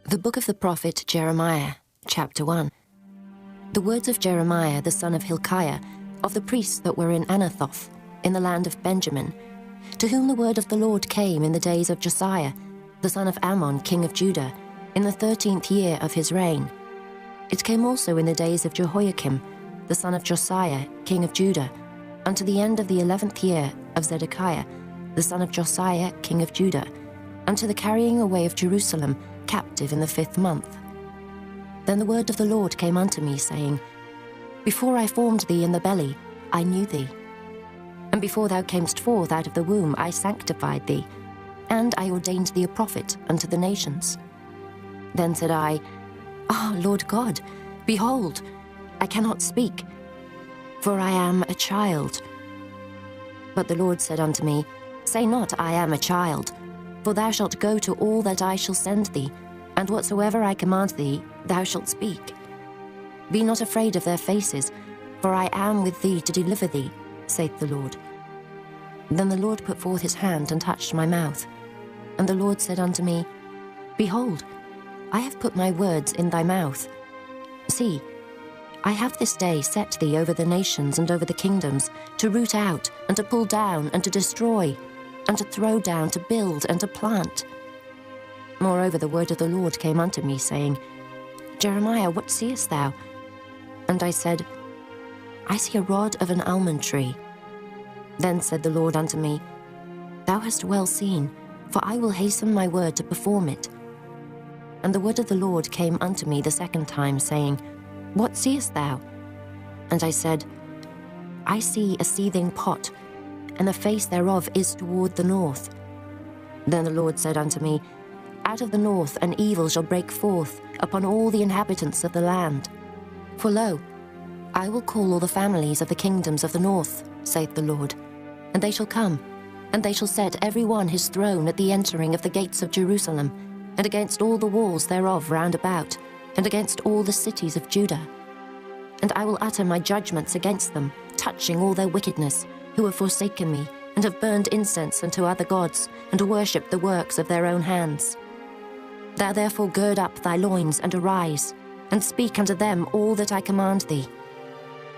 The book of the prophet Jeremiah, chapter 1. The words of Jeremiah the son of Hilkiah, of the priests that were in Anathoth, in the land of Benjamin, to whom the word of the Lord came in the days of Josiah, the son of Ammon, king of Judah, in the 13th year of his reign. It came also in the days of Jehoiakim, the son of Josiah, king of Judah, unto the end of the 11th year of Zedekiah, the son of Josiah, king of Judah, unto the carrying away of Jerusalem, captive in the 5th month. Then the word of the Lord came unto me, saying, Before I formed thee in the belly, I knew thee. And before thou camest forth out of the womb, I sanctified thee, and I ordained thee a prophet unto the nations. Then said I, Lord God, behold, I cannot speak, for I am a child. But the Lord said unto me, Say not, I am a child, for thou shalt go to all that I shall send thee, and whatsoever I command thee, thou shalt speak. Be not afraid of their faces, for I am with thee to deliver thee, saith the Lord. Then the Lord put forth his hand and touched my mouth. And the Lord said unto me, Behold, I have put my words in thy mouth. See, I have this day set thee over the nations and over the kingdoms, to root out, and to pull down, and to destroy, and to throw down, to build, and to plant. Moreover, the word of the Lord came unto me, saying, Jeremiah, what seest thou? And I said, I see a rod of an almond tree. Then said the Lord unto me, Thou hast well seen, for I will hasten my word to perform it. And the word of the Lord came unto me the second time, saying, What seest thou? And I said, I see a seething pot, and the face thereof is toward the north. Then the Lord said unto me, Out of the north an evil shall break forth upon all the inhabitants of the land. For lo, I will call all the families of the kingdoms of the north, saith the Lord, and they shall come, and they shall set every one his throne at the entering of the gates of Jerusalem, and against all the walls thereof round about, and against all the cities of Judah. And I will utter my judgments against them, touching all their wickedness, who have forsaken me, and have burned incense unto other gods, and worshipped the works of their own hands. Thou therefore gird up thy loins, and arise, and speak unto them all that I command thee.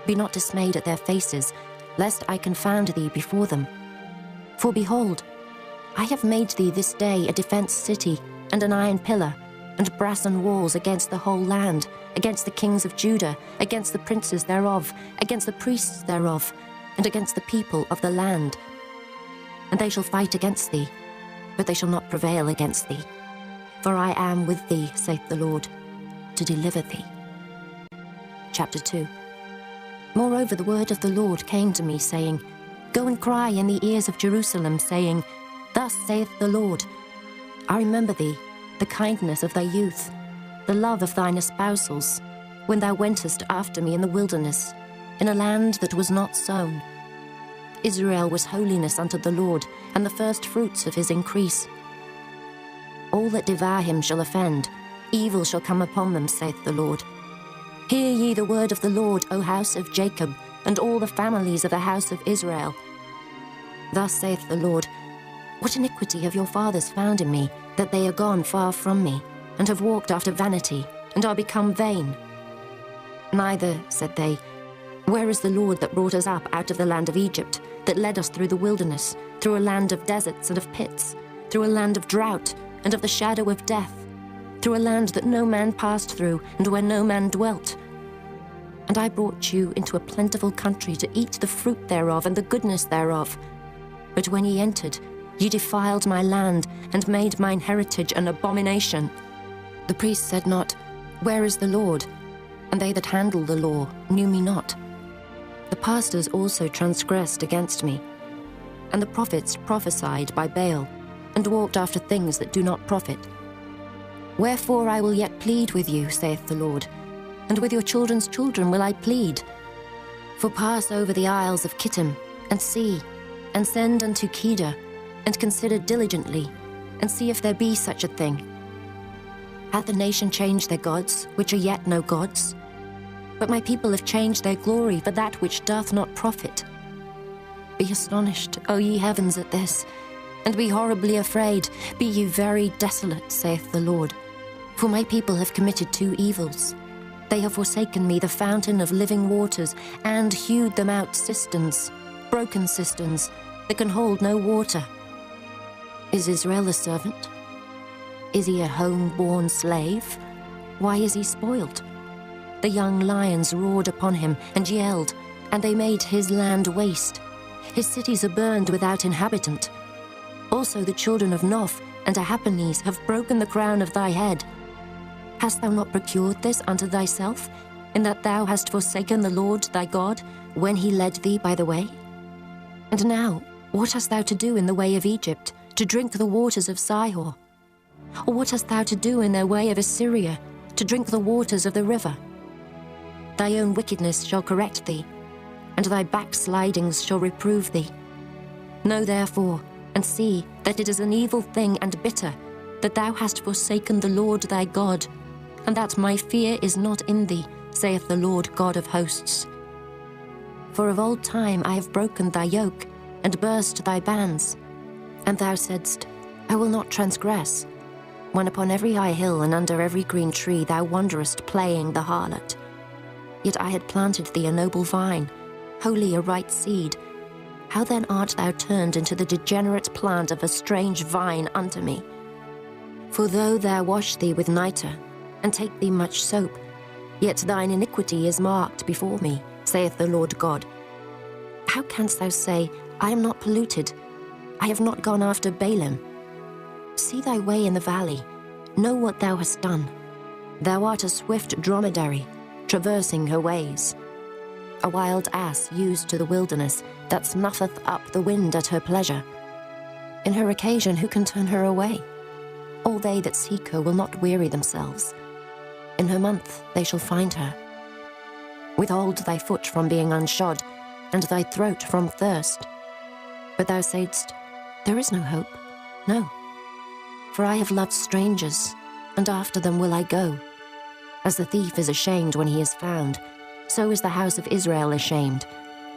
Be not dismayed at their faces, lest I confound thee before them. For behold, I have made thee this day a defence city, and an iron pillar, and brassen walls against the whole land, against the kings of Judah, against the princes thereof, against the priests thereof, and against the people of the land. And they shall fight against thee, but they shall not prevail against thee. For I am with thee, saith the Lord, to deliver thee. Chapter 2. Moreover, the word of the Lord came to me, saying, Go and cry in the ears of Jerusalem, saying, Thus saith the Lord, I remember thee, the kindness of thy youth, the love of thine espousals, when thou wentest after me in the wilderness, in a land that was not sown. Israel was holiness unto the Lord, and the first fruits of his increase. All that devour him shall offend, evil shall come upon them, saith the Lord. Hear ye the word of the Lord, O house of Jacob, and all the families of the house of Israel. Thus saith the Lord, What iniquity have your fathers found in me, that they are gone far from me, and have walked after vanity, and are become vain? Neither, said they, where is the Lord that brought us up out of the land of Egypt, that led us through the wilderness, through a land of deserts and of pits, through a land of drought and of the shadow of death, through a land that no man passed through, and where no man dwelt? And I brought you into a plentiful country to eat the fruit thereof and the goodness thereof. But when ye entered, ye defiled my land, and made mine heritage an abomination. The priests said not, Where is the Lord? And they that handle the law knew me not. The pastors also transgressed against me, and the prophets prophesied by Baal, and walked after things that do not profit. Wherefore I will yet plead with you, saith the Lord, and with your children's children will I plead. For pass over the isles of Kittim, and see, and send unto Kedar, and consider diligently, and see if there be such a thing. Hath the nation changed their gods, which are yet no gods? But my people have changed their glory for that which doth not profit. Be astonished, O ye heavens, at this, and be horribly afraid. Be ye very desolate, saith the Lord. For my people have committed two evils. They have forsaken me, the fountain of living waters, and hewed them out cisterns, broken cisterns, that can hold no water. Is Israel a servant? Is he a home-born slave? Why is he spoiled? The young lions roared upon him and yelled, and they made his land waste. His cities are burned without inhabitant. Also the children of Noph and Tahpanhes have broken the crown of thy head. Hast thou not procured this unto thyself, in that thou hast forsaken the Lord thy God, when he led thee by the way? And now, what hast thou to do in the way of Egypt, to drink the waters of Sihor? Or what hast thou to do in the way of Assyria, to drink the waters of the river? Thy own wickedness shall correct thee, and thy backslidings shall reprove thee. Know therefore, and see that it is an evil thing and bitter, that thou hast forsaken the Lord thy God, and that my fear is not in thee, saith the Lord God of hosts. For of old time I have broken thy yoke, and burst thy bands. And thou saidst, I will not transgress, when upon every high hill and under every green tree thou wanderest playing the harlot. Yet I had planted thee a noble vine, wholly a right seed. How then art thou turned into the degenerate plant of a strange vine unto me? For though thou wash thee with nitre, and take thee much soap, yet thine iniquity is marked before me, saith the Lord God. How canst thou say, I am not polluted, I have not gone after Balaam? See thy way in the valley, know what thou hast done. Thou art a swift dromedary, traversing her ways. A wild ass used to the wilderness, that snuffeth up the wind at her pleasure. In her occasion who can turn her away? All they that seek her will not weary themselves. In her month they shall find her. Withhold thy foot from being unshod, and thy throat from thirst. But thou saidst, there is no hope. No. For I have loved strangers, and after them will I go. As the thief is ashamed when he is found, so is the house of Israel ashamed,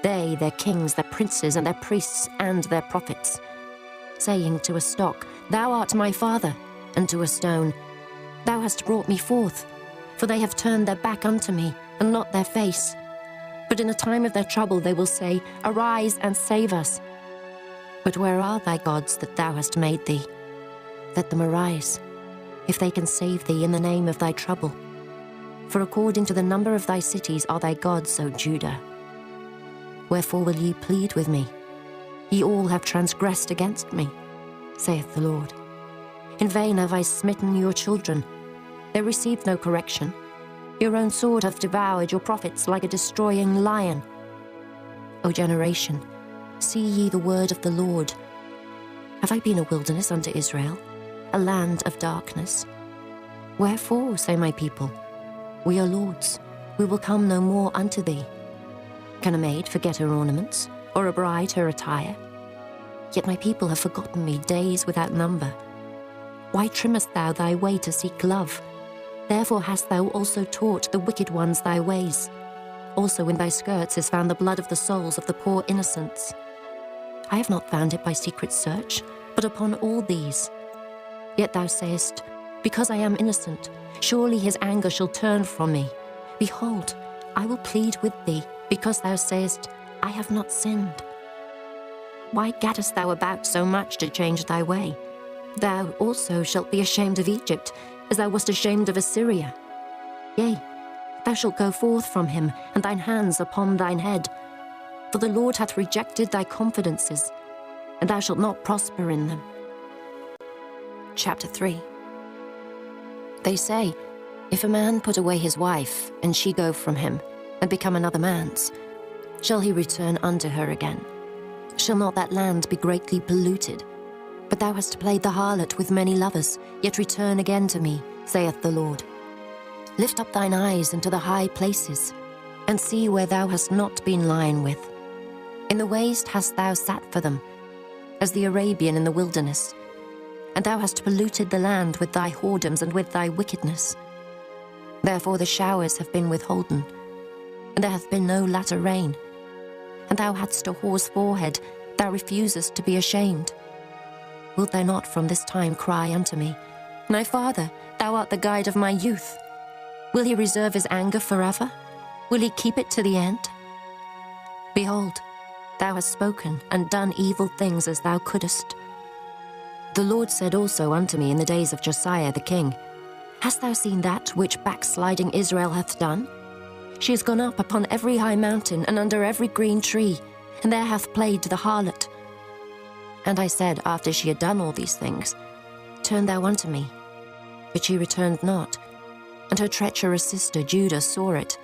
they, their kings, their princes, and their priests, and their prophets. Saying to a stock, thou art my father, and to a stone, thou hast brought me forth. For they have turned their back unto me, and not their face. But in a time of their trouble they will say, arise and save us. But where are thy gods that thou hast made thee? Let them arise, if they can save thee in the name of thy trouble. For according to the number of thy cities are thy gods, O Judah. Wherefore will ye plead with me? Ye all have transgressed against me, saith the Lord. In vain have I smitten your children. They received no correction. Your own sword hath devoured your prophets like a destroying lion. O generation, see ye the word of the Lord. Have I been a wilderness unto Israel, a land of darkness? Wherefore, say my people, we are lords, we will come no more unto thee. Can a maid forget her ornaments, or a bride her attire? Yet my people have forgotten me days without number. Why trimmest thou thy way to seek love? Therefore hast thou also taught the wicked ones thy ways. Also in thy skirts is found the blood of the souls of the poor innocents. I have not found it by secret search, but upon all these. Yet thou sayest, because I am innocent, surely his anger shall turn from me. Behold, I will plead with thee, because thou sayest, I have not sinned. Why gaddest thou about so much to change thy way? Thou also shalt be ashamed of Egypt, as thou wast ashamed of Assyria. Yea, thou shalt go forth from him, and thine hands upon thine head. For the Lord hath rejected thy confidences, and thou shalt not prosper in them. Chapter 3. They say, if a man put away his wife, and she go from him, and become another man's, shall he return unto her again? Shall not that land be greatly polluted? But thou hast played the harlot with many lovers, yet return again to me, saith the Lord. Lift up thine eyes into the high places, and see where thou hast not been lion with. In the waste hast thou sat for them, as the Arabian in the wilderness. And thou hast polluted the land with thy whoredoms and with thy wickedness. Therefore the showers have been withholden, and there hath been no latter rain. And thou hadst a whore's forehead, thou refusest to be ashamed. Wilt thou not from this time cry unto me, My father, thou art the guide of my youth. Will he reserve his anger forever? Will he keep it to the end? Behold, thou hast spoken and done evil things as thou couldest. The Lord said also unto me in the days of Josiah the king, Hast thou seen that which backsliding Israel hath done? She has gone up upon every high mountain and under every green tree, and there hath played the harlot. And I said, after she had done all these things, Turn thou unto me. But she returned not, and her treacherous sister Judah saw it.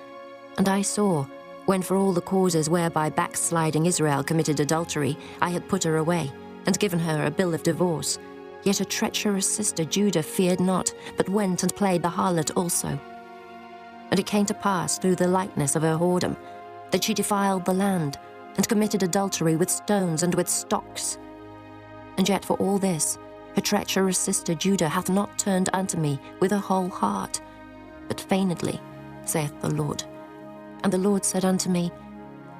And I saw, when for all the causes whereby backsliding Israel committed adultery, I had put her away, and given her a bill of divorce. Yet her treacherous sister Judah feared not, but went and played the harlot also. And it came to pass through the lightness of her whoredom, that she defiled the land, and committed adultery with stones and with stocks. And yet for all this, her treacherous sister Judah hath not turned unto me with her whole heart, but feignedly, saith the Lord. And the Lord said unto me,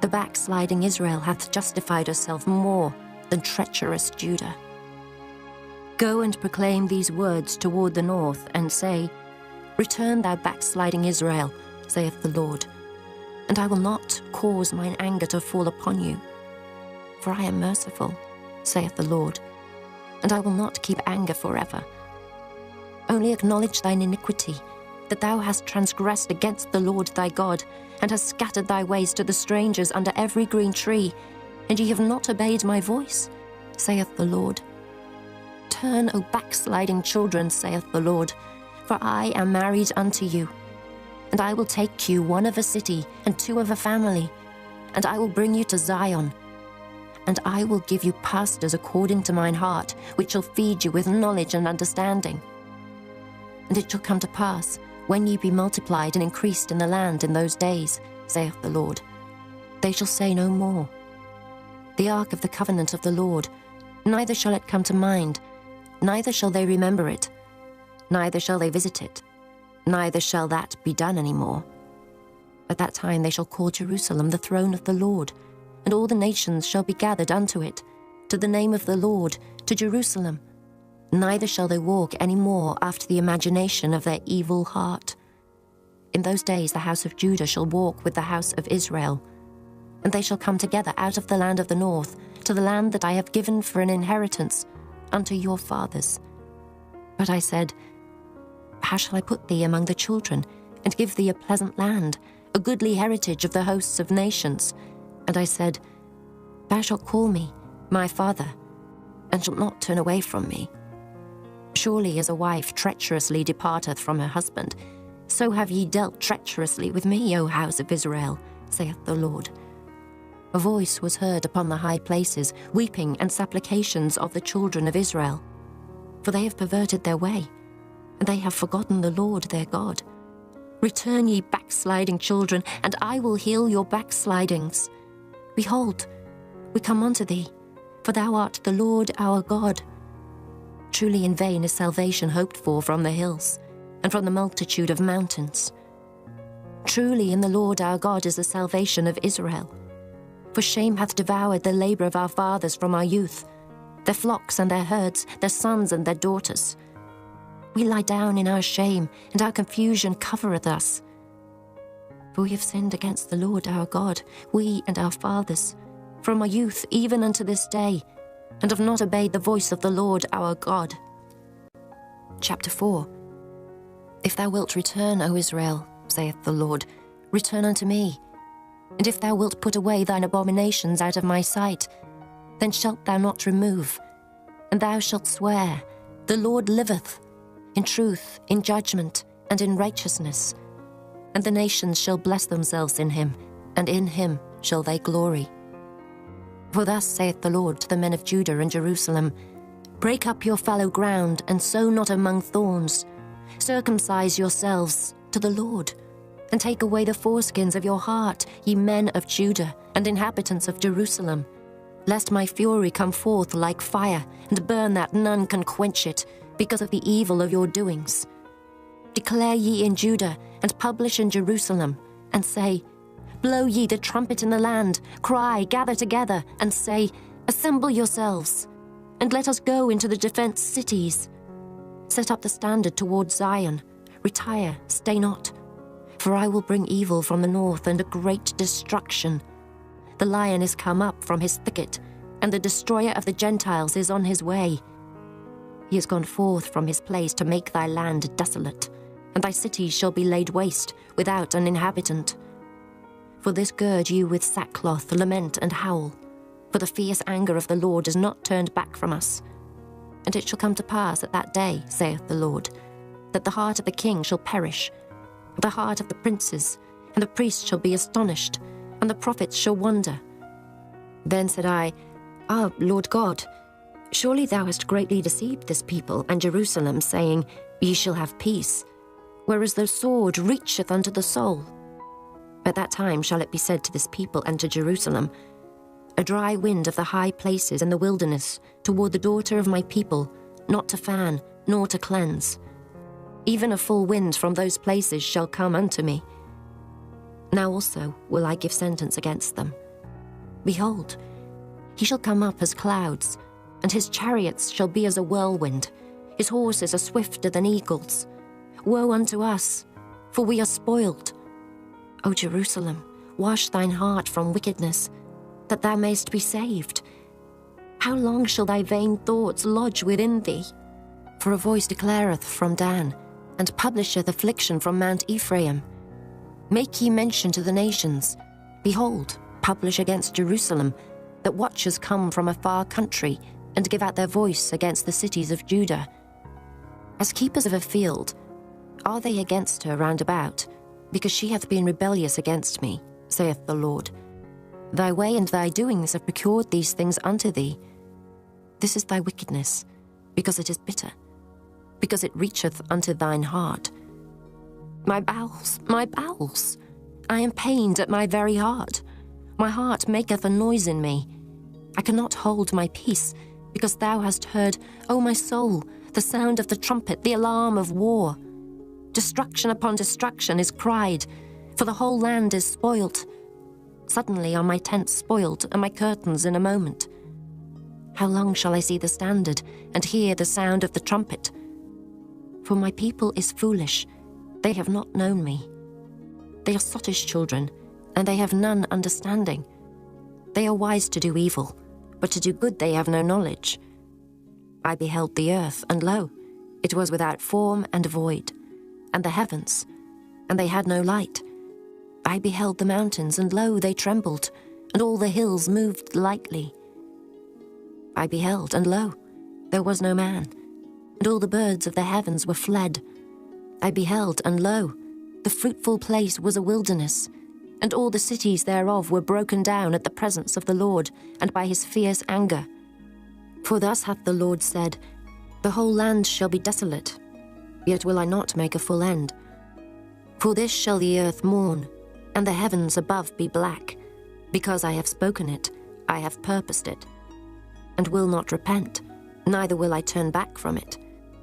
The backsliding Israel hath justified herself more than treacherous Judah. Go and proclaim these words toward the north, and say, Return, thou backsliding Israel, saith the Lord, and I will not cause mine anger to fall upon you. For I am merciful, saith the Lord, and I will not keep anger forever. Only acknowledge thine iniquity, that thou hast transgressed against the Lord thy God, and hast scattered thy ways to the strangers under every green tree, and ye have not obeyed my voice, saith the Lord. Turn, O backsliding children, saith the Lord, for I am married unto you. And I will take you one of a city, and two of a family, and I will bring you to Zion. And I will give you pastors according to mine heart, which shall feed you with knowledge and understanding. And it shall come to pass, when ye be multiplied and increased in the land in those days, saith the Lord, they shall say no more, The ark of the covenant of the Lord, neither shall it come to mind, neither shall they remember it, neither shall they visit it, neither shall that be done any more. At that time they shall call Jerusalem the throne of the Lord, and all the nations shall be gathered unto it, to the name of the Lord, to Jerusalem. Neither shall they walk any more after the imagination of their evil heart. In those days the house of Judah shall walk with the house of Israel, and they shall come together out of the land of the north, to the land that I have given for an inheritance unto your fathers. But I said, How shall I put thee among the children, and give thee a pleasant land, a goodly heritage of the hosts of nations? And I said, Thou shalt call me my father, and shalt not turn away from me. Surely as a wife treacherously departeth from her husband, so have ye dealt treacherously with me, O house of Israel, saith the Lord. A voice was heard upon the high places, weeping and supplications of the children of Israel. For they have perverted their way, and they have forgotten the Lord their God. Return, ye backsliding children, and I will heal your backslidings. Behold, we come unto thee, for thou art the Lord our God. Truly in vain is salvation hoped for from the hills, and from the multitude of mountains. Truly in the Lord our God is the salvation of Israel. For shame hath devoured the labour of our fathers from our youth, their flocks and their herds, their sons and their daughters. We lie down in our shame, and our confusion covereth us. For we have sinned against the Lord our God, we and our fathers, from our youth even unto this day, and have not obeyed the voice of the Lord our God. Chapter 4. If thou wilt return, O Israel, saith the Lord, return unto me. And if thou wilt put away thine abominations out of my sight, then shalt thou not remove. And thou shalt swear, The Lord liveth, in truth, in judgment, and in righteousness. And the nations shall bless themselves in him, and in him shall they glory. For thus saith the Lord to the men of Judah and Jerusalem, Break up your fallow ground, and sow not among thorns. Circumcise yourselves to the Lord, and take away the foreskins of your heart, ye men of Judah and inhabitants of Jerusalem, lest my fury come forth like fire, and burn that none can quench it, because of the evil of your doings. Declare ye in Judah, and publish in Jerusalem, and say, Blow ye the trumpet in the land, cry, gather together, and say, Assemble yourselves, and let us go into the defence cities. Set up the standard towards Zion. Retire, stay not. For I will bring evil from the north and a great destruction. The lion is come up from his thicket, and the destroyer of the Gentiles is on his way. He is gone forth from his place to make thy land desolate, and thy cities shall be laid waste, without an inhabitant. For this gird you with sackcloth, lament and howl, for the fierce anger of the Lord is not turned back from us. And it shall come to pass at that day, saith the Lord, that the heart of the king shall perish, and the heart of the princes, and the priests shall be astonished, and the prophets shall wonder. Then said I, Ah, Lord God, surely thou hast greatly deceived this people and Jerusalem, saying, Ye shall have peace, whereas the sword reacheth unto the soul. At that time shall it be said to this people and to Jerusalem, A dry wind of the high places in the wilderness toward the daughter of my people, not to fan, nor to cleanse. Even a full wind from those places shall come unto me. Now also will I give sentence against them. Behold, he shall come up as clouds, and his chariots shall be as a whirlwind. His horses are swifter than eagles. Woe unto us, for we are spoiled. O Jerusalem, wash thine heart from wickedness, that thou mayst be saved. How long shall thy vain thoughts lodge within thee? For a voice declareth from Dan, and publisheth affliction from Mount Ephraim. Make ye mention to the nations. Behold, publish against Jerusalem, that watchers come from a far country, and give out their voice against the cities of Judah. As keepers of a field, are they against her round about, because she hath been rebellious against me, saith the Lord. Thy way and thy doings have procured these things unto thee. This is thy wickedness, because it is bitter, because it reacheth unto thine heart. My bowels, I am pained at my very heart. My heart maketh a noise in me. I cannot hold my peace, because thou hast heard, O my soul, the sound of the trumpet, the alarm of war. Destruction upon destruction is cried, for the whole land is spoilt. Suddenly are my tents spoiled, and my curtains in a moment. How long shall I see the standard, and hear the sound of the trumpet? For my people is foolish, they have not known me. They are sottish children, and they have none understanding. They are wise to do evil, but to do good they have no knowledge. I beheld the earth, and lo, it was without form and void, and the heavens, and they had no light. I beheld the mountains, and lo, they trembled, and all the hills moved lightly. I beheld, and lo, there was no man, and all the birds of the heavens were fled. I beheld, and lo, the fruitful place was a wilderness, and all the cities thereof were broken down at the presence of the Lord, and by his fierce anger. For thus hath the Lord said, The whole land shall be desolate, yet will I not make a full end. For this shall the earth mourn, and the heavens above be black, because I have spoken it, I have purposed it, and will not repent, neither will I turn back from it.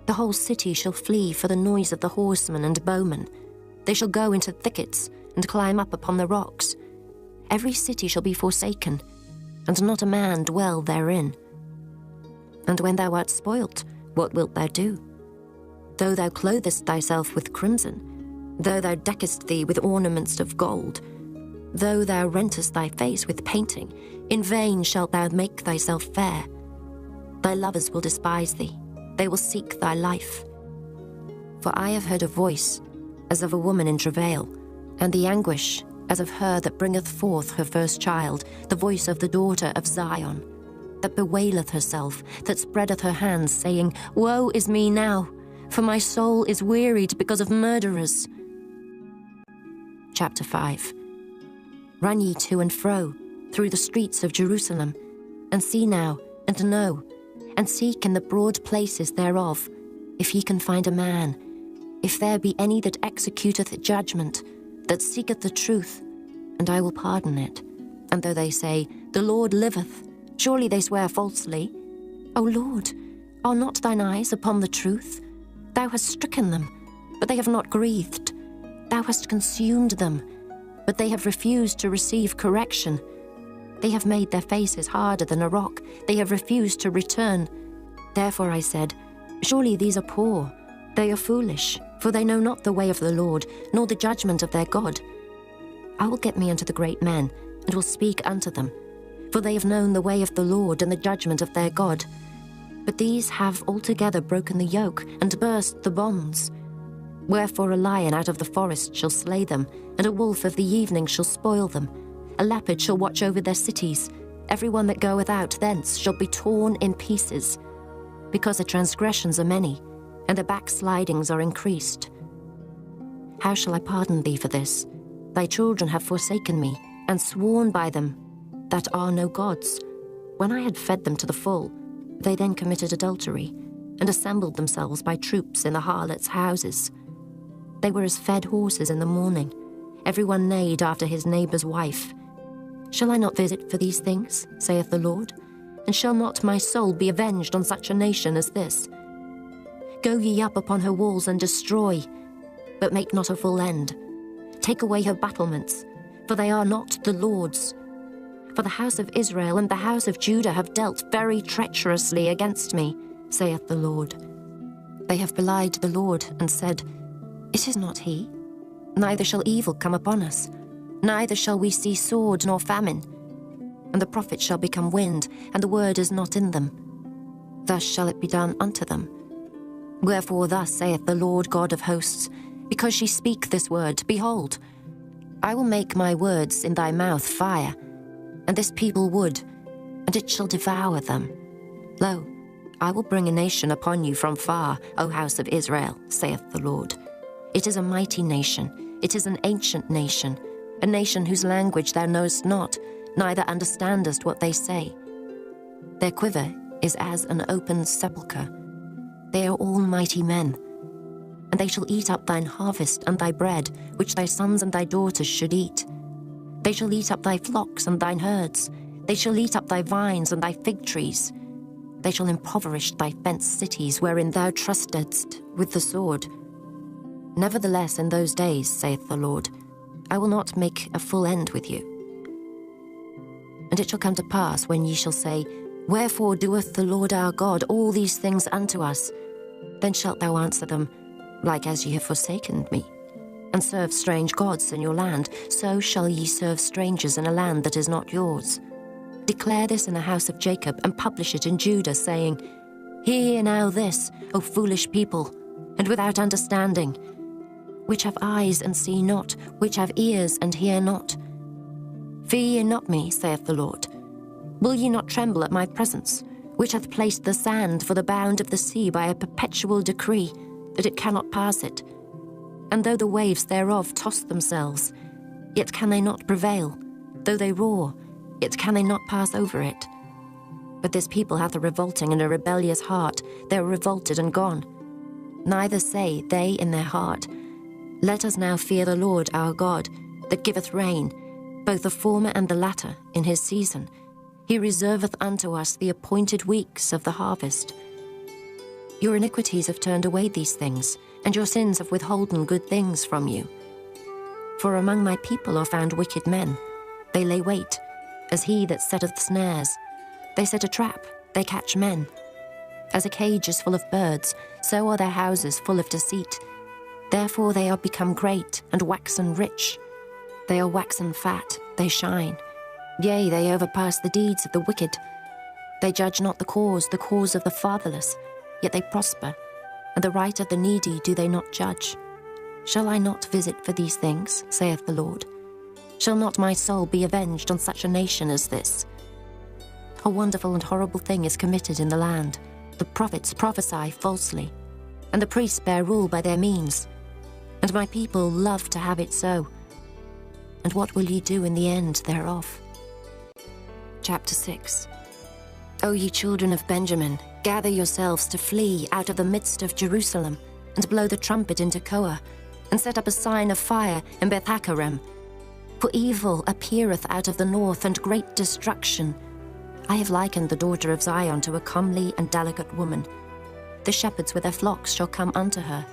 The whole city shall flee for the noise of the horsemen and bowmen. They shall go into thickets, and climb up upon the rocks. Every city shall be forsaken, and not a man dwell therein. And when thou art spoilt, what wilt thou do? Though thou clothest thyself with crimson, though thou deckest thee with ornaments of gold, though thou rentest thy face with painting, in vain shalt thou make thyself fair. Thy lovers will despise thee, they will seek thy life. For I have heard a voice, as of a woman in travail, and the anguish, as of her that bringeth forth her first child, the voice of the daughter of Zion, that bewaileth herself, that spreadeth her hands, saying, Woe is me now, for my soul is wearied because of murderers. Chapter 5. Run ye to and fro through the streets of Jerusalem, and see now, and know, and seek in the broad places thereof, if ye can find a man, if there be any that executeth judgment, that seeketh the truth, and I will pardon it. And though they say, The Lord liveth, surely they swear falsely. O Lord, are not thine eyes upon the truth? Thou hast stricken them, but they have not grieved. Thou hast consumed them, but they have refused to receive correction. They have made their faces harder than a rock. They have refused to return. Therefore I said, Surely these are poor, they are foolish, for they know not the way of the Lord, nor the judgment of their God. I will get me unto the great men, and will speak unto them, for they have known the way of the Lord and the judgment of their God. But these have altogether broken the yoke, and burst the bonds. Wherefore a lion out of the forest shall slay them, and a wolf of the evening shall spoil them. A leopard shall watch over their cities. Every one that goeth out thence shall be torn in pieces, because the transgressions are many, and the backslidings are increased. How shall I pardon thee for this? Thy children have forsaken me, and sworn by them that are no gods. When I had fed them to the full, they then committed adultery, and assembled themselves by troops in the harlots' houses. They were as fed horses in the morning. Every one neighed after his neighbour's wife. Shall I not visit for these things, saith the Lord? And shall not my soul be avenged on such a nation as this? Go ye up upon her walls and destroy, but make not a full end. Take away her battlements, for they are not the Lord's. For the house of Israel and the house of Judah have dealt very treacherously against me, saith the Lord. They have belied the Lord, and said, It is not he. Neither shall evil come upon us, neither shall we see sword nor famine. And the prophets shall become wind, and the word is not in them. Thus shall it be done unto them. Wherefore thus saith the Lord God of hosts, because ye speak this word, behold, I will make my words in thy mouth fire, and this people wood, and it shall devour them. Lo, I will bring a nation upon you from far, O house of Israel, saith the Lord. It is a mighty nation, it is an ancient nation, a nation whose language thou knowest not, neither understandest what they say. Their quiver is as an open sepulchre. They are all mighty men. And they shall eat up thine harvest and thy bread, which thy sons and thy daughters should eat. They shall eat up thy flocks and thine herds. They shall eat up thy vines and thy fig trees. They shall impoverish thy fenced cities, wherein thou trustedst with the sword. Nevertheless, in those days, saith the Lord, I will not make a full end with you. And it shall come to pass, when ye shall say, Wherefore doeth the Lord our God all these things unto us? Then shalt thou answer them, Like as ye have forsaken me, and served strange gods in your land, so shall ye serve strangers in a land that is not yours. Declare this in the house of Jacob, and publish it in Judah, saying, Hear now this, O foolish people, and without understanding, which have eyes and see not, which have ears and hear not. Fear ye not me, saith the Lord. Will ye not tremble at my presence, which hath placed the sand for the bound of the sea by a perpetual decree, that it cannot pass it? And though the waves thereof toss themselves, yet can they not prevail. Though they roar, yet can they not pass over it. But this people hath a revolting and a rebellious heart. They are revolted and gone. Neither say they in their heart, Let us now fear the Lord our God, that giveth rain, both the former and the latter, in his season. He reserveth unto us the appointed weeks of the harvest. Your iniquities have turned away these things, and your sins have withholden good things from you. For among my people are found wicked men. They lay wait, as he that setteth snares. They set a trap, they catch men. As a cage is full of birds, so are their houses full of deceit. Therefore they are become great, and waxen rich. They are waxen fat, they shine. Yea, they overpass the deeds of the wicked. They judge not the cause of the fatherless, yet they prosper, and the right of the needy do they not judge. Shall I not visit for these things, saith the Lord? Shall not my soul be avenged on such a nation as this? A wonderful and horrible thing is committed in the land. The prophets prophesy falsely, and the priests bear rule by their means. And my people love to have it so. And what will ye do in the end thereof? Chapter 6. O ye children of Benjamin, gather yourselves to flee out of the midst of Jerusalem, and blow the trumpet in Tekoa, and set up a sign of fire in Beth-Haccherem. For evil appeareth out of the north, and great destruction. I have likened the daughter of Zion to a comely and delicate woman. The shepherds with their flocks shall come unto her.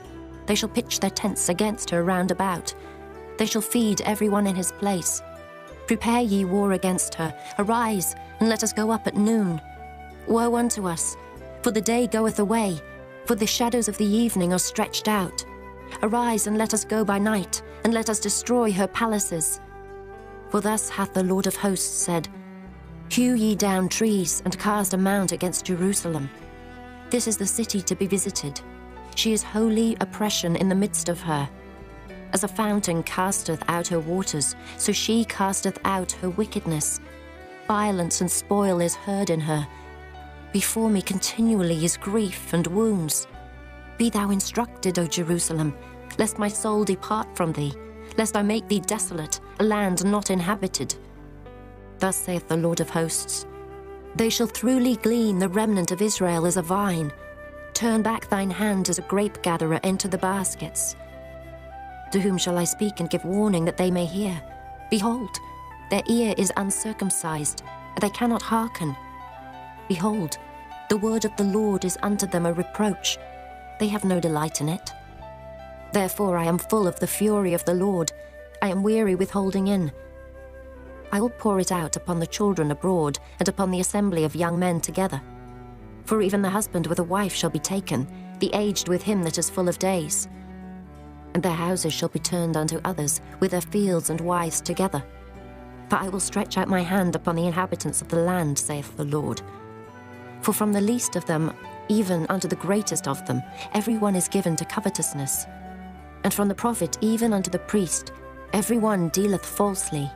They shall pitch their tents against her round about. They shall feed every one in his place. Prepare ye war against her. Arise, and let us go up at noon. Woe unto us, for the day goeth away, For the shadows of the evening are stretched out. Arise and let us go by night, and let us destroy her palaces. For thus hath the Lord of hosts said, Hew ye down trees, and cast a mount against Jerusalem. This is the city to be visited. She is holy oppression in the midst of her. As a fountain casteth out her waters, so she casteth out her wickedness. Violence and spoil is heard in her. Before me continually is grief and wounds. Be thou instructed, O Jerusalem, lest my soul depart from thee, lest I make thee desolate, a land not inhabited. Thus saith the Lord of hosts, They shall throughly glean the remnant of Israel as a vine. Turn back thine hand as a grape-gatherer into the baskets. To whom shall I speak and give warning that they may hear? Behold, their ear is uncircumcised, and they cannot hearken. Behold, the word of the Lord is unto them a reproach. They have no delight in it. Therefore I am full of the fury of the Lord. I am weary with holding in. I will pour it out upon the children abroad, and upon the assembly of young men together. For even the husband with a wife shall be taken, the aged with him that is full of days. And their houses shall be turned unto others, with their fields and wives together. For I will stretch out my hand upon the inhabitants of the land, saith the Lord. For from the least of them, even unto the greatest of them, every one is given to covetousness. And from the prophet even unto the priest, every one dealeth falsely.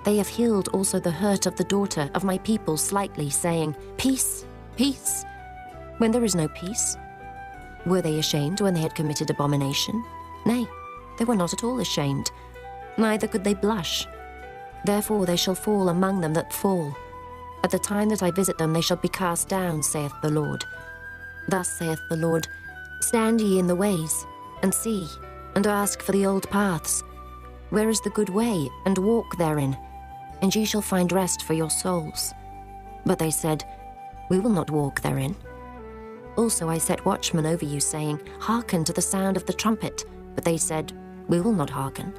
They have healed also the hurt of the daughter of my people slightly, saying, Peace, peace, when there is no peace. Were they ashamed when they had committed abomination? Nay, they were not at all ashamed, neither could they blush. Therefore they shall fall among them that fall. At the time that I visit them they shall be cast down, saith the Lord. Thus saith the Lord, Stand ye in the ways, and see, and ask for the old paths. Where is the good way, and walk therein, and ye shall find rest for your souls. But they said, We will not walk therein. Also I set watchmen over you, saying, Hearken to the sound of the trumpet. But they said, We will not hearken.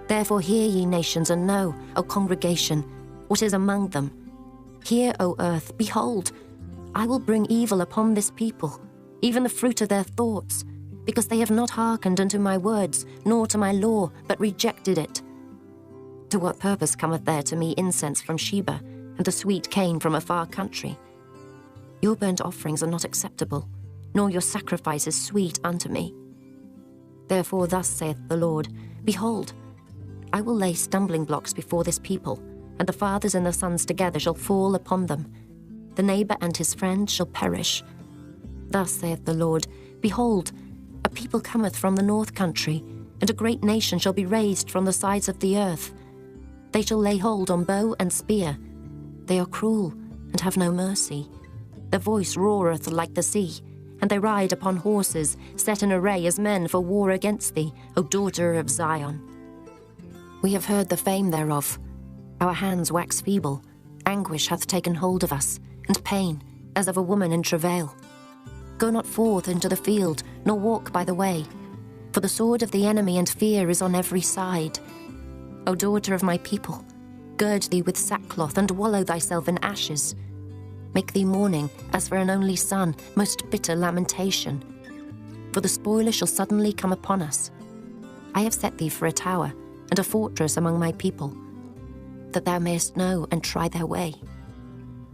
Therefore hear ye nations, and know, O congregation, what is among them. Hear, O earth, behold, I will bring evil upon this people, even the fruit of their thoughts, because they have not hearkened unto my words, nor to my law, but rejected it. To what purpose cometh there to me incense from Sheba, and the sweet cane from a far country? Your burnt offerings are not acceptable, nor your sacrifices sweet unto me. Therefore thus saith the Lord, Behold, I will lay stumbling blocks before this people, and the fathers and the sons together shall fall upon them. The neighbor and his friend shall perish. Thus saith the Lord, Behold, a people cometh from the north country, and a great nation shall be raised from the sides of the earth. They shall lay hold on bow and spear. They are cruel, and have no mercy. Their voice roareth like the sea, and they ride upon horses, set in array as men for war against thee, O daughter of Zion. We have heard the fame thereof. Our hands wax feeble. Anguish hath taken hold of us, and pain, as of a woman in travail. Go not forth into the field, nor walk by the way, for the sword of the enemy and fear is on every side. O daughter of my people, gird thee with sackcloth, and wallow thyself in ashes. Make thee mourning, as for an only son, most bitter lamentation. For the spoiler shall suddenly come upon us. I have set thee for a tower, and a fortress among my people, that thou mayest know and try their way.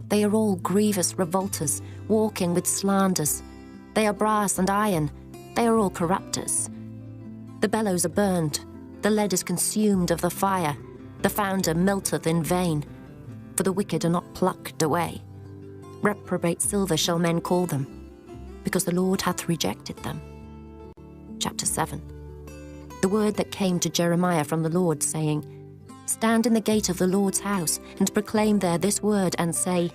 They are all grievous revolters, walking with slanders. They are brass and iron, they are all corrupters. The bellows are burned, the lead is consumed of the fire, the founder melteth in vain, for the wicked are not plucked away. Reprobate silver shall men call them, because the Lord hath rejected them. Chapter 7. The word that came to Jeremiah from the Lord, saying, Stand in the gate of the Lord's house, and proclaim there this word, and say,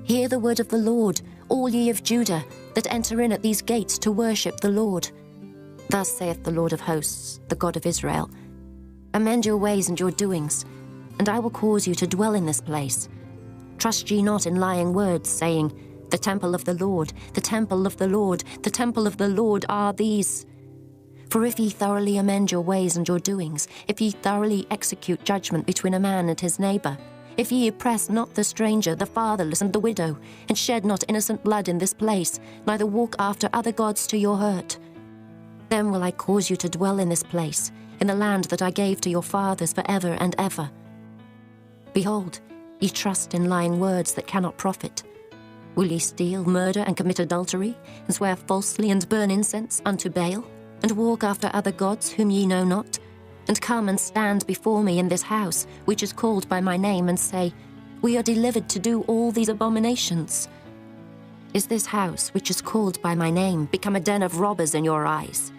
Hear the word of the Lord, all ye of Judah, that enter in at these gates to worship the Lord. Thus saith the Lord of hosts, the God of Israel, Amend your ways and your doings, and I will cause you to dwell in this place. Trust ye not in lying words, saying, The temple of the Lord, the temple of the Lord, the temple of the Lord are these. For if ye thoroughly amend your ways and your doings, if ye thoroughly execute judgment between a man and his neighbor, if ye oppress not the stranger, the fatherless, and the widow, and shed not innocent blood in this place, neither walk after other gods to your hurt, then will I cause you to dwell in this place, in the land that I gave to your fathers for ever and ever. Behold, ye trust in lying words that cannot profit. Will ye steal, murder, and commit adultery, and swear falsely, and burn incense unto Baal, and walk after other gods whom ye know not, and come and stand before me in this house, which is called by my name, and say, We are delivered to do all these abominations? Is this house, which is called by my name, become a den of robbers in your eyes?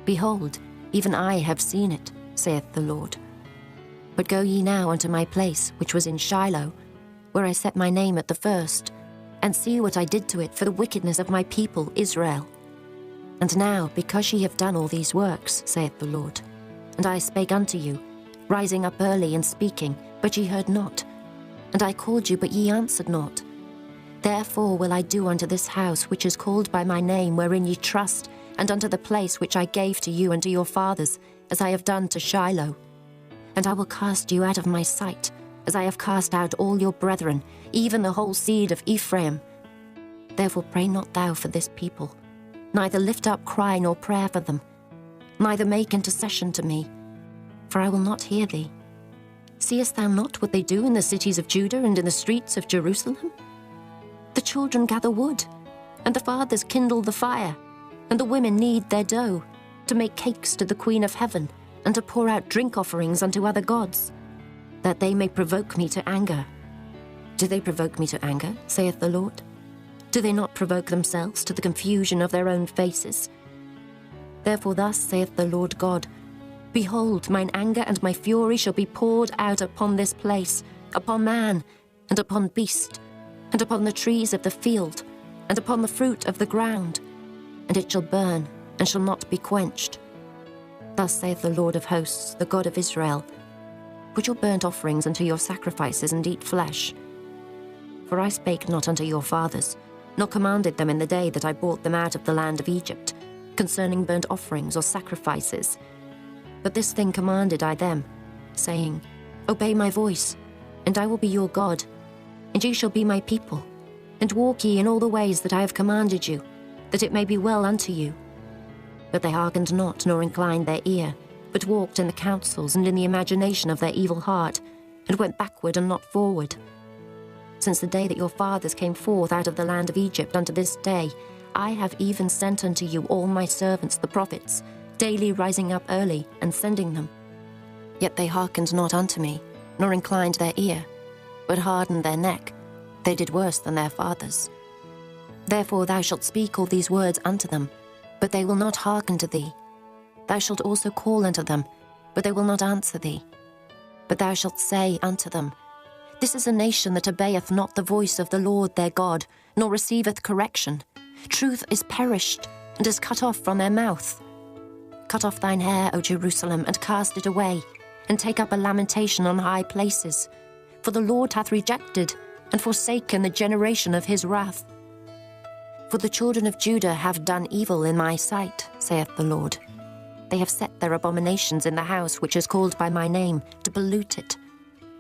Behold, even I have seen it, saith the Lord. But go ye now unto my place, which was in Shiloh, where I set my name at the first, and see what I did to it for the wickedness of my people Israel. And now, because ye have done all these works, saith the Lord, and I spake unto you, rising up early and speaking, but ye heard not, and I called you, but ye answered not. Therefore will I do unto this house which is called by my name, wherein ye trust, and unto the place which I gave to you and to your fathers, as I have done to Shiloh. And I will cast you out of my sight, as I have cast out all your brethren, even the whole seed of Ephraim. Therefore pray not thou for this people, neither lift up cry nor prayer for them, neither make intercession to me, for I will not hear thee. Seest thou not what they do in the cities of Judah and in the streets of Jerusalem? The children gather wood, and the fathers kindle the fire, and the women knead their dough, to make cakes to the Queen of Heaven, and to pour out drink offerings unto other gods, that they may provoke me to anger. Do they provoke me to anger, saith the Lord? Do they not provoke themselves to the confusion of their own faces? Therefore thus saith the Lord God, Behold, mine anger and my fury shall be poured out upon this place, upon man, and upon beast, and upon the trees of the field, and upon the fruit of the ground, and it shall burn, and shall not be quenched. Thus saith the Lord of hosts, the God of Israel, Put your burnt offerings unto your sacrifices, and eat flesh. For I spake not unto your fathers, nor commanded them in the day that I brought them out of the land of Egypt, concerning burnt offerings or sacrifices. But this thing commanded I them, saying, Obey my voice, and I will be your God, and ye shall be my people, and walk ye in all the ways that I have commanded you, that it may be well unto you. But they hearkened not, nor inclined their ear, but walked in the counsels and in the imagination of their evil heart, and went backward and not forward. Since the day that your fathers came forth out of the land of Egypt unto this day, I have even sent unto you all my servants the prophets, daily rising up early and sending them. Yet they hearkened not unto me, nor inclined their ear, but hardened their neck. They did worse than their fathers. Therefore thou shalt speak all these words unto them, but they will not hearken to thee. Thou shalt also call unto them, but they will not answer thee. But thou shalt say unto them, This is a nation that obeyeth not the voice of the Lord their God, nor receiveth correction. Truth is perished, and is cut off from their mouth. Cut off thine hair, O Jerusalem, and cast it away, and take up a lamentation on high places. For the Lord hath rejected and forsaken the generation of his wrath. For the children of Judah have done evil in my sight, saith the Lord. They have set their abominations in the house which is called by my name, to pollute it.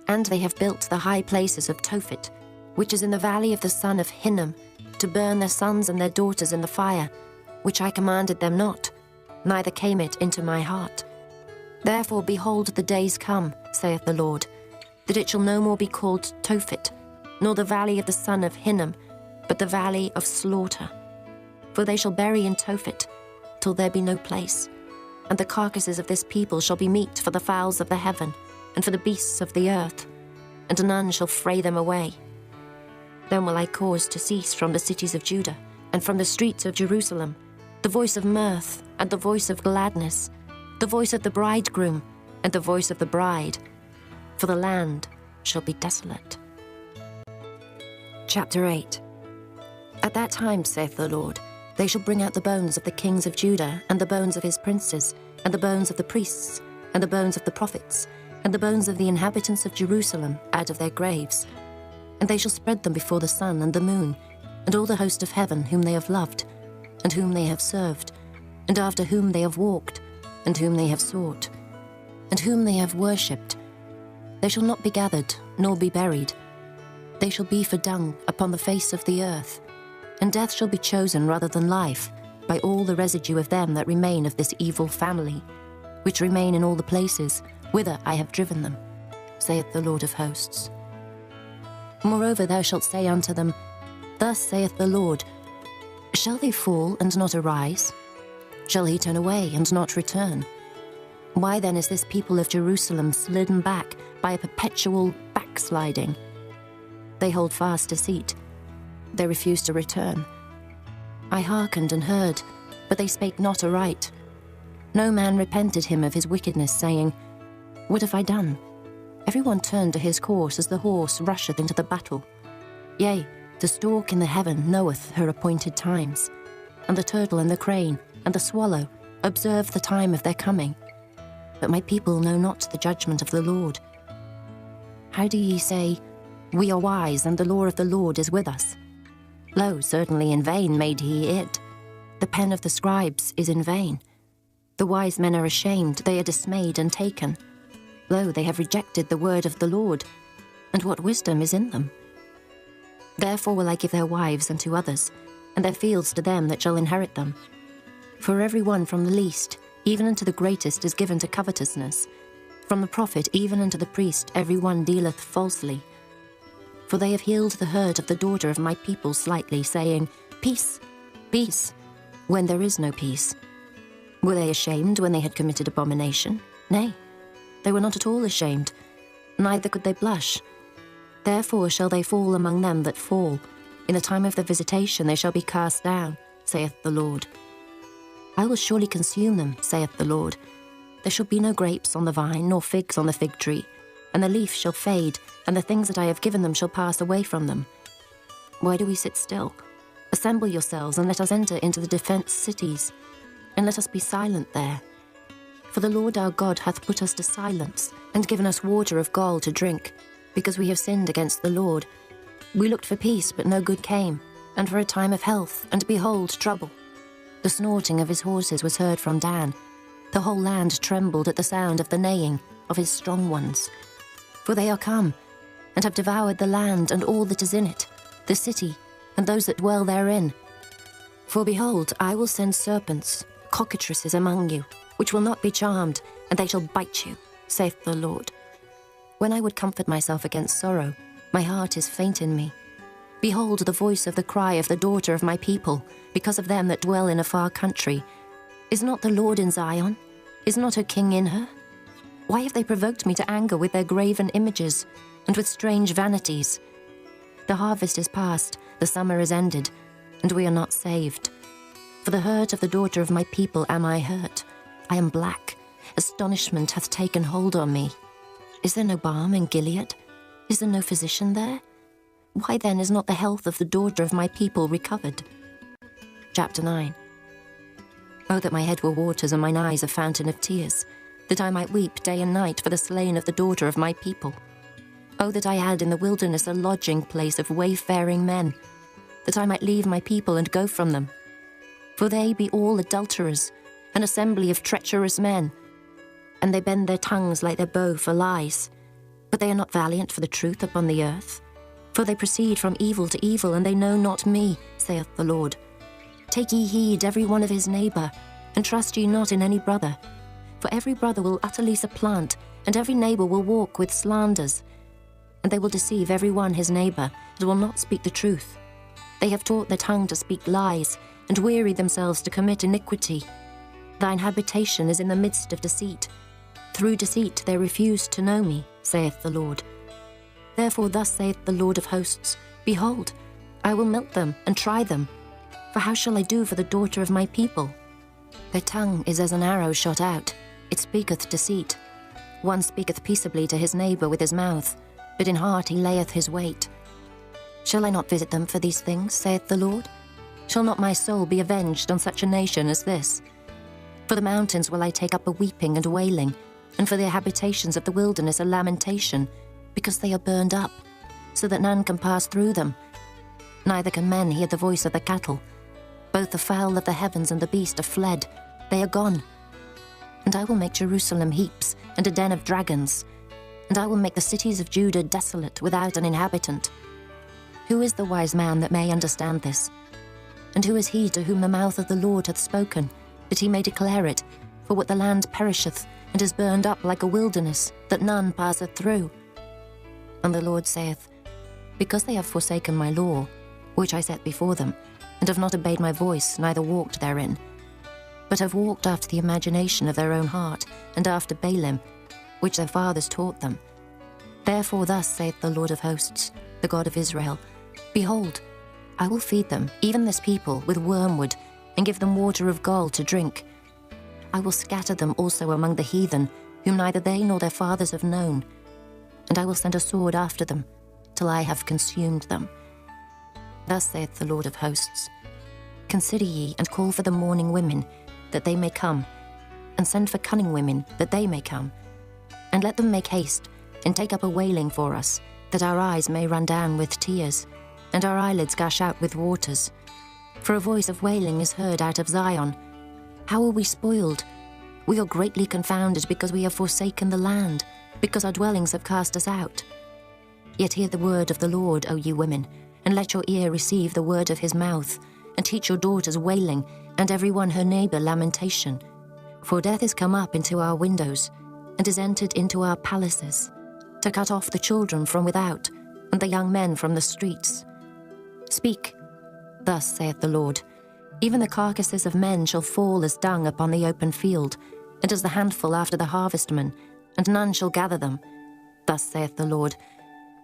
And they have built the high places of Tophet, which is in the valley of the son of Hinnom, to burn their sons and their daughters in the fire, which I commanded them not, neither came it into my heart. Therefore, behold, the days come, saith the Lord, that it shall no more be called Tophet, nor the valley of the son of Hinnom, but the valley of slaughter. For they shall bury in Tophet, till there be no place. And the carcasses of this people shall be meat for the fowls of the heaven, and for the beasts of the earth, and none shall fray them away. Then will I cause to cease from the cities of Judah, and from the streets of Jerusalem, the voice of mirth, and the voice of gladness, the voice of the bridegroom, and the voice of the bride, for the land shall be desolate. Chapter 8. At that time, saith the Lord, they shall bring out the bones of the kings of Judah, and the bones of his princes, and the bones of the priests, and the bones of the prophets, and the bones of the inhabitants of Jerusalem out of their graves. And they shall spread them before the sun and the moon, and all the host of heaven whom they have loved, and whom they have served, and after whom they have walked, and whom they have sought, and whom they have worshipped. They shall not be gathered, nor be buried. They shall be for dung upon the face of the earth, and death shall be chosen rather than life, by all the residue of them that remain of this evil family, which remain in all the places whither I have driven them, saith the Lord of hosts. Moreover thou shalt say unto them, Thus saith the Lord, Shall they fall and not arise? Shall he turn away and not return? Why then is this people of Jerusalem slidden back by a perpetual backsliding? They hold fast deceit. They refuse to return. I hearkened and heard, but they spake not aright. No man repented him of his wickedness, saying, What have I done? Every one turned to his course as the horse rusheth into the battle. Yea, the stork in the heaven knoweth her appointed times, and the turtle and the crane and the swallow observe the time of their coming. But my people know not the judgment of the Lord. How do ye say, We are wise, and the law of the Lord is with us? Lo, certainly in vain made he it. The pen of the scribes is in vain. The wise men are ashamed, they are dismayed and taken. Lo, they have rejected the word of the Lord, and what wisdom is in them? Therefore will I give their wives unto others, and their fields to them that shall inherit them. For every one from the least, even unto the greatest, is given to covetousness. From the prophet even unto the priest every one dealeth falsely. For they have healed the hurt of the daughter of my people slightly, saying, Peace, peace, when there is no peace. Were they ashamed when they had committed abomination? Nay, they were not at all ashamed, neither could they blush. Therefore shall they fall among them that fall. In the time of their visitation they shall be cast down, saith the Lord. I will surely consume them, saith the Lord. There shall be no grapes on the vine, nor figs on the fig tree, and the leaf shall fade, and the things that I have given them shall pass away from them. Why do we sit still? Assemble yourselves, and let us enter into the defenced cities, and let us be silent there. For the Lord our God hath put us to silence, and given us water of gall to drink, because we have sinned against the Lord. We looked for peace, but no good came, and for a time of health, and behold, trouble. The snorting of his horses was heard from Dan. The whole land trembled at the sound of the neighing of his strong ones. For they are come, and have devoured the land and all that is in it, the city, and those that dwell therein. For behold, I will send serpents, cockatrices among you, which will not be charmed, and they shall bite you, saith the Lord. When I would comfort myself against sorrow, my heart is faint in me. Behold the voice of the cry of the daughter of my people, because of them that dwell in a far country. Is not the Lord in Zion? Is not her king in her? Why have they provoked me to anger with their graven images, and with strange vanities? The harvest is past, the summer is ended, and we are not saved. For the hurt of the daughter of my people am I hurt. I am black. Astonishment hath taken hold on me. Is there no balm in Gilead? Is there no physician there? Why then is not the health of the daughter of my people recovered? Chapter 9. Oh, that my head were waters and mine eyes a fountain of tears, that I might weep day and night for the slain of the daughter of my people. Oh, that I had in the wilderness a lodging place of wayfaring men, that I might leave my people and go from them. For they be all adulterers, an assembly of treacherous men, and they bend their tongues like their bow for lies. But they are not valiant for the truth upon the earth. For they proceed from evil to evil, and they know not me, saith the Lord. Take ye heed every one of his neighbour, and trust ye not in any brother. For every brother will utterly supplant, and every neighbour will walk with slanders. And they will deceive every one his neighbour, and will not speak the truth. They have taught their tongue to speak lies, and weary themselves to commit iniquity. Thine habitation is in the midst of deceit. Through deceit they refuse to know me, saith the Lord. Therefore thus saith the Lord of hosts, Behold, I will melt them and try them. For how shall I do for the daughter of my people? Their tongue is as an arrow shot out, it speaketh deceit. One speaketh peaceably to his neighbour with his mouth, but in heart he layeth his weight. Shall I not visit them for these things, saith the Lord? Shall not my soul be avenged on such a nation as this? For the mountains will I take up a weeping and wailing, and for the habitations of the wilderness a lamentation, because they are burned up, so that none can pass through them. Neither can men hear the voice of the cattle. Both the fowl of the heavens and the beast are fled, they are gone. And I will make Jerusalem heaps, and a den of dragons. and I will make the cities of Judah desolate without an inhabitant. Who is the wise man that may understand this? And who is he to whom the mouth of the Lord hath spoken, that he may declare it? For what the land perisheth, and is burned up like a wilderness, that none passeth through. And the Lord saith, Because they have forsaken my law, which I set before them, and have not obeyed my voice, neither walked therein, but have walked after the imagination of their own heart, and after Baalim, which their fathers taught them. Therefore thus saith the Lord of hosts, the God of Israel, Behold, I will feed them, even this people, with wormwood, and give them water of gall to drink. I will scatter them also among the heathen, whom neither they nor their fathers have known. And I will send a sword after them, till I have consumed them. Thus saith the Lord of hosts, Consider ye, and call for the mourning women, that they may come, and send for cunning women, that they may come. And let them make haste, and take up a wailing for us, that our eyes may run down with tears, and our eyelids gush out with waters. For a voice of wailing is heard out of Zion. How are we spoiled? We are greatly confounded, because we have forsaken the land, because our dwellings have cast us out. Yet hear the word of the Lord, O you women, and let your ear receive the word of his mouth, and teach your daughters wailing, and every one her neighbour lamentation. For death is come up into our windows, and is entered into our palaces, to cut off the children from without, and the young men from the streets. Speak, thus saith the Lord, Even the carcasses of men shall fall as dung upon the open field, and as the handful after the husbandman, and none shall gather them. Thus saith the Lord,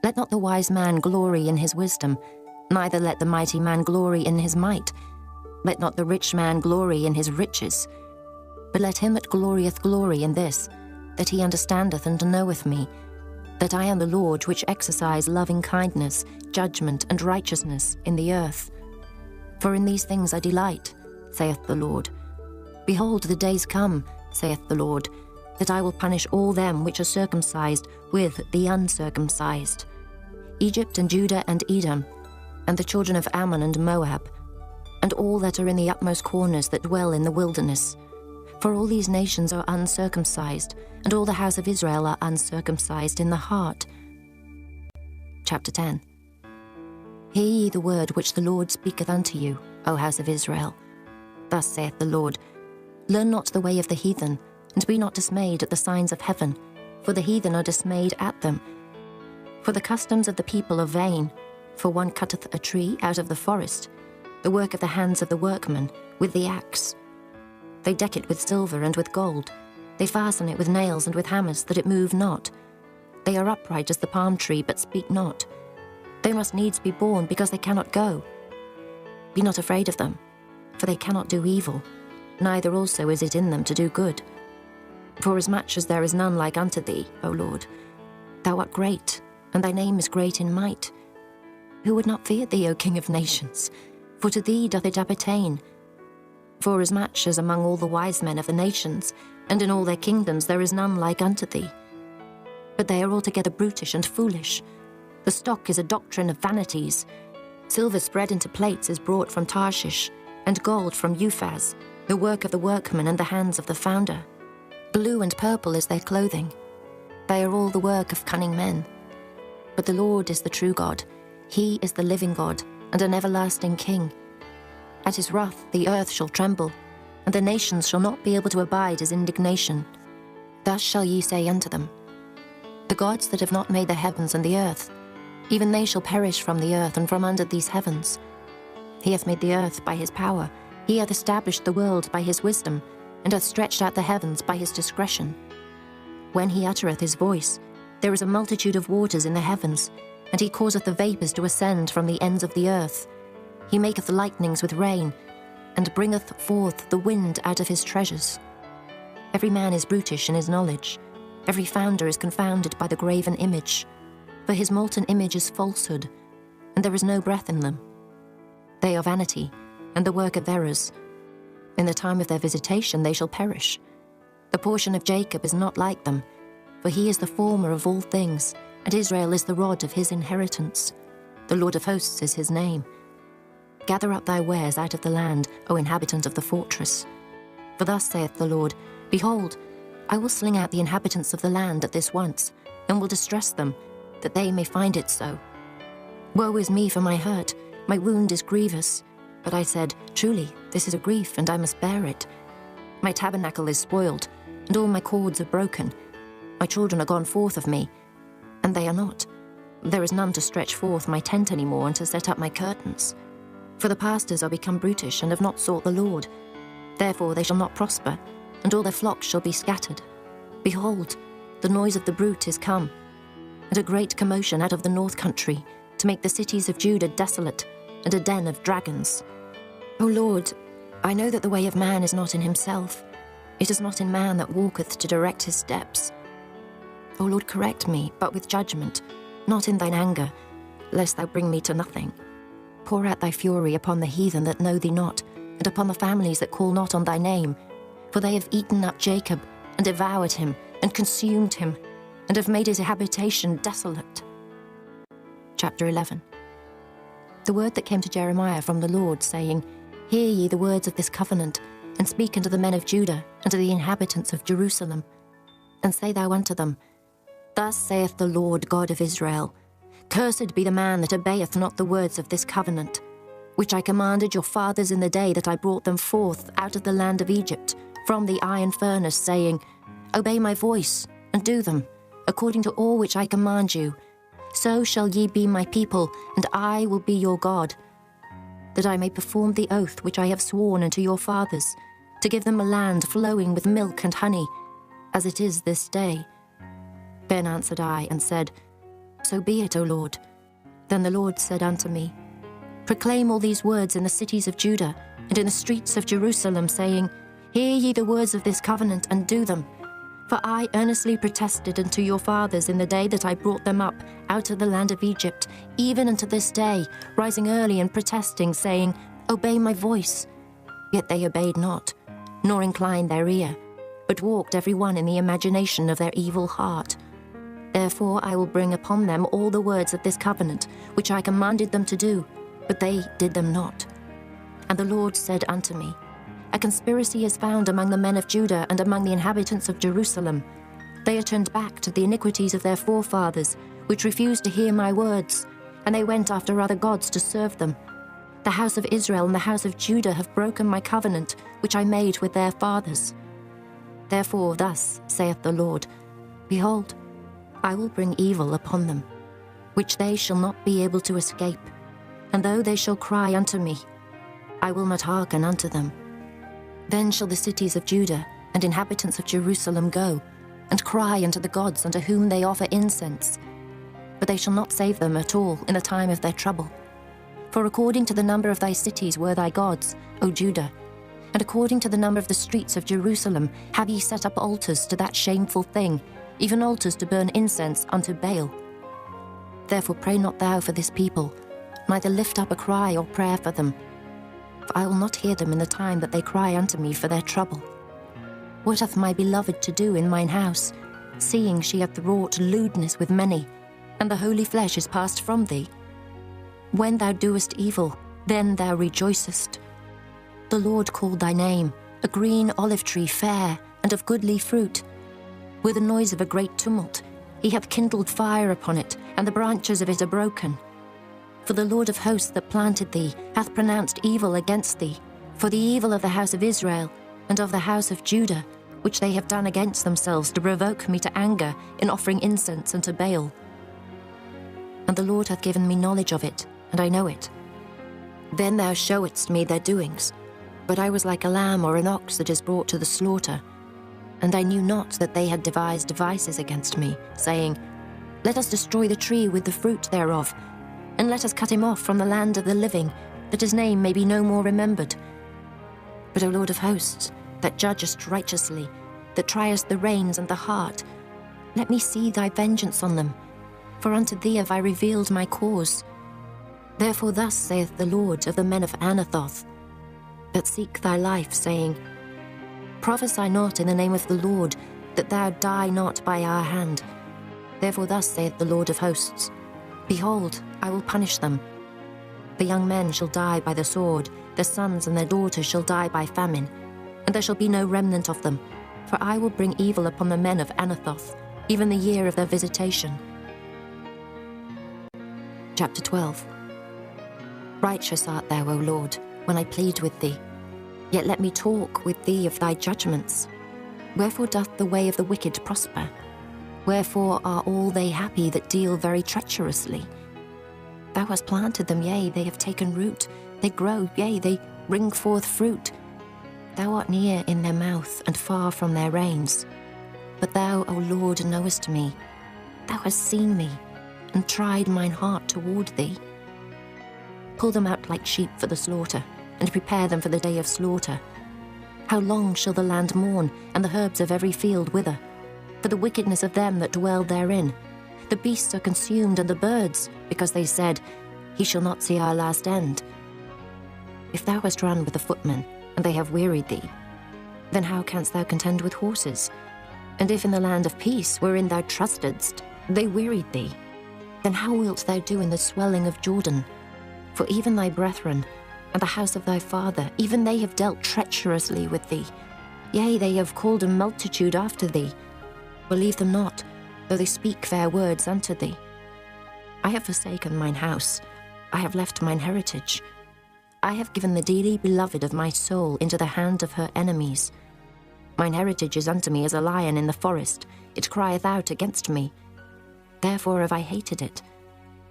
Let not the wise man glory in his wisdom, neither let the mighty man glory in his might. Let not the rich man glory in his riches, but let him that glorieth glory in this, that he understandeth and knoweth me, that I am the Lord which exercise loving kindness, judgment, and righteousness in the earth. For in these things I delight, saith the Lord. Behold, the days come, saith the Lord, that I will punish all them which are circumcised with the uncircumcised, Egypt and Judah and Edom, and the children of Ammon and Moab, and all that are in the utmost corners that dwell in the wilderness. For all these nations are uncircumcised, and all the house of Israel are uncircumcised in the heart. Chapter 10. Hear ye the word which the Lord speaketh unto you, O house of Israel. Thus saith the Lord, Learn not the way of the heathen, and be not dismayed at the signs of heaven, for the heathen are dismayed at them. For the customs of the people are vain, for one cutteth a tree out of the forest, the work of the hands of the workman, with the axe. They deck it with silver and with gold. They fasten it with nails and with hammers, that it move not. They are upright as the palm tree, but speak not. They must needs be born, because they cannot go. Be not afraid of them, for they cannot do evil, neither also is it in them to do good. Forasmuch as there is none like unto thee, O Lord, thou art great, and thy name is great in might. Who would not fear thee, O King of nations? For to thee doth it appertain. Forasmuch as among all the wise men of the nations, and in all their kingdoms, there is none like unto thee. But they are altogether brutish and foolish. The stock is a doctrine of vanities. Silver spread into plates is brought from Tarshish, and gold from Uphaz, the work of the workman and the hands of the founder. Blue and purple is their clothing. They are all the work of cunning men. But the Lord is the true God. He is the living God, and an everlasting King. At his wrath the earth shall tremble, and the nations shall not be able to abide his indignation. Thus shall ye say unto them, The gods that have not made the heavens and the earth, even they shall perish from the earth and from under these heavens. He hath made the earth by his power, he hath established the world by his wisdom, and hath stretched out the heavens by his discretion. When he uttereth his voice, there is a multitude of waters in the heavens, and he causeth the vapours to ascend from the ends of the earth. He maketh lightnings with rain, and bringeth forth the wind out of his treasures. Every man is brutish in his knowledge. Every founder is confounded by the graven image. For his molten image is falsehood, and there is no breath in them. They are vanity, and the work of errors. In the time of their visitation they shall perish. The portion of Jacob is not like them, for he is the former of all things, and Israel is the rod of his inheritance. The Lord of hosts is his name. Gather up thy wares out of the land, O inhabitant of the fortress. For thus saith the Lord, Behold, I will sling out the inhabitants of the land at this once, and will distress them, that they may find it so. Woe is me for my hurt, my wound is grievous. But I said, truly, this is a grief, and I must bear it. My tabernacle is spoiled, and all my cords are broken. My children are gone forth of me, and they are not. There is none to stretch forth my tent any more, and to set up my curtains. For the pastors are become brutish, and have not sought the Lord. Therefore they shall not prosper, and all their flocks shall be scattered. Behold, the noise of the brute is come, and a great commotion out of the north country, to make the cities of Judah desolate, and a den of dragons. O Lord, I know that the way of man is not in himself. It is not in man that walketh to direct his steps. O Lord, correct me, but with judgment, not in thine anger, lest thou bring me to nothing. Pour out thy fury upon the heathen that know thee not, and upon the families that call not on thy name. For they have eaten up Jacob, and devoured him, and consumed him, and have made his habitation desolate. Chapter 11. The word that came to Jeremiah from the Lord, saying, Hear ye the words of this covenant, and speak unto the men of Judah, and to the inhabitants of Jerusalem. And say thou unto them, Thus saith the Lord God of Israel, Cursed be the man that obeyeth not the words of this covenant, which I commanded your fathers in the day that I brought them forth out of the land of Egypt, from the iron furnace, saying, Obey my voice, and do them, according to all which I command you. So shall ye be my people, and I will be your God, that I may perform the oath which I have sworn unto your fathers, to give them a land flowing with milk and honey, as it is this day. Then answered I, and said, So be it, O Lord. Then the Lord said unto me, Proclaim all these words in the cities of Judah, and in the streets of Jerusalem, saying, Hear ye the words of this covenant, and do them. For I earnestly protested unto your fathers in the day that I brought them up out of the land of Egypt, even unto this day, rising early and protesting, saying, Obey my voice. Yet they obeyed not, nor inclined their ear, but walked every one in the imagination of their evil heart. Therefore I will bring upon them all the words of this covenant, which I commanded them to do, but they did them not. And the Lord said unto me, A conspiracy is found among the men of Judah and among the inhabitants of Jerusalem. They are turned back to the iniquities of their forefathers, which refused to hear my words, and they went after other gods to serve them. The house of Israel and the house of Judah have broken my covenant, which I made with their fathers. Therefore thus saith the Lord, Behold, I will bring evil upon them, which they shall not be able to escape. And though they shall cry unto me, I will not hearken unto them. Then shall the cities of Judah and inhabitants of Jerusalem go, and cry unto the gods unto whom they offer incense. But they shall not save them at all in the time of their trouble. For according to the number of thy cities were thy gods, O Judah, and according to the number of the streets of Jerusalem have ye set up altars to that shameful thing, even altars to burn incense unto Baal. Therefore pray not thou for this people, neither lift up a cry or prayer for them. For I will not hear them in the time that they cry unto me for their trouble. What hath my beloved to do in mine house, seeing she hath wrought lewdness with many, and the holy flesh is passed from thee? When thou doest evil, then thou rejoicest. The Lord called thy name, a green olive tree fair, and of goodly fruit. With the noise of a great tumult, he hath kindled fire upon it, and the branches of it are broken. For the Lord of hosts that planted thee hath pronounced evil against thee, for the evil of the house of Israel and of the house of Judah, which they have done against themselves to provoke me to anger in offering incense unto Baal. And the Lord hath given me knowledge of it, and I know it. Then thou showedst me their doings, but I was like a lamb or an ox that is brought to the slaughter. And I knew not that they had devised devices against me, saying, Let us destroy the tree with the fruit thereof, and let us cut him off from the land of the living, that his name may be no more remembered. But, O Lord of hosts, that judgest righteously, that triest the reins and the heart, let me see thy vengeance on them, for unto thee have I revealed my cause. Therefore thus saith the Lord of the men of Anathoth, that seek thy life, saying, Prophesy not in the name of the Lord, that thou die not by our hand. Therefore thus saith the Lord of hosts, Behold, I will punish them. The young men shall die by the sword, their sons and their daughters shall die by famine, and there shall be no remnant of them, for I will bring evil upon the men of Anathoth, even the year of their visitation. Chapter 12. Righteous art thou, O Lord, when I plead with thee. Yet let me talk with thee of thy judgments. Wherefore doth the way of the wicked prosper? Wherefore are all they happy that deal very treacherously? Thou hast planted them, yea, they have taken root. They grow, yea, they bring forth fruit. Thou art near in their mouth, and far from their reins. But thou, O Lord, knowest me. Thou hast seen me, and tried mine heart toward thee. Pull them out like sheep for the slaughter, and prepare them for the day of slaughter. How long shall the land mourn, and the herbs of every field wither? For the wickedness of them that dwell therein. The beasts are consumed, and the birds, because they said, He shall not see our last end. If thou hast run with the footmen, and they have wearied thee, then how canst thou contend with horses? And if in the land of peace, wherein thou trustedst, they wearied thee, then how wilt thou do in the swelling of Jordan? For even thy brethren, and the house of thy father, even they have dealt treacherously with thee. Yea, they have called a multitude after thee. Believe them not, though they speak fair words unto thee. I have forsaken mine house, I have left mine heritage. I have given the dearly beloved of my soul into the hand of her enemies. Mine heritage is unto me as a lion in the forest, it crieth out against me. Therefore have I hated it.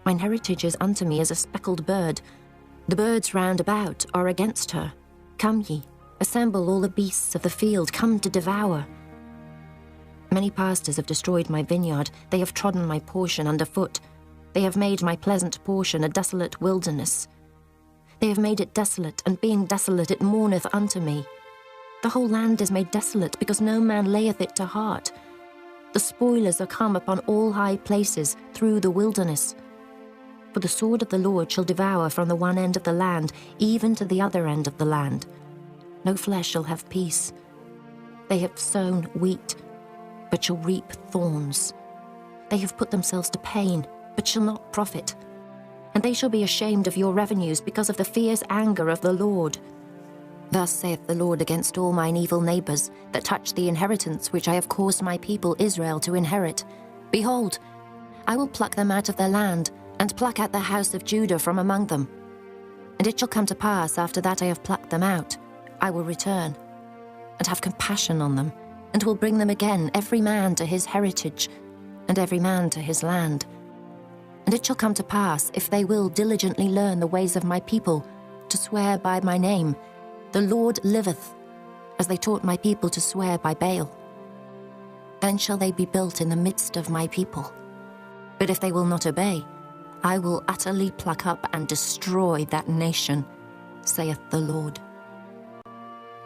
Mine heritage is unto me as a speckled bird. The birds round about are against her. Come ye, assemble all the beasts of the field, come to devour. Many pastors have destroyed my vineyard, they have trodden my portion under foot. They have made my pleasant portion a desolate wilderness. They have made it desolate, and being desolate it mourneth unto me. The whole land is made desolate, because no man layeth it to heart. The spoilers are come upon all high places through the wilderness. For the sword of the Lord shall devour from the one end of the land, even to the other end of the land. No flesh shall have peace. They have sown wheat, but shall reap thorns. They have put themselves to pain, but shall not profit. And they shall be ashamed of your revenues because of the fierce anger of the Lord. Thus saith the Lord against all mine evil neighbours that touch the inheritance which I have caused my people Israel to inherit. Behold, I will pluck them out of their land, and pluck out the house of Judah from among them. And it shall come to pass, after that I have plucked them out, I will return, and have compassion on them, and will bring them again, every man to his heritage, and every man to his land. And it shall come to pass, if they will diligently learn the ways of my people, to swear by my name, the Lord liveth, as they taught my people to swear by Baal. Then shall they be built in the midst of my people. But if they will not obey, I will utterly pluck up and destroy that nation, saith the Lord.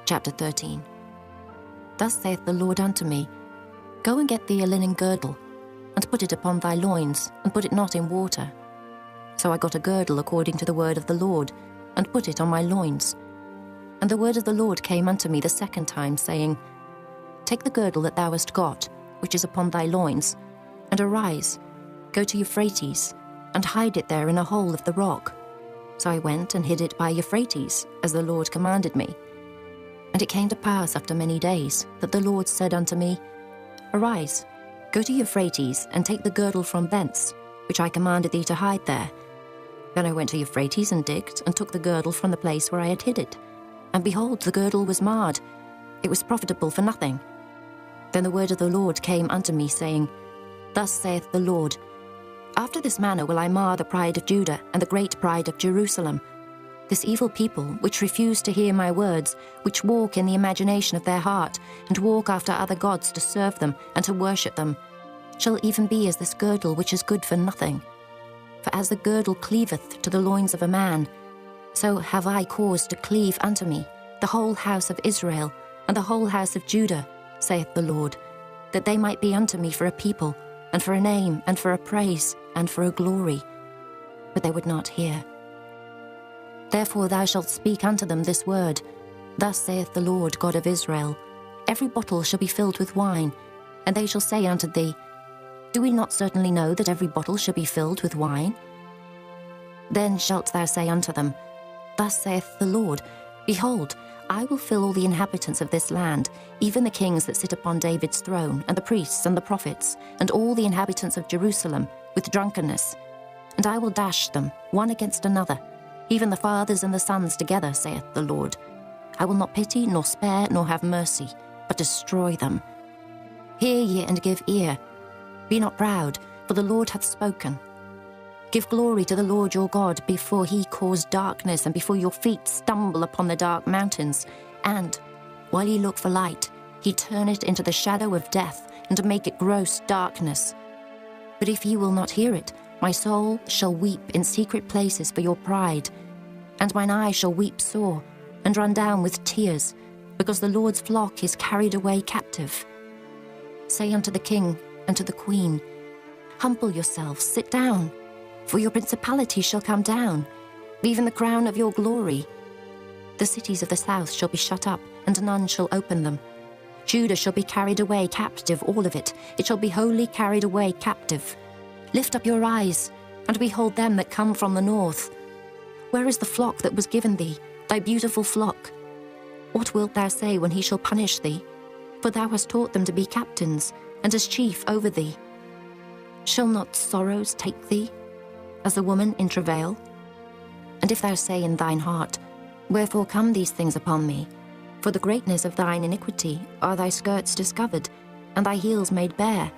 Chapter 13. Thus saith the Lord unto me, Go and get thee a linen girdle, and put it upon thy loins, and put it not in water. So I got a girdle according to the word of the Lord, and put it on my loins. And the word of the Lord came unto me the second time, saying, Take the girdle that thou hast got, which is upon thy loins, and arise, go to Euphrates, and hide it there in a hole of the rock. So I went and hid it by Euphrates, as the Lord commanded me. And it came to pass after many days, that the Lord said unto me, Arise, go to Euphrates, and take the girdle from thence, which I commanded thee to hide there. Then I went to Euphrates, and digged, and took the girdle from the place where I had hid it. And behold, the girdle was marred, it was profitable for nothing. Then the word of the Lord came unto me, saying, Thus saith the Lord, After this manner will I mar the pride of Judah, and the great pride of Jerusalem. This evil people, which refuse to hear my words, which walk in the imagination of their heart, and walk after other gods to serve them, and to worship them, shall even be as this girdle which is good for nothing. For as the girdle cleaveth to the loins of a man, so have I caused to cleave unto me the whole house of Israel, and the whole house of Judah, saith the Lord, that they might be unto me for a people, and for a name, and for a praise, and for a glory. But they would not hear. Therefore thou shalt speak unto them this word, Thus saith the Lord God of Israel, Every bottle shall be filled with wine, and they shall say unto thee, Do we not certainly know that every bottle shall be filled with wine? Then shalt thou say unto them, Thus saith the Lord, Behold, I will fill all the inhabitants of this land, even the kings that sit upon David's throne, and the priests and the prophets, and all the inhabitants of Jerusalem, with drunkenness. And I will dash them, one against another, even the fathers and the sons together, saith the Lord. I will not pity, nor spare, nor have mercy, but destroy them. Hear ye and give ear. Be not proud, for the Lord hath spoken. Give glory to the Lord your God before he cause darkness, and before your feet stumble upon the dark mountains. And, while ye look for light, he turn it into the shadow of death, and make it gross darkness. But if ye will not hear it, my soul shall weep in secret places for your pride, and mine eye shall weep sore, and run down with tears, because the Lord's flock is carried away captive. Say unto the king and to the queen, Humble yourselves, sit down, for your principality shall come down, even the crown of your glory. The cities of the south shall be shut up, and none shall open them. Judah shall be carried away captive, all of it. It shall be wholly carried away captive. Lift up your eyes, and behold them that come from the north. Where is the flock that was given thee, thy beautiful flock? What wilt thou say when he shall punish thee? For thou hast taught them to be captains, and as chief over thee. Shall not sorrows take thee, as a woman in travail? And if thou say in thine heart, Wherefore come these things upon me? For the greatness of thine iniquity are thy skirts discovered, and thy heels made bare.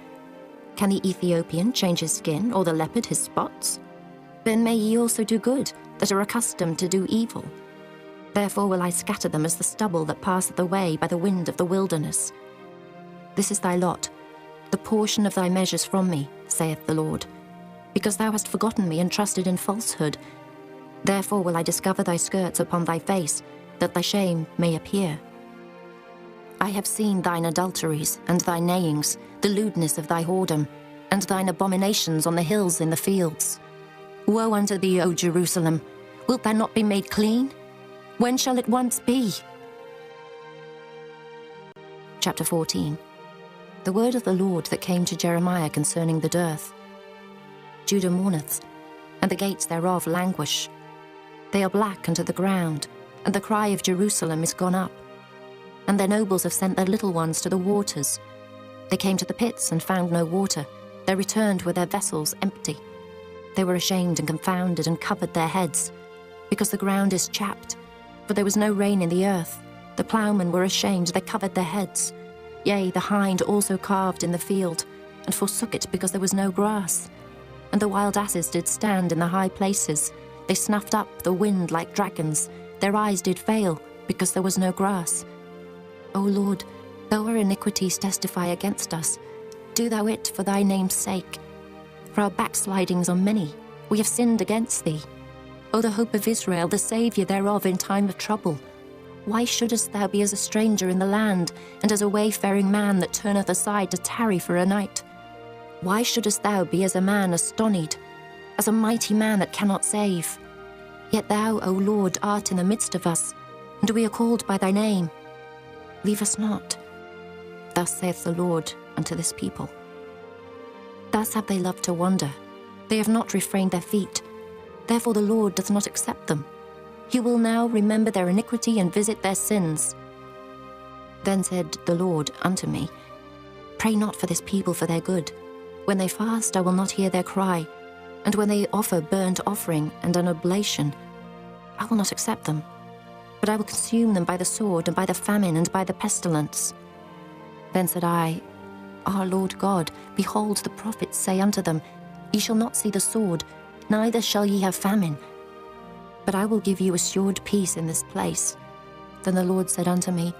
Can the Ethiopian change his skin, or the leopard his spots? Then may ye also do good, that are accustomed to do evil. Therefore will I scatter them as the stubble that passeth away by the wind of the wilderness. This is thy lot, the portion of thy measures from me, saith the Lord. Because thou hast forgotten me and trusted in falsehood, therefore will I discover thy skirts upon thy face, that thy shame may appear. I have seen thine adulteries and thy neighings, the lewdness of thy whoredom, and thine abominations on the hills in the fields. Woe unto thee, O Jerusalem! Wilt thou not be made clean? When shall it once be? Chapter 14. The word of the Lord that came to Jeremiah concerning the dearth. Judah mourneth, and the gates thereof languish. They are black unto the ground, and the cry of Jerusalem is gone up. And their nobles have sent their little ones to the waters. They came to the pits and found no water. They returned with their vessels empty. They were ashamed and confounded and covered their heads, because the ground is chapped, for there was no rain in the earth. The ploughmen were ashamed, they covered their heads. Yea, the hind also calved in the field, and forsook it because there was no grass. And the wild asses did stand in the high places. They snuffed up the wind like dragons. Their eyes did fail, because there was no grass. O Lord, though our iniquities testify against us, do thou it for thy name's sake. For our backslidings are many, we have sinned against thee. O the hope of Israel, the Saviour thereof in time of trouble. Why shouldest thou be as a stranger in the land, and as a wayfaring man that turneth aside to tarry for a night? Why shouldest thou be as a man astonied, as a mighty man that cannot save? Yet thou, O Lord, art in the midst of us, and we are called by thy name. Leave us not. Thus saith the Lord unto this people. Thus have they loved to wander. They have not refrained their feet. Therefore the Lord doth not accept them. He will now remember their iniquity and visit their sins. Then said the Lord unto me, Pray not for this people for their good. When they fast, I will not hear their cry. And when they offer burnt offering and an oblation, I will not accept them. But I will consume them by the sword, and by the famine, and by the pestilence. Then said I, Our Lord God, behold, the prophets say unto them, Ye shall not see the sword, neither shall ye have famine. But I will give you assured peace in this place. Then the Lord said unto me,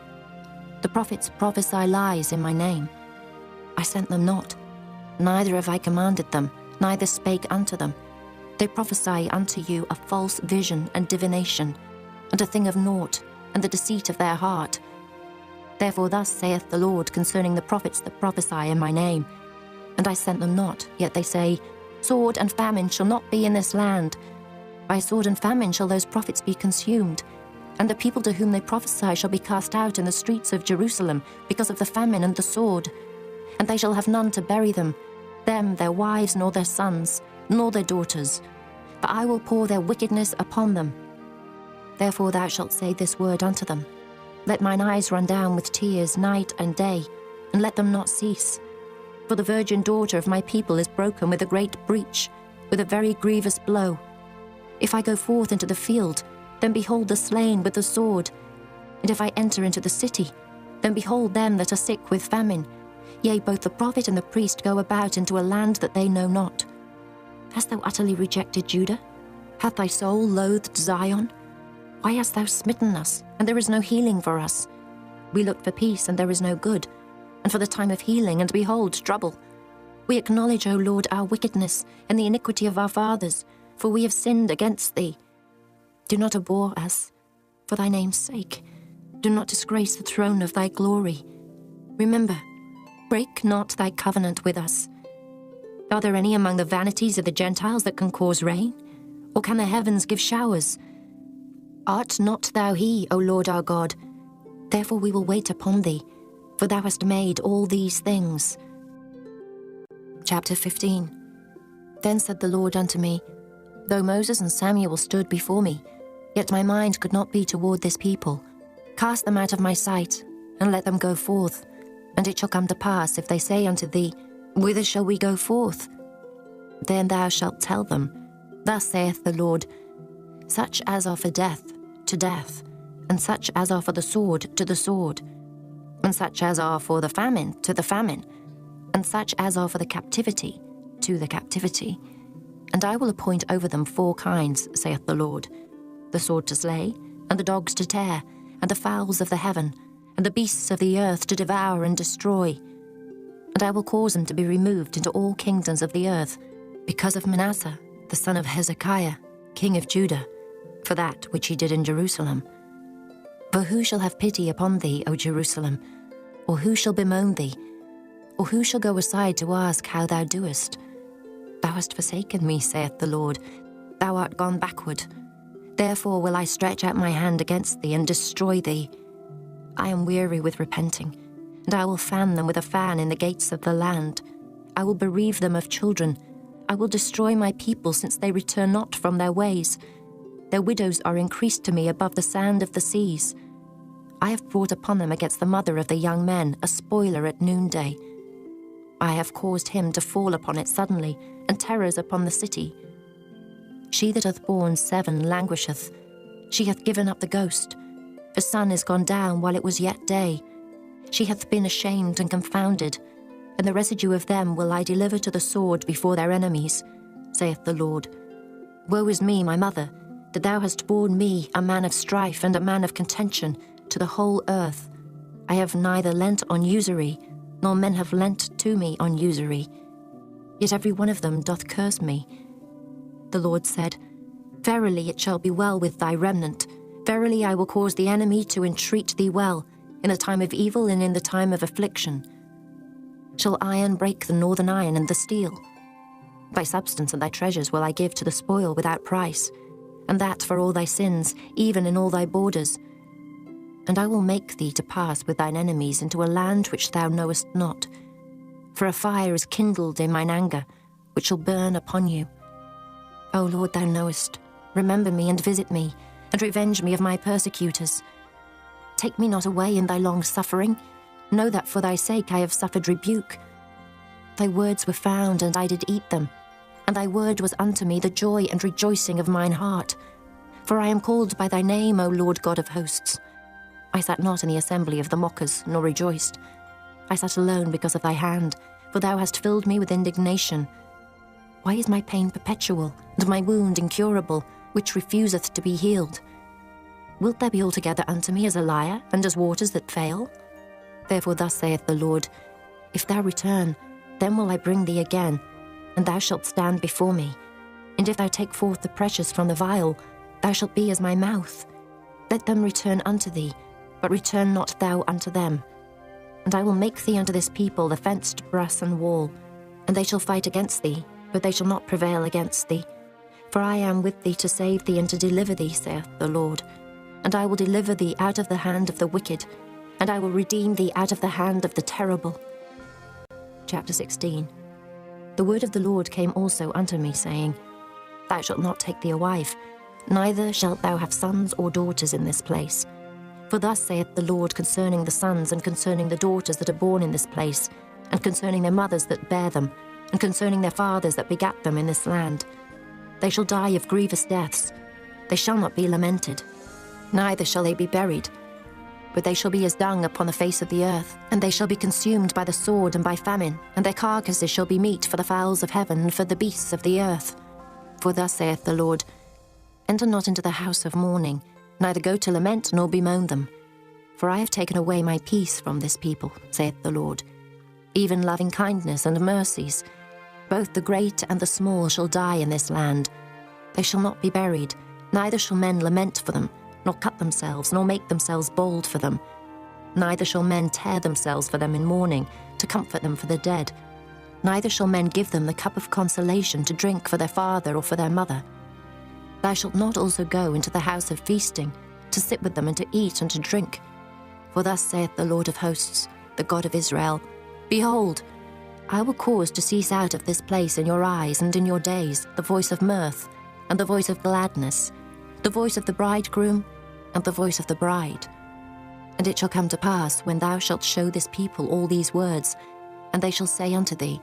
The prophets prophesy lies in my name. I sent them not, neither have I commanded them, neither spake unto them. They prophesy unto you a false vision and divination, and a thing of naught, and the deceit of their heart. Therefore thus saith the Lord concerning the prophets that prophesy in my name. And I sent them not, yet they say, Sword and famine shall not be in this land. By sword and famine shall those prophets be consumed, and the people to whom they prophesy shall be cast out in the streets of Jerusalem because of the famine and the sword. And they shall have none to bury them, their wives, nor their sons, nor their daughters. For I will pour their wickedness upon them. Therefore thou shalt say this word unto them, Let mine eyes run down with tears night and day, and let them not cease. For the virgin daughter of my people is broken with a great breach, with a very grievous blow. If I go forth into the field, then behold the slain with the sword. And if I enter into the city, then behold them that are sick with famine. Yea, both the prophet and the priest go about into a land that they know not. Hast thou utterly rejected Judah? Hath thy soul loathed Zion? Why hast thou smitten us, and there is no healing for us? We looked for peace, and there is no good, and for the time of healing, and behold, trouble. We acknowledge, O Lord, our wickedness, and the iniquity of our fathers, for we have sinned against thee. Do not abhor us, for thy name's sake. Do not disgrace the throne of thy glory. Remember, break not thy covenant with us. Are there any among the vanities of the Gentiles that can cause rain? Or can the heavens give showers? Art not thou he, O Lord our God? Therefore we will wait upon thee, for thou hast made all these things. Chapter 15. Then said the Lord unto me, Though Moses and Samuel stood before me, yet my mind could not be toward this people. Cast them out of my sight, and let them go forth. And it shall come to pass, if they say unto thee, Whither shall we go forth? Then thou shalt tell them, Thus saith the Lord, Such as are for death, to death, and such as are for the sword, to the sword, and such as are for the famine, to the famine, and such as are for the captivity, to the captivity. And I will appoint over them 4 kinds, saith the Lord, the sword to slay, and the dogs to tear, and the fowls of the heaven, and the beasts of the earth to devour and destroy. And I will cause them to be removed into all kingdoms of the earth, because of Manasseh, the son of Hezekiah, king of Judah, for that which he did in Jerusalem. For who shall have pity upon thee, O Jerusalem? Or who shall bemoan thee? Or who shall go aside to ask how thou doest? Thou hast forsaken me, saith the Lord. Thou art gone backward. Therefore will I stretch out my hand against thee and destroy thee. I am weary with repenting, and I will fan them with a fan in the gates of the land. I will bereave them of children. I will destroy my people, since they return not from their ways. Their widows are increased to me above the sand of the seas. I have brought upon them against the mother of the young men a spoiler at noonday. I have caused him to fall upon it suddenly, and terrors upon the city. She that hath borne 7 languisheth. She hath given up the ghost. The sun is gone down while it was yet day. She hath been ashamed and confounded, and the residue of them will I deliver to the sword before their enemies, saith the Lord. Woe is me, my mother, that thou hast borne me, a man of strife and a man of contention, to the whole earth. I have neither lent on usury, nor men have lent to me on usury. Yet every one of them doth curse me. The Lord said, Verily it shall be well with thy remnant. Verily I will cause the enemy to entreat thee well, in the time of evil and in the time of affliction. Shall iron break the northern iron and the steel? Thy substance and thy treasures will I give to the spoil without price, and that for all thy sins, even in all thy borders. And I will make thee to pass with thine enemies into a land which thou knowest not. For a fire is kindled in mine anger, which shall burn upon you. O Lord, thou knowest. Remember me and visit me, and revenge me of my persecutors. Take me not away in thy long suffering. Know that for thy sake I have suffered rebuke. Thy words were found, and I did eat them, and thy word was unto me the joy and rejoicing of mine heart. For I am called by thy name, O Lord God of hosts. I sat not in the assembly of the mockers, nor rejoiced. I sat alone because of thy hand, for thou hast filled me with indignation. Why is my pain perpetual, and my wound incurable, which refuseth to be healed? Wilt thou be altogether unto me as a liar, and as waters that fail? Therefore thus saith the Lord, If thou return, then will I bring thee again, and thou shalt stand before me. And if thou take forth the precious from the vial, thou shalt be as my mouth. Let them return unto thee, but return not thou unto them. And I will make thee unto this people the fenced brass and wall, and they shall fight against thee, but they shall not prevail against thee. For I am with thee to save thee and to deliver thee, saith the Lord. And I will deliver thee out of the hand of the wicked, and I will redeem thee out of the hand of the terrible. Chapter 16. The word of the Lord came also unto me, saying, Thou shalt not take thee a wife, neither shalt thou have sons or daughters in this place. For thus saith the Lord concerning the sons and concerning the daughters that are born in this place, and concerning their mothers that bear them, and concerning their fathers that begat them in this land. They shall die of grievous deaths. They shall not be lamented, neither shall they be buried. But they shall be as dung upon the face of the earth, and they shall be consumed by the sword and by famine, and their carcasses shall be meat for the fowls of heaven and for the beasts of the earth. For thus saith the Lord, Enter not into the house of mourning, neither go to lament nor bemoan them. For I have taken away my peace from this people, saith the Lord. Even loving kindness and mercies, both the great and the small shall die in this land. They shall not be buried, neither shall men lament for them, nor cut themselves, nor make themselves bald for them. Neither shall men tear themselves for them in mourning, to comfort them for the dead. Neither shall men give them the cup of consolation to drink for their father or for their mother. Thou shalt not also go into the house of feasting, to sit with them and to eat and to drink. For thus saith the Lord of hosts, the God of Israel, Behold, I will cause to cease out of this place in your eyes and in your days the voice of mirth, and the voice of gladness, the voice of the bridegroom, and the voice of the bride. And it shall come to pass, when thou shalt show this people all these words, and they shall say unto thee,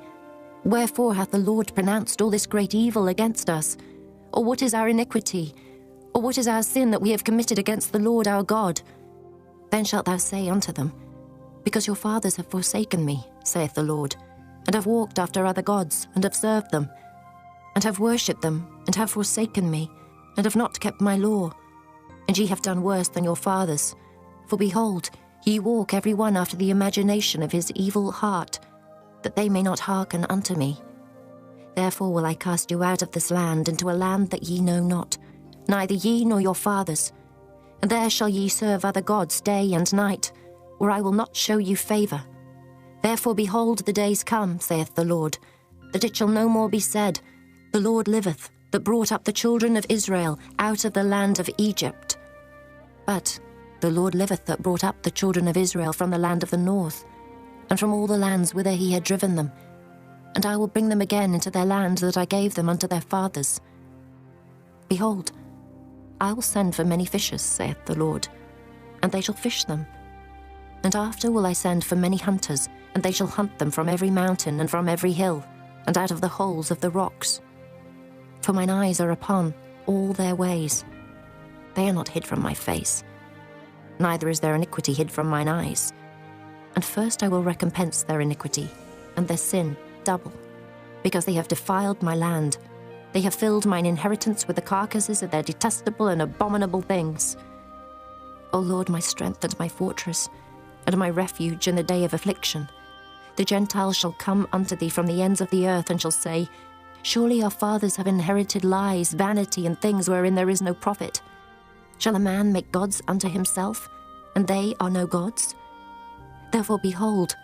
Wherefore hath the Lord pronounced all this great evil against us? Or what is our iniquity? Or what is our sin that we have committed against the Lord our God? Then shalt thou say unto them, Because your fathers have forsaken me, saith the Lord, and have walked after other gods, and have served them, and have worshipped them, and have forsaken me, and have not kept my law. And ye have done worse than your fathers. For behold, ye walk every one after the imagination of his evil heart, that they may not hearken unto me. Therefore will I cast you out of this land into a land that ye know not, neither ye nor your fathers. And there shall ye serve other gods day and night, where I will not show you favour. Therefore behold, the days come, saith the Lord, that it shall no more be said, The Lord liveth, that brought up the children of Israel out of the land of Egypt. But the Lord liveth, that brought up the children of Israel from the land of the north, and from all the lands whither he had driven them. And I will bring them again into their land that I gave them unto their fathers. Behold, I will send for many fishers, saith the Lord, and they shall fish them. And after will I send for many hunters, and they shall hunt them from every mountain and from every hill, and out of the holes of the rocks. For mine eyes are upon all their ways. They are not hid from my face, neither is their iniquity hid from mine eyes. And first I will recompense their iniquity, and their sin double, because they have defiled my land. They have filled mine inheritance with the carcasses of their detestable and abominable things. O Lord, my strength and my fortress, and my refuge in the day of affliction, the Gentiles shall come unto thee from the ends of the earth, and shall say, Surely our fathers have inherited lies, vanity, and things wherein there is no profit. Shall a man make gods unto himself, and they are no gods? Therefore, behold,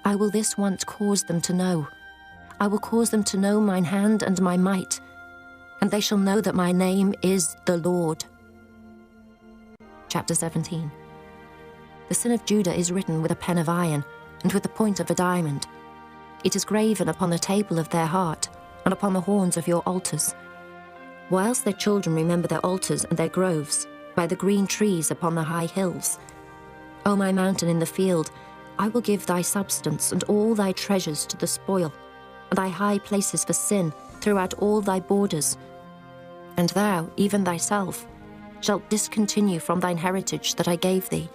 I will this once cause them to know. I will cause them to know mine hand and my might, and they shall know that my name is the Lord. Chapter 17. The sin of Judah is written with a pen of iron, and with the point of a diamond. It is graven upon the table of their heart, and upon the horns of your altars. Whilst their children remember their altars and their groves, by the green trees upon the high hills. O my mountain in the field, I will give thy substance and all thy treasures to the spoil, and thy high places for sin throughout all thy borders. And thou, even thyself, shalt discontinue from thine heritage that I gave thee.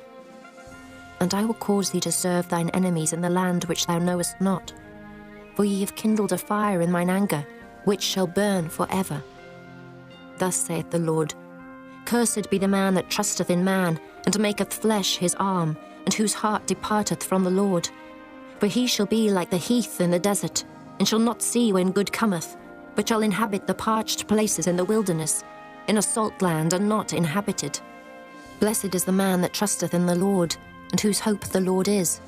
And I will cause thee to serve thine enemies in the land which thou knowest not. For ye have kindled a fire in mine anger, which shall burn for ever. Thus saith the Lord, Cursed be the man that trusteth in man, and maketh flesh his arm, and whose heart departeth from the Lord. For he shall be like the heath in the desert, and shall not see when good cometh, but shall inhabit the parched places in the wilderness, in a salt land and not inhabited. Blessed is the man that trusteth in the Lord, and whose hope the Lord is.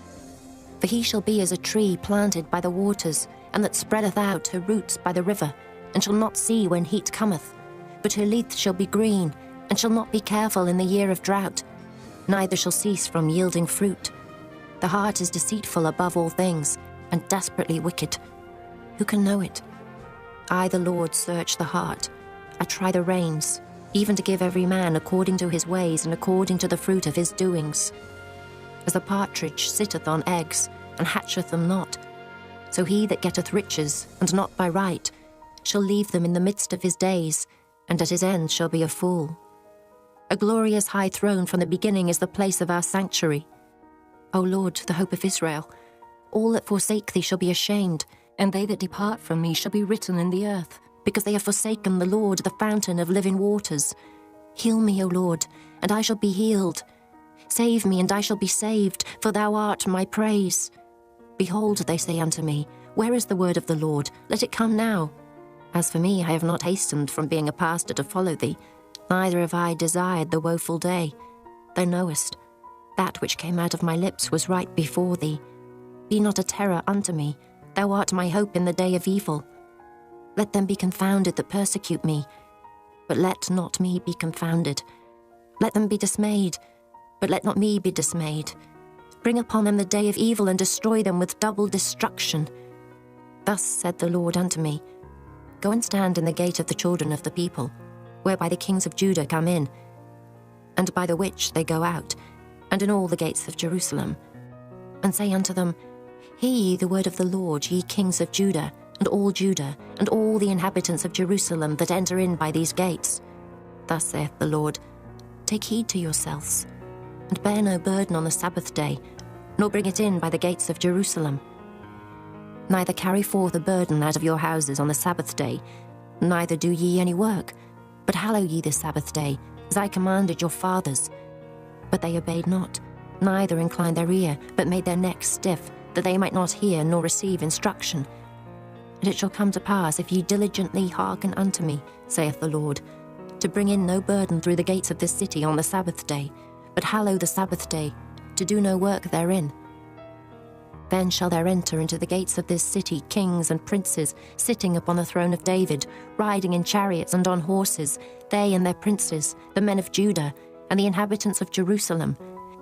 For he shall be as a tree planted by the waters, and that spreadeth out her roots by the river, and shall not see when heat cometh, but her leaf shall be green, and shall not be careful in the year of drought, neither shall cease from yielding fruit. The heart is deceitful above all things, and desperately wicked. Who can know it? I, the Lord, search the heart. I try the reins, even to give every man according to his ways and according to the fruit of his doings. As the partridge sitteth on eggs, and hatcheth them not, so he that getteth riches, and not by right, shall leave them in the midst of his days, and at his end shall be a fool. A glorious high throne from the beginning is the place of our sanctuary. O Lord, the hope of Israel, all that forsake thee shall be ashamed, and they that depart from me shall be written in the earth, because they have forsaken the Lord, the fountain of living waters. Heal me, O Lord, and I shall be healed. Save me, and I shall be saved, for thou art my praise. Behold, they say unto me, where is the word of the Lord? Let it come now. As for me, I have not hastened from being a pastor to follow thee, neither have I desired the woeful day. Thou knowest, that which came out of my lips was right before thee. Be not a terror unto me, thou art my hope in the day of evil. Let them be confounded that persecute me, but let not me be confounded. Let them be dismayed, but let not me be dismayed. Bring upon them the day of evil, and destroy them with double destruction. Thus said the Lord unto me, Go and stand in the gate of the children of the people, whereby the kings of Judah come in, and by the which they go out, and in all the gates of Jerusalem. And say unto them, Hear ye the word of the Lord, ye kings of Judah, and all the inhabitants of Jerusalem that enter in by these gates. Thus saith the Lord, Take heed to yourselves, and bear no burden on the Sabbath day, nor bring it in by the gates of Jerusalem. Neither carry forth a burden out of your houses on the Sabbath day, neither do ye any work, but hallow ye the Sabbath day, as I commanded your fathers. But they obeyed not, neither inclined their ear, but made their necks stiff, that they might not hear nor receive instruction. And it shall come to pass, if ye diligently hearken unto me, saith the Lord, to bring in no burden through the gates of this city on the Sabbath day, but hallow the Sabbath day, to do no work therein. Then shall there enter into the gates of this city kings and princes, sitting upon the throne of David, riding in chariots and on horses, they and their princes, the men of Judah, and the inhabitants of Jerusalem.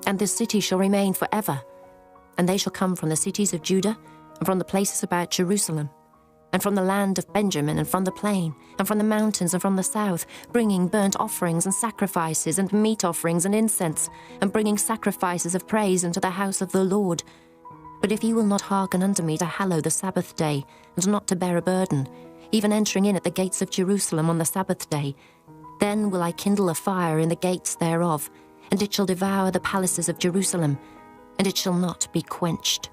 And this city shall remain forever. And they shall come from the cities of Judah, and from the places about Jerusalem, and from the land of Benjamin, and from the plain, and from the mountains, and from the south, bringing burnt offerings and sacrifices, and meat offerings and incense, and bringing sacrifices of praise into the house of the Lord. But if ye will not hearken unto me to hallow the Sabbath day, and not to bear a burden, even entering in at the gates of Jerusalem on the Sabbath day, then will I kindle a fire in the gates thereof, and it shall devour the palaces of Jerusalem, and it shall not be quenched.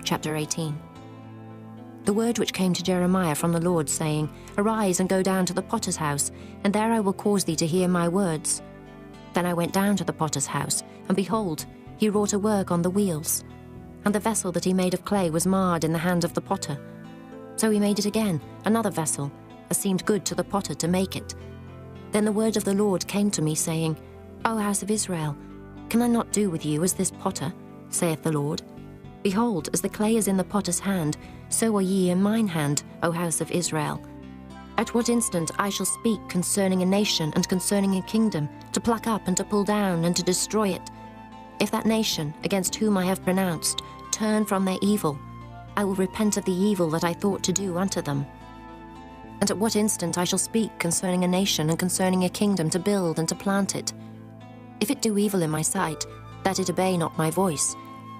Chapter 18. The word which came to Jeremiah from the Lord, saying, Arise and go down to the potter's house, and there I will cause thee to hear my words. Then I went down to the potter's house, and behold, he wrought a work on the wheels. And the vessel that he made of clay was marred in the hand of the potter. So he made it again, another vessel, as seemed good to the potter to make it. Then the word of the Lord came to me, saying, O house of Israel, can I not do with you as this potter, saith the Lord? Behold, as the clay is in the potter's hand, so are ye in mine hand, O house of Israel. At what instant I shall speak concerning a nation and concerning a kingdom, to pluck up and to pull down and to destroy it. If that nation, against whom I have pronounced, turn from their evil, I will repent of the evil that I thought to do unto them. And at what instant I shall speak concerning a nation and concerning a kingdom, to build and to plant it. If it do evil in my sight, that it obey not my voice,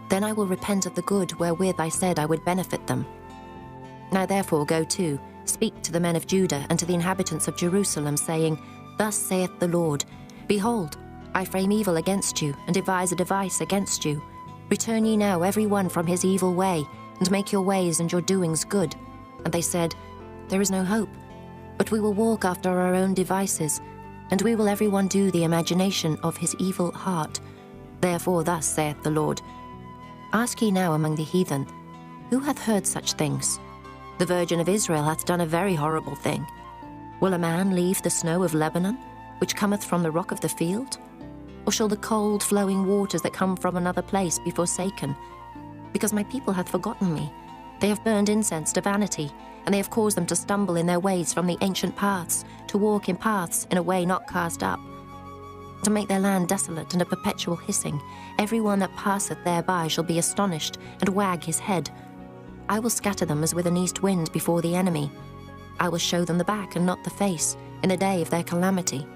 then I will repent of the good wherewith I said I would benefit them. Now therefore go to, speak to the men of Judah and to the inhabitants of Jerusalem, saying, Thus saith the Lord, Behold, I frame evil against you, and devise a device against you. Return ye now every one from his evil way, and make your ways and your doings good. And they said, There is no hope, but we will walk after our own devices, and we will every one do the imagination of his evil heart. Therefore thus saith the Lord, Ask ye now among the heathen, who hath heard such things? The Virgin of Israel hath done a very horrible thing. Will a man leave the snow of Lebanon, which cometh from the rock of the field? Or shall the cold flowing waters that come from another place be forsaken? Because my people hath forgotten me. They have burned incense to vanity, and they have caused them to stumble in their ways from the ancient paths, to walk in paths in a way not cast up. To make their land desolate and a perpetual hissing, every one that passeth thereby shall be astonished, and wag his head. I will scatter them as with an east wind before the enemy, I will show them the back and not the face, in the day of their calamity."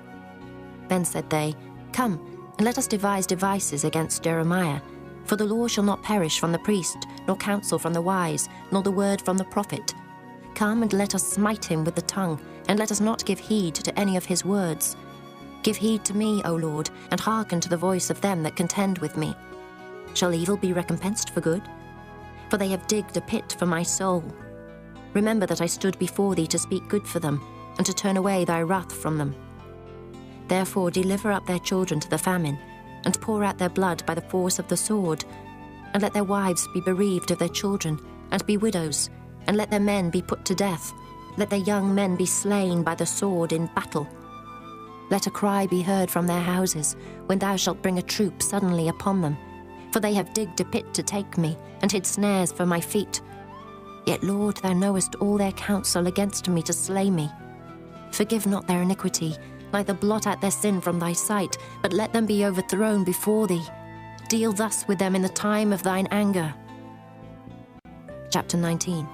Then said they, "Come, and let us devise devices against Jeremiah. For the law shall not perish from the priest, nor counsel from the wise, nor the word from the prophet. Come and let us smite him with the tongue, and let us not give heed to any of his words. Give heed to me, O Lord, and hearken to the voice of them that contend with me. Shall evil be recompensed for good? For they have digged a pit for my soul. Remember that I stood before thee to speak good for them, and to turn away thy wrath from them. Therefore deliver up their children to the famine, and pour out their blood by the force of the sword. And let their wives be bereaved of their children, and be widows, and let their men be put to death. Let their young men be slain by the sword in battle. Let a cry be heard from their houses, when thou shalt bring a troop suddenly upon them. For they have digged a pit to take me, and hid snares for my feet. Yet, Lord, thou knowest all their counsel against me to slay me. Forgive not their iniquity, neither blot out their sin from thy sight, but let them be overthrown before thee. Deal thus with them in the time of thine anger." Chapter 19.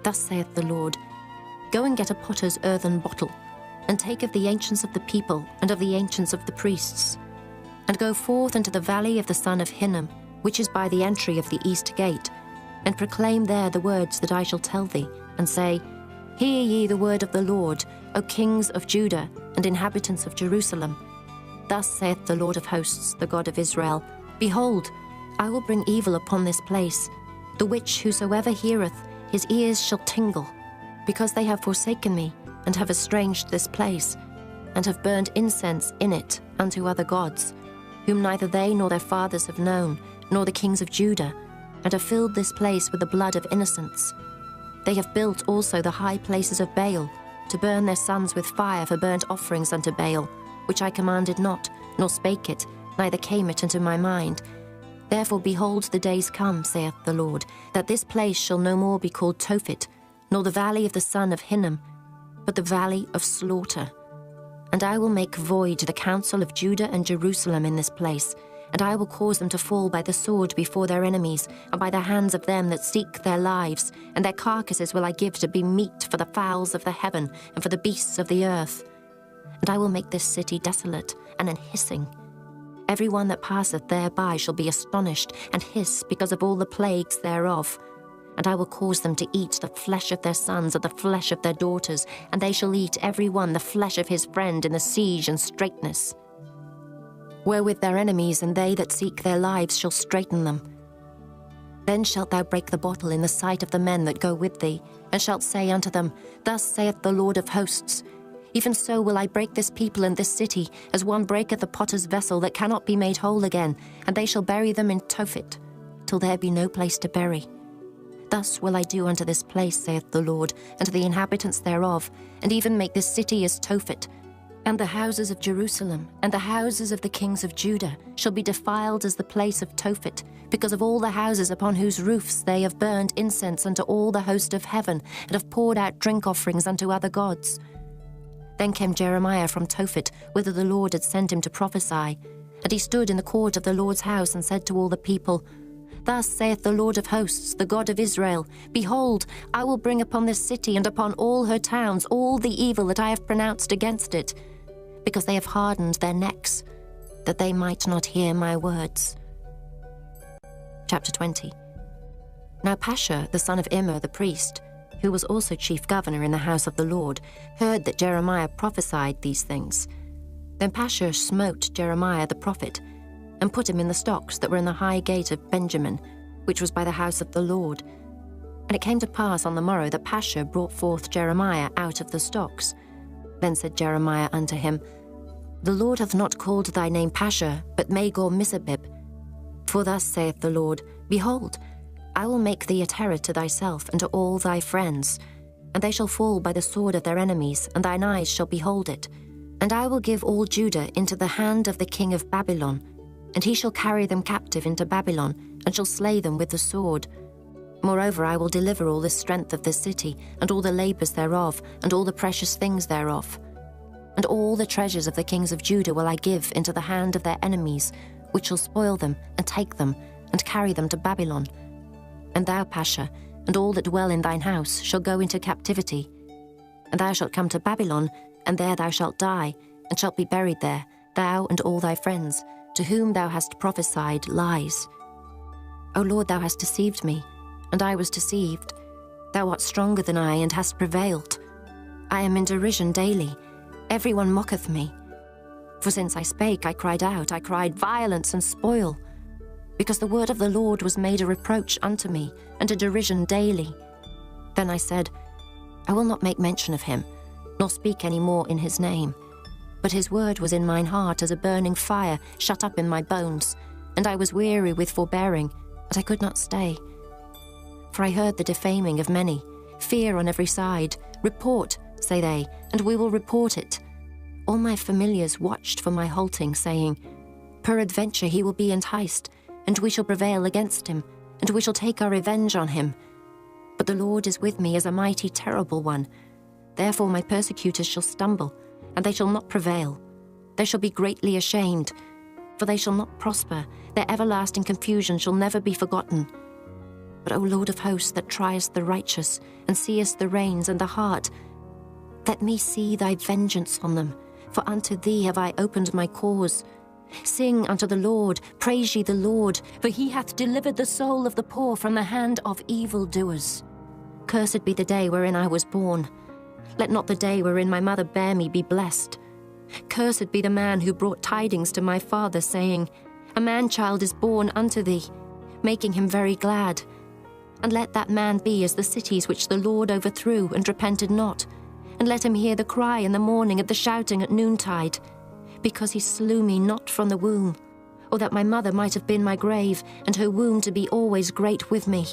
Thus saith the Lord, "Go and get a potter's earthen bottle, and take of the ancients of the people and of the ancients of the priests, and go forth into the valley of the son of Hinnom, which is by the entry of the east gate, and proclaim there the words that I shall tell thee, and say, Hear ye the word of the Lord, O kings of Judah and inhabitants of Jerusalem. Thus saith the Lord of hosts, the God of Israel, Behold, I will bring evil upon this place, the which whosoever heareth, his ears shall tingle, because they have forsaken me, and have estranged this place, and have burned incense in it unto other gods, whom neither they nor their fathers have known, nor the kings of Judah, and have filled this place with the blood of innocents. They have built also the high places of Baal, to burn their sons with fire for burnt offerings unto Baal, which I commanded not, nor spake it, neither came it into my mind. Therefore behold, the days come, saith the Lord, that this place shall no more be called Tophet, nor the valley of the son of Hinnom, but the valley of slaughter. And I will make void the counsel of Judah and Jerusalem in this place, and I will cause them to fall by the sword before their enemies, and by the hands of them that seek their lives, and their carcasses will I give to be meat for the fowls of the heaven, and for the beasts of the earth. And I will make this city desolate and an hissing. Every one that passeth thereby shall be astonished, and hiss because of all the plagues thereof. And I will cause them to eat the flesh of their sons and the flesh of their daughters, and they shall eat every one the flesh of his friend in the siege and straitness. Wherewith their enemies and they that seek their lives shall straiten them. Then shalt thou break the bottle in the sight of the men that go with thee, and shalt say unto them, Thus saith the Lord of hosts, Even so will I break this people and this city, as one breaketh a potter's vessel that cannot be made whole again, and they shall bury them in Tophet, till there be no place to bury. Thus will I do unto this place, saith the Lord, and to the inhabitants thereof, and even make this city as Tophet. And the houses of Jerusalem, and the houses of the kings of Judah, shall be defiled as the place of Tophet, because of all the houses upon whose roofs they have burned incense unto all the host of heaven, and have poured out drink offerings unto other gods. Then came Jeremiah from Tophet, whither the Lord had sent him to prophesy. And he stood in the court of the Lord's house, and said to all the people, Thus saith the Lord of hosts, the God of Israel, Behold, I will bring upon this city and upon all her towns all the evil that I have pronounced against it, because they have hardened their necks, that they might not hear my words. Chapter 20. Now Pashur, the son of Immer the priest, who was also chief governor in the house of the Lord, heard that Jeremiah prophesied these things. Then Pashur smote Jeremiah the prophet, and put him in the stocks that were in the high gate of Benjamin, which was by the house of the Lord. And it came to pass on the morrow that Pashur brought forth Jeremiah out of the stocks. Then said Jeremiah unto him, The Lord hath not called thy name Pashur, but Magor-Missabib. For thus saith the Lord, Behold, I will make thee a terror to thyself and to all thy friends, and they shall fall by the sword of their enemies, and thine eyes shall behold it. And I will give all Judah into the hand of the king of Babylon, and he shall carry them captive into Babylon, and shall slay them with the sword. Moreover, I will deliver all the strength of this city, and all the labours thereof, and all the precious things thereof. And all the treasures of the kings of Judah will I give into the hand of their enemies, which shall spoil them, and take them, and carry them to Babylon. And thou, Pashur, and all that dwell in thine house shall go into captivity. And thou shalt come to Babylon, and there thou shalt die, and shalt be buried there, thou and all thy friends, to whom thou hast prophesied lies. O Lord, thou hast deceived me, and I was deceived. Thou art stronger than I, and hast prevailed. I am in derision daily. Every one mocketh me. For since I spake, I cried out, I cried violence and spoil. Because the word of the Lord was made a reproach unto me, and a derision daily. Then I said, I will not make mention of him, nor speak any more in his name. But his word was in mine heart as a burning fire shut up in my bones, and I was weary with forbearing, but I could not stay. For I heard the defaming of many, fear on every side. Report, say they, and we will report it. All my familiars watched for my halting, saying, Peradventure he will be enticed, and we shall prevail against him, and we shall take our revenge on him. But the Lord is with me as a mighty, terrible one. Therefore my persecutors shall stumble, and they shall not prevail. They shall be greatly ashamed, for they shall not prosper. Their everlasting confusion shall never be forgotten. But, O Lord of hosts, that triest the righteous, and seest the reins and the heart, let me see thy vengeance on them, for unto thee have I opened my cause. Sing unto the Lord, praise ye the Lord, for he hath delivered the soul of the poor from the hand of evildoers. Cursed be the day wherein I was born. Let not the day wherein my mother bare me be blessed. Cursed be the man who brought tidings to my father, saying, A man-child is born unto thee, making him very glad. And let that man be as the cities which the Lord overthrew and repented not. And let him hear the cry in the morning and the shouting at noontide. Because he slew me not from the womb, or that my mother might have been my grave, and her womb to be always great with me.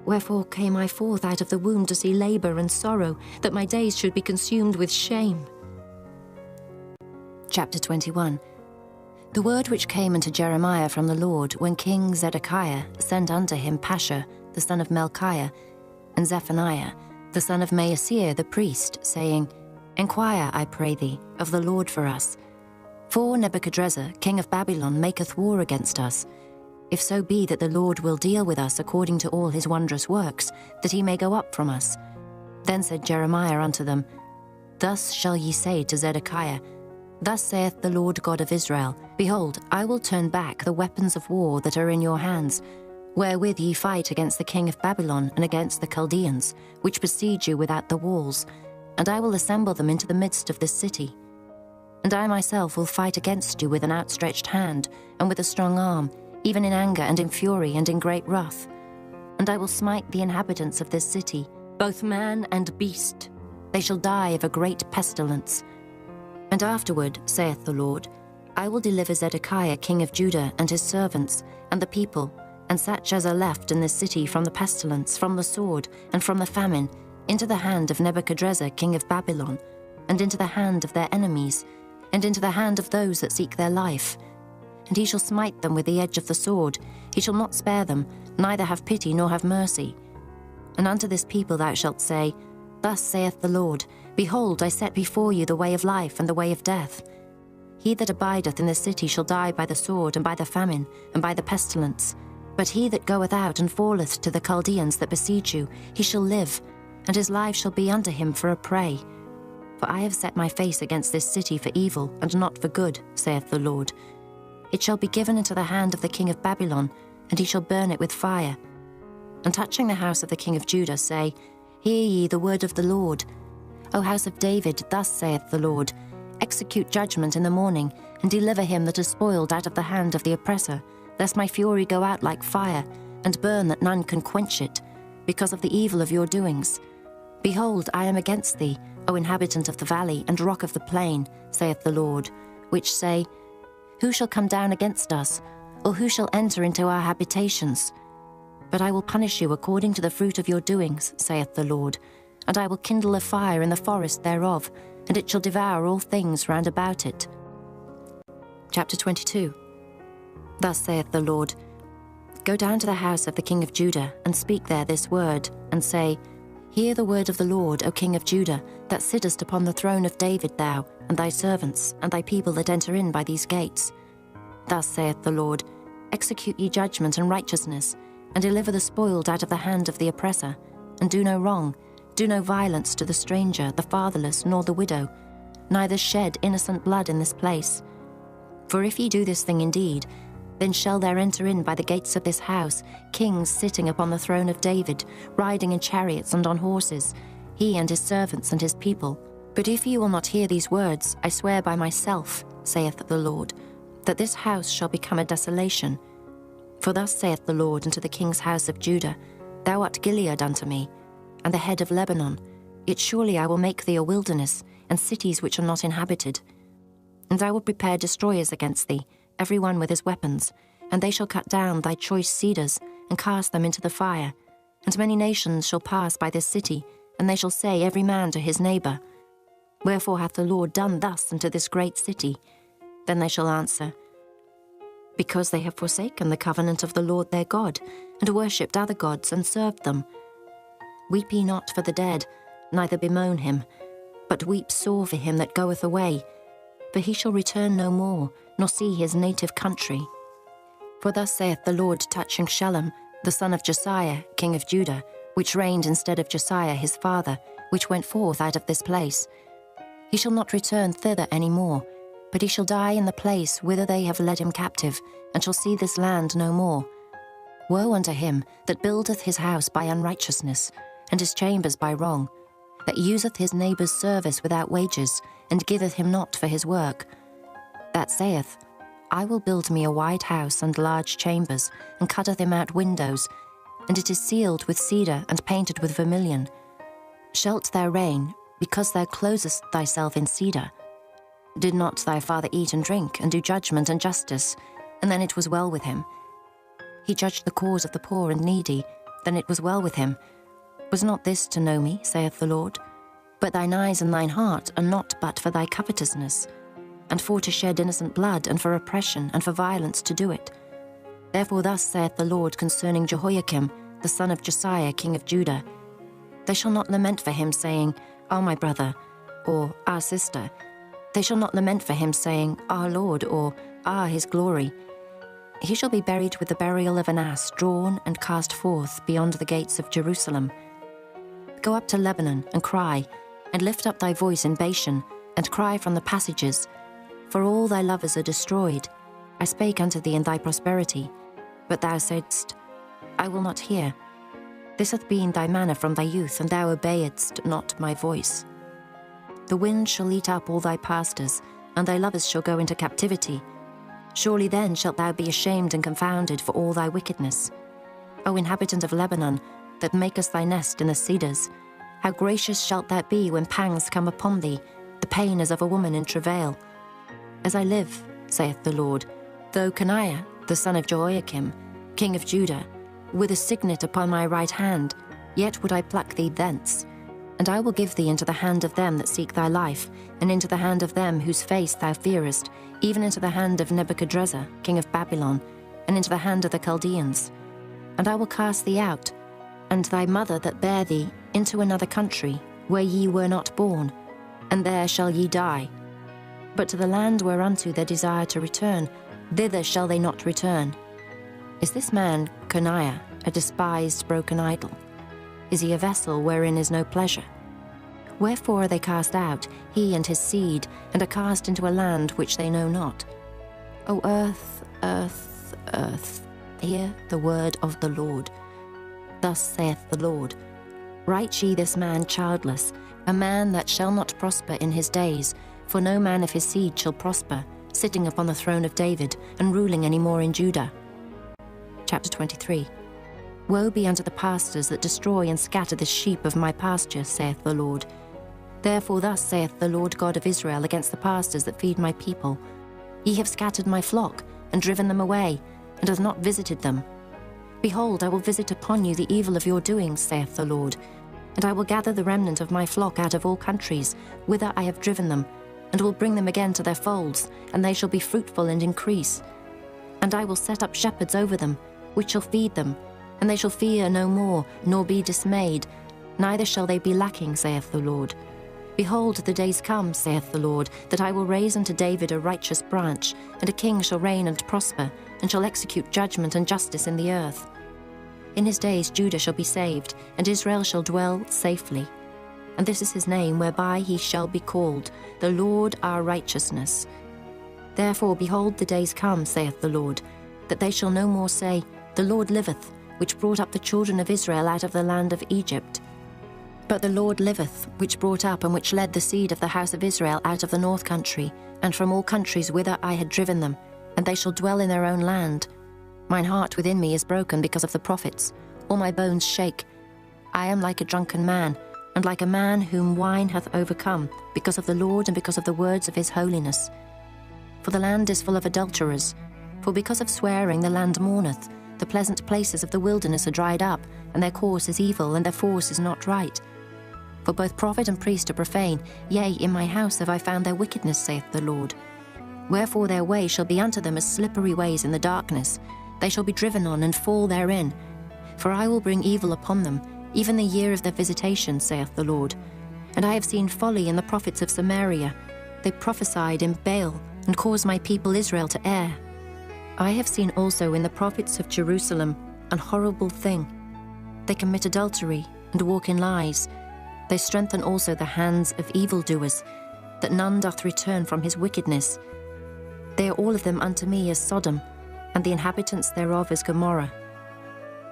Wherefore came I forth out of the womb to see labour and sorrow, that my days should be consumed with shame. Chapter 21. The word which came unto Jeremiah from the Lord, when King Zedekiah sent unto him Pashur, the son of Melchiah, and Zephaniah, the son of Maaseiah the priest, saying, Enquire, I pray thee, of the Lord for us. For Nebuchadrezzar, king of Babylon, maketh war against us. If so be that the Lord will deal with us according to all his wondrous works, that he may go up from us. Then said Jeremiah unto them, Thus shall ye say to Zedekiah, Thus saith the Lord God of Israel, Behold, I will turn back the weapons of war that are in your hands, wherewith ye fight against the king of Babylon and against the Chaldeans, which besiege you without the walls, and I will assemble them into the midst of this city. And I myself will fight against you with an outstretched hand, and with a strong arm, even in anger and in fury and in great wrath. And I will smite the inhabitants of this city, both man and beast. They shall die of a great pestilence. And afterward, saith the Lord, I will deliver Zedekiah king of Judah and his servants, and the people, and such as are left in this city from the pestilence, from the sword, and from the famine, into the hand of Nebuchadrezzar king of Babylon, and into the hand of their enemies, and into the hand of those that seek their life. And he shall smite them with the edge of the sword. He shall not spare them, neither have pity nor have mercy. And unto this people thou shalt say, Thus saith the Lord, Behold, I set before you the way of life and the way of death. He that abideth in the city shall die by the sword, and by the famine, and by the pestilence. But he that goeth out and falleth to the Chaldeans that besiege you, he shall live, and his life shall be unto him for a prey. For I have set my face against this city for evil, and not for good, saith the Lord. It shall be given into the hand of the king of Babylon, and he shall burn it with fire. And touching the house of the king of Judah, say, Hear ye the word of the Lord. O house of David, thus saith the Lord, Execute judgment in the morning, and deliver him that is spoiled out of the hand of the oppressor, lest my fury go out like fire, and burn that none can quench it, because of the evil of your doings. Behold, I am against thee, O inhabitant of the valley and rock of the plain, saith the Lord, which say, Who shall come down against us, or who shall enter into our habitations? But I will punish you according to the fruit of your doings, saith the Lord, and I will kindle a fire in the forest thereof, and it shall devour all things round about it. Chapter 22. Thus saith the Lord, Go down to the house of the king of Judah, and speak there this word, and say, Hear the word of the Lord, O king of Judah, that sittest upon the throne of David thou, and thy servants, and thy people that enter in by these gates. Thus saith the Lord, Execute ye judgment and righteousness, and deliver the spoiled out of the hand of the oppressor, and do no wrong, do no violence to the stranger, the fatherless, nor the widow, neither shed innocent blood in this place. For if ye do this thing indeed, then shall there enter in by the gates of this house kings sitting upon the throne of David, riding in chariots and on horses, he and his servants and his people. But if ye will not hear these words, I swear by myself, saith the Lord, that this house shall become a desolation. For thus saith the Lord unto the king's house of Judah, Thou art Gilead unto me, and the head of Lebanon, yet surely I will make thee a wilderness, and cities which are not inhabited. And I will prepare destroyers against thee, every one with his weapons, and they shall cut down thy choice cedars, and cast them into the fire. And many nations shall pass by this city, and they shall say every man to his neighbour, Wherefore hath the Lord done thus unto this great city? Then they shall answer, Because they have forsaken the covenant of the Lord their God, and worshipped other gods, and served them. Weep ye not for the dead, neither bemoan him, but weep sore for him that goeth away, for he shall return no more, nor see his native country. For thus saith the Lord touching Shallum, the son of Josiah, king of Judah, which reigned instead of Josiah his father, which went forth out of this place. He shall not return thither any more, but he shall die in the place whither they have led him captive, and shall see this land no more. Woe unto him that buildeth his house by unrighteousness, and his chambers by wrong, that useth his neighbour's service without wages, and giveth him not for his work. That saith, I will build me a wide house and large chambers, and cutteth him out windows, and it is sealed with cedar and painted with vermilion. Shalt thou reign, because thou closest thyself in cedar? Did not thy father eat and drink, and do judgment and justice? And then it was well with him. He judged the cause of the poor and needy, then it was well with him. Was not this to know me, saith the Lord? But thine eyes and thine heart are not but for thy covetousness, and for to shed innocent blood, and for oppression, and for violence to do it. Therefore thus saith the Lord concerning Jehoiakim, the son of Josiah, king of Judah, They shall not lament for him, saying, Ah, my brother, or our sister. They shall not lament for him, saying, Our Lord, or Ah, his glory. He shall be buried with the burial of an ass, drawn and cast forth beyond the gates of Jerusalem. Go up to Lebanon, and cry, and lift up thy voice in Bashan, and cry from the passages, for all thy lovers are destroyed. I spake unto thee in thy prosperity, but thou saidst, I will not hear. This hath been thy manner from thy youth, and thou obeyedst not my voice. The wind shall eat up all thy pastors, and thy lovers shall go into captivity. Surely then shalt thou be ashamed and confounded for all thy wickedness. O inhabitant of Lebanon, that makest thy nest in the cedars, how gracious shalt thou be when pangs come upon thee, the pain as of a woman in travail. As I live, saith the Lord, though Coniah, the son of Jehoiakim, king of Judah, with a signet upon my right hand, yet would I pluck thee thence. And I will give thee into the hand of them that seek thy life, and into the hand of them whose face thou fearest, even into the hand of Nebuchadrezzar, king of Babylon, and into the hand of the Chaldeans. And I will cast thee out, and thy mother that bare thee, into another country, where ye were not born, and there shall ye die. But to the land whereunto they desire to return, thither shall they not return. Is this man, Coniah, a despised broken idol? Is he a vessel wherein is no pleasure? Wherefore are they cast out, he and his seed, and are cast into a land which they know not? O earth, earth, earth, hear the word of the Lord. Thus saith the Lord, Write ye this man childless, a man that shall not prosper in his days, for no man of his seed shall prosper, sitting upon the throne of David, and ruling any more in Judah. Chapter 23. Woe be unto the pastors that destroy and scatter the sheep of my pasture, saith the Lord. Therefore thus saith the Lord God of Israel against the pastors that feed my people, Ye have scattered my flock, and driven them away, and have not visited them. Behold, I will visit upon you the evil of your doings, saith the Lord, and I will gather the remnant of my flock out of all countries, whither I have driven them, and will bring them again to their folds, and they shall be fruitful and increase. And I will set up shepherds over them, which shall feed them, and they shall fear no more, nor be dismayed, neither shall they be lacking, saith the Lord. Behold, the days come, saith the Lord, that I will raise unto David a righteous branch, and a king shall reign and prosper, and shall execute judgment and justice in the earth. In his days Judah shall be saved, and Israel shall dwell safely. And this is his name, whereby he shall be called, the Lord our righteousness. Therefore, behold, the days come, saith the Lord, that they shall no more say, The Lord liveth, which brought up the children of Israel out of the land of Egypt. But the Lord liveth, which brought up and which led the seed of the house of Israel out of the north country, and from all countries whither I had driven them, and they shall dwell in their own land. Mine heart within me is broken because of the prophets. All my bones shake. I am like a drunken man, and like a man whom wine hath overcome, because of the Lord and because of the words of his holiness. For the land is full of adulterers. For because of swearing the land mourneth. The pleasant places of the wilderness are dried up, and their course is evil, and their force is not right. For both prophet and priest are profane. Yea, in my house have I found their wickedness, saith the Lord. Wherefore their way shall be unto them as slippery ways in the darkness. They shall be driven on and fall therein. For I will bring evil upon them, even the year of their visitation, saith the Lord. And I have seen folly in the prophets of Samaria. They prophesied in Baal, and caused my people Israel to err. I have seen also in the prophets of Jerusalem an horrible thing. They commit adultery, and walk in lies. They strengthen also the hands of evildoers, that none doth return from his wickedness. They are all of them unto me as Sodom, and the inhabitants thereof as Gomorrah.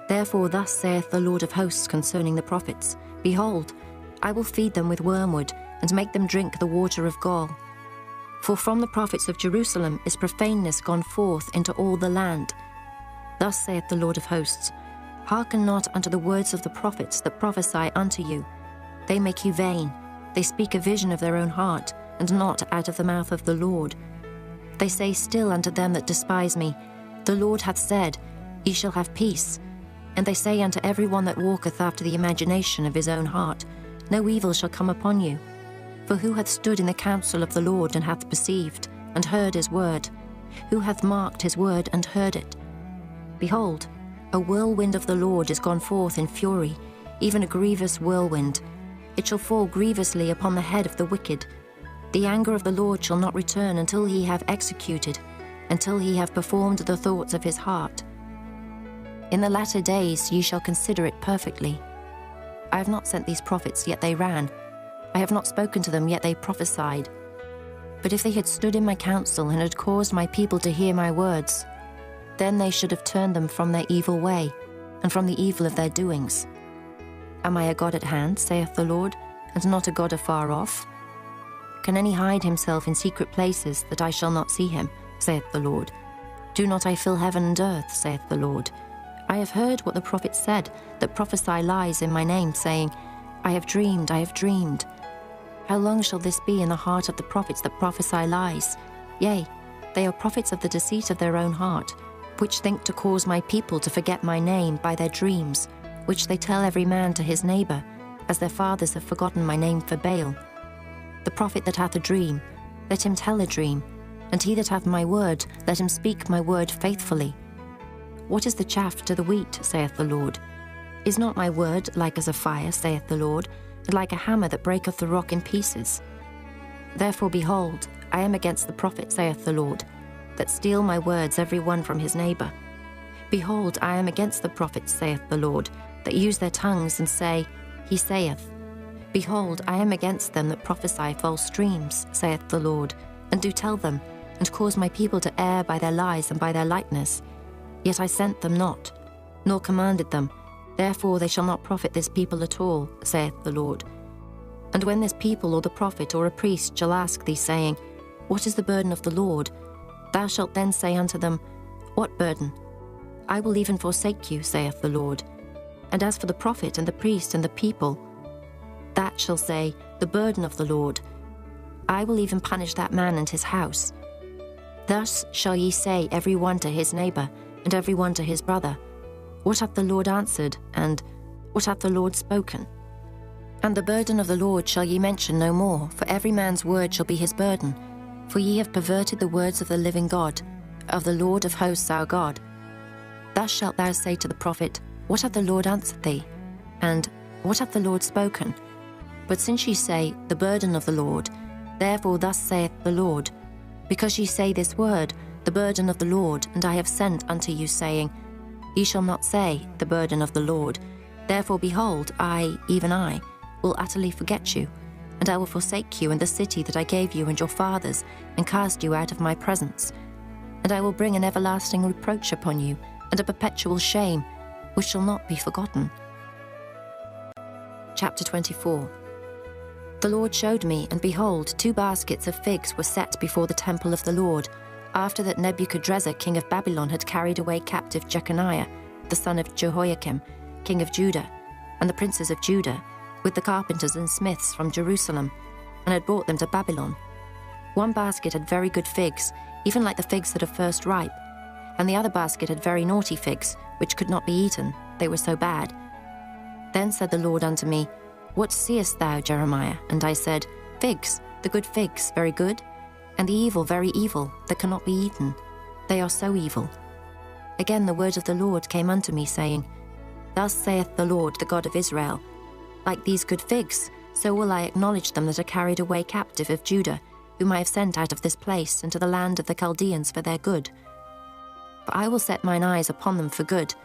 Therefore thus saith the Lord of hosts concerning the prophets, Behold, I will feed them with wormwood, and make them drink the water of gall. For from the prophets of Jerusalem is profaneness gone forth into all the land. Thus saith the Lord of hosts, Hearken not unto the words of the prophets that prophesy unto you. They make you vain. They speak a vision of their own heart, and not out of the mouth of the Lord. They say still unto them that despise me, The Lord hath said, Ye shall have peace. And they say unto every one that walketh after the imagination of his own heart, No evil shall come upon you. For who hath stood in the counsel of the Lord, and hath perceived, and heard his word? Who hath marked his word, and heard it? Behold, a whirlwind of the Lord is gone forth in fury, even a grievous whirlwind. It shall fall grievously upon the head of the wicked. The anger of the Lord shall not return until he have executed, until he have performed the thoughts of his heart. In the latter days ye shall consider it perfectly. I have not sent these prophets, yet they ran. I have not spoken to them, yet they prophesied. But if they had stood in my counsel, and had caused my people to hear my words, then they should have turned them from their evil way, and from the evil of their doings. Am I a God at hand, saith the Lord, and not a God afar off? Can any hide himself in secret places, that I shall not see him, saith the Lord? Do not I fill heaven and earth, saith the Lord? I have heard what the prophets said, that prophesy lies in my name, saying, I have dreamed, I have dreamed. How long shall this be in the heart of the prophets that prophesy lies? Yea, they are prophets of the deceit of their own heart, which think to cause my people to forget my name by their dreams, which they tell every man to his neighbour, as their fathers have forgotten my name for Baal. The prophet that hath a dream, let him tell a dream, and he that hath my word, let him speak my word faithfully. What is the chaff to the wheat, saith the Lord? Is not my word like as a fire, saith the Lord, and like a hammer that breaketh the rock in pieces? Therefore, behold, I am against the prophet, saith the Lord, that steal my words every one from his neighbour. Behold, I am against the prophets, saith the Lord, that use their tongues and say, He saith. Behold, I am against them that prophesy false dreams, saith the Lord, and do tell them, and cause my people to err by their lies and by their lightness. Yet I sent them not, nor commanded them. Therefore they shall not profit this people at all, saith the Lord. And when this people or the prophet or a priest shall ask thee, saying, What is the burden of the Lord? Thou shalt then say unto them, What burden? I will even forsake you, saith the Lord. And as for the prophet and the priest and the people, that shall say, The burden of the Lord. I will even punish that man and his house. Thus shall ye say every one to his neighbour, and every one to his brother, What hath the Lord answered? And what hath the Lord spoken? And the burden of the Lord shall ye mention no more, for every man's word shall be his burden. For ye have perverted the words of the living God, of the Lord of hosts our God. Thus shalt thou say to the prophet, What hath the Lord answered thee? And what hath the Lord spoken? But since ye say, The burden of the Lord, therefore thus saith the Lord, because ye say this word, The burden of the Lord, and I have sent unto you, saying, He shall not say, the burden of the Lord. Therefore, behold, I, even I, will utterly forget you, and I will forsake you and the city that I gave you and your fathers, and cast you out of my presence. And I will bring an everlasting reproach upon you, and a perpetual shame, which shall not be forgotten. Chapter 24. The Lord showed me, and behold, 2 baskets of figs were set before the temple of the Lord, after that Nebuchadrezzar king of Babylon had carried away captive Jeconiah, the son of Jehoiakim, king of Judah, and the princes of Judah, with the carpenters and smiths from Jerusalem, and had brought them to Babylon. 1 basket had very good figs, even like the figs that are first ripe, and the other basket had very naughty figs, which could not be eaten, they were so bad. Then said the Lord unto me, What seest thou, Jeremiah? And I said, Figs, the good figs, very good, and the evil, very evil, that cannot be eaten. They are so evil. Again the word of the Lord came unto me, saying, Thus saith the Lord, the God of Israel, Like these good figs, so will I acknowledge them that are carried away captive of Judah, whom I have sent out of this place into the land of the Chaldeans for their good. For I will set mine eyes upon them for good,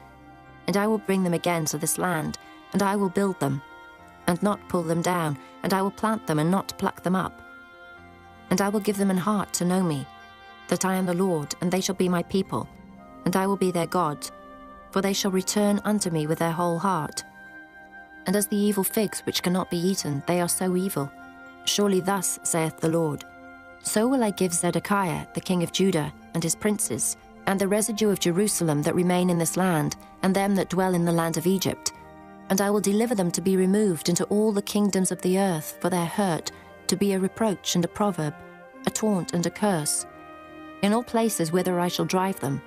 and I will bring them again to this land, and I will build them, and not pull them down, and I will plant them and not pluck them up. And I will give them an heart to know me, that I am the Lord, and they shall be my people, and I will be their God, for they shall return unto me with their whole heart. And as the evil figs which cannot be eaten, they are so evil. Surely thus saith the Lord, So will I give Zedekiah the king of Judah, and his princes, and the residue of Jerusalem that remain in this land, and them that dwell in the land of Egypt, and I will deliver them to be removed into all the kingdoms of the earth for their hurt, to be a reproach and a proverb, a taunt and a curse, in all places whither I shall drive them.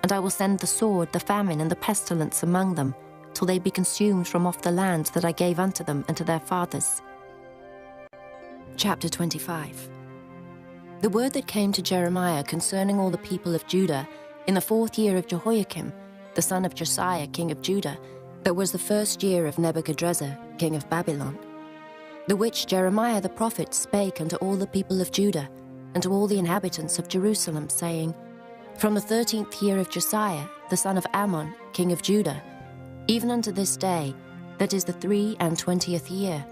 And I will send the sword, the famine, and the pestilence among them, till they be consumed from off the land that I gave unto them and to their fathers. Chapter 25. The word that came to Jeremiah concerning all the people of Judah in the 4th year of Jehoiakim, the son of Josiah, king of Judah, that was the 1st year of Nebuchadrezzar, king of Babylon, the which Jeremiah the prophet spake unto all the people of Judah, and to all the inhabitants of Jerusalem, saying, From the 13th year of Josiah, the son of Ammon, king of Judah, even unto this day, that is the 23 year,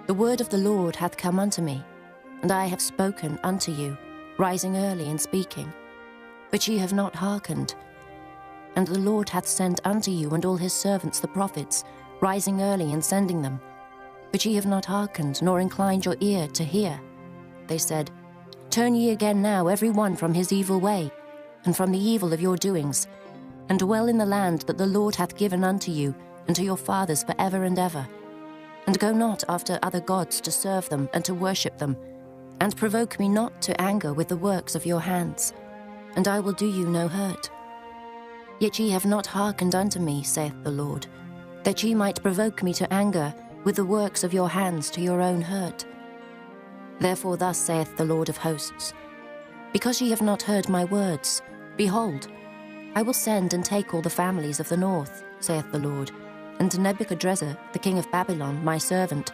the word of the Lord hath come unto me, and I have spoken unto you, rising early and speaking. But ye have not hearkened. And the Lord hath sent unto you and all his servants the prophets, rising early and sending them. But ye have not hearkened, nor inclined your ear to hear. They said, Turn ye again now every one from his evil way, and from the evil of your doings, and dwell in the land that the Lord hath given unto you and to your fathers for ever and ever. And go not after other gods to serve them and to worship them, and provoke me not to anger with the works of your hands, and I will do you no hurt. Yet ye have not hearkened unto me, saith the Lord, that ye might provoke me to anger with the works of your hands to your own hurt. Therefore thus saith the Lord of hosts, Because ye have not heard my words, behold, I will send and take all the families of the north, saith the Lord, and to Nebuchadrezzar the king of Babylon my servant,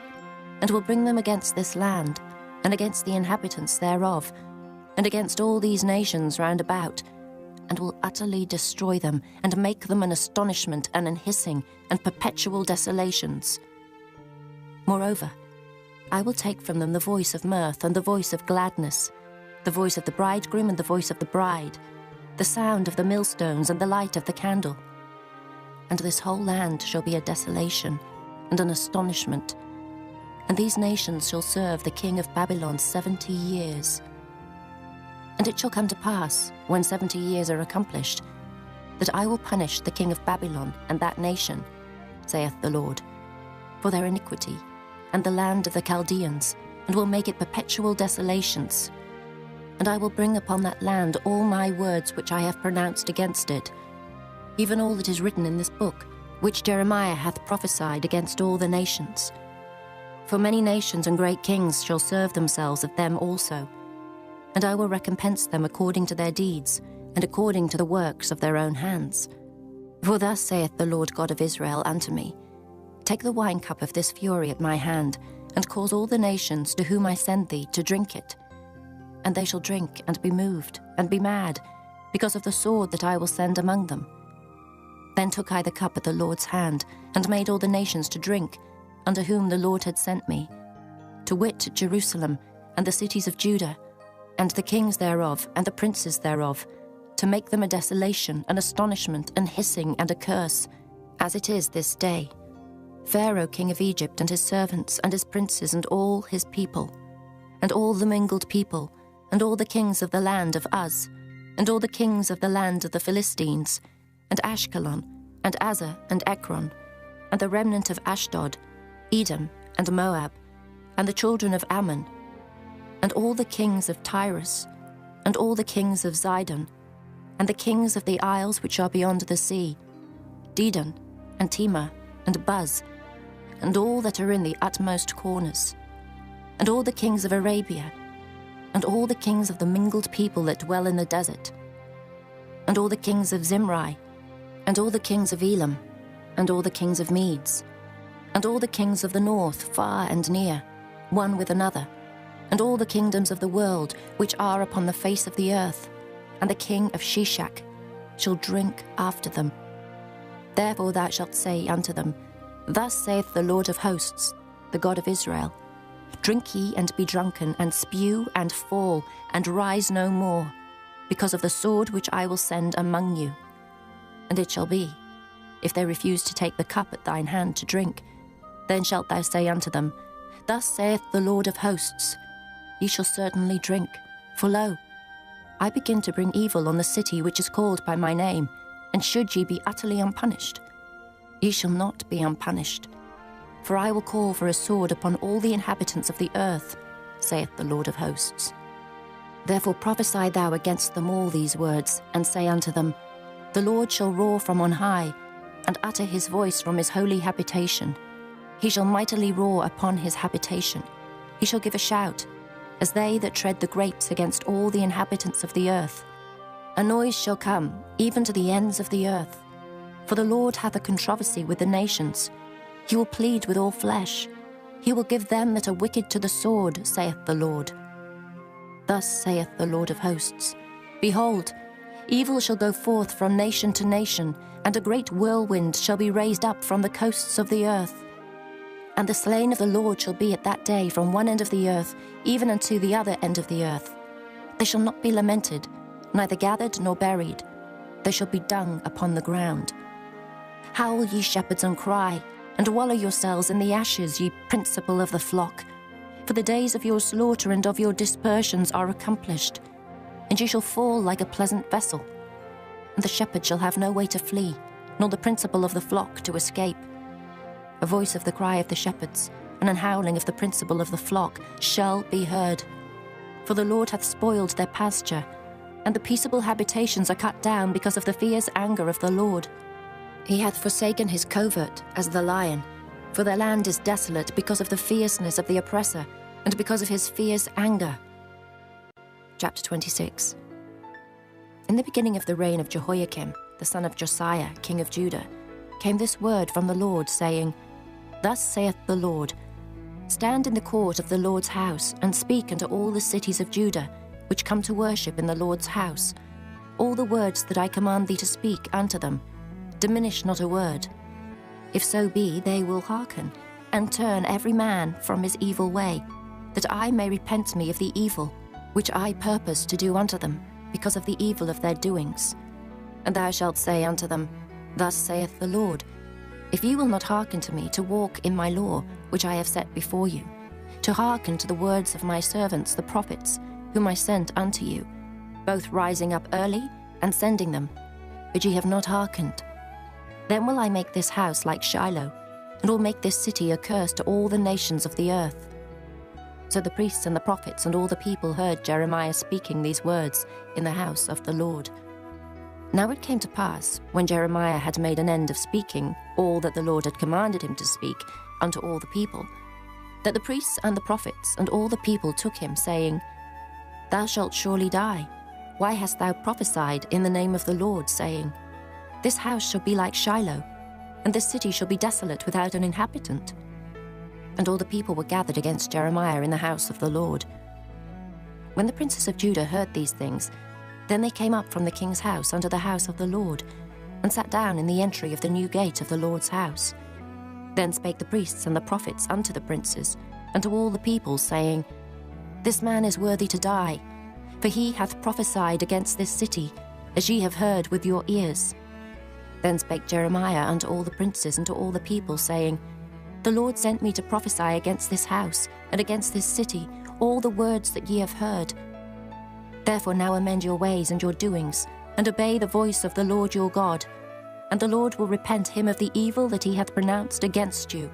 and will bring them against this land, and against the inhabitants thereof, and against all these nations round about, and will utterly destroy them, and make them an astonishment and an hissing, and perpetual desolations. Moreover, I will take from them the voice of mirth and the voice of gladness, the voice of the bridegroom and the voice of the bride, the sound of the millstones and the light of the candle. And this whole land shall be a desolation and an astonishment, and these nations shall serve the king of Babylon 70 years. And it shall come to pass, when 70 years are accomplished, that I will punish the king of Babylon and that nation, saith the Lord, for their iniquity, and the land of the Chaldeans, and will make it perpetual desolations. And I will bring upon that land all my words which I have pronounced against it, even all that is written in this book, which Jeremiah hath prophesied against all the nations. For many nations and great kings shall serve themselves of them also, and I will recompense them according to their deeds, and according to the works of their own hands. For thus saith the Lord God of Israel unto me, Take the wine cup of this fury at my hand, and cause all the nations to whom I send thee to drink it. And they shall drink and be moved, and be mad, because of the sword that I will send among them. Then took I the cup at the Lord's hand, and made all the nations to drink, unto whom the Lord had sent me, to wit, Jerusalem, and the cities of Judah, and the kings thereof, and the princes thereof, to make them a desolation, an astonishment, an hissing, and a curse, as it is this day. Pharaoh king of Egypt, and his servants, and his princes, and all his people, and all the mingled people, and all the kings of the land of Uz, and all the kings of the land of the Philistines, and Ashkelon, and Azar, and Ekron, and the remnant of Ashdod, Edom, and Moab, and the children of Ammon, and all the kings of Tyrus, and all the kings of Zidon, and the kings of the isles which are beyond the sea, Dedan, and Tema, and Buz, and all that are in the utmost corners, and all the kings of Arabia, and all the kings of the mingled people that dwell in the desert, and all the kings of Zimri, and all the kings of Elam, and all the kings of Medes, and all the kings of the north, far and near, one with another, and all the kingdoms of the world which are upon the face of the earth, and the king of Shishak shall drink after them. Therefore thou shalt say unto them, Thus saith the Lord of hosts, the God of Israel, Drink ye and be drunken, and spew and fall, and rise no more, because of the sword which I will send among you. And it shall be, if they refuse to take the cup at thine hand to drink, then shalt thou say unto them, Thus saith the Lord of hosts, Ye shall certainly drink, for lo, I begin to bring evil on the city which is called by my name, and should ye be utterly unpunished, ye shall not be unpunished. For I will call for a sword upon all the inhabitants of the earth, saith the Lord of hosts. Therefore prophesy thou against them all these words, and say unto them, The Lord shall roar from on high, and utter his voice from his holy habitation. He shall mightily roar upon his habitation. He shall give a shout, as they that tread the grapes against all the inhabitants of the earth. A noise shall come, even to the ends of the earth. For the Lord hath a controversy with the nations. He will plead with all flesh. He will give them that are wicked to the sword, saith the Lord. Thus saith the Lord of hosts, Behold, evil shall go forth from nation to nation, and a great whirlwind shall be raised up from the coasts of the earth. And the slain of the Lord shall be at that day from one end of the earth, even unto the other end of the earth. They shall not be lamented, neither gathered nor buried. They shall be dung upon the ground. Howl, ye shepherds, and cry, and wallow yourselves in the ashes, ye principal of the flock. For the days of your slaughter and of your dispersions are accomplished, and ye shall fall like a pleasant vessel. And the shepherd shall have no way to flee, nor the principal of the flock to escape. A voice of the cry of the shepherds, and an howling of the principal of the flock shall be heard. For the Lord hath spoiled their pasture, and the peaceable habitations are cut down because of the fierce anger of the Lord. He hath forsaken his covert as the lion, for their land is desolate because of the fierceness of the oppressor, and because of his fierce anger. Chapter 26. In the beginning of the reign of Jehoiakim, the son of Josiah, king of Judah, came this word from the Lord, saying, Thus saith the Lord, Stand in the court of the Lord's house, and speak unto all the cities of Judah, which come to worship in the Lord's house, all the words that I command thee to speak unto them. Diminish not a word. If so be, they will hearken, and turn every man from his evil way, that I may repent me of the evil which I purpose to do unto them, because of the evil of their doings. And thou shalt say unto them, Thus saith the Lord, If ye will not hearken to me to walk in my law, which I have set before you, to hearken to the words of my servants the prophets, whom I sent unto you, both rising up early and sending them, but ye have not hearkened, then will I make this house like Shiloh, and will make this city a curse to all the nations of the earth. So the priests and the prophets and all the people heard Jeremiah speaking these words in the house of the Lord. Now it came to pass, when Jeremiah had made an end of speaking all that the Lord had commanded him to speak unto all the people, that the priests and the prophets and all the people took him, saying, Thou shalt surely die. Why hast thou prophesied in the name of the Lord, saying, This house shall be like Shiloh, and this city shall be desolate without an inhabitant? And all the people were gathered against Jeremiah in the house of the Lord. When the princes of Judah heard these things, then they came up from the king's house unto the house of the Lord, and sat down in the entry of the new gate of the Lord's house. Then spake the priests and the prophets unto the princes, and to all the people, saying, This man is worthy to die, for he hath prophesied against this city, as ye have heard with your ears. Then spake Jeremiah unto all the princes and to all the people, saying, The Lord sent me to prophesy against this house, and against this city, all the words that ye have heard. Therefore now amend your ways and your doings, and obey the voice of the Lord your God, and the Lord will repent him of the evil that he hath pronounced against you.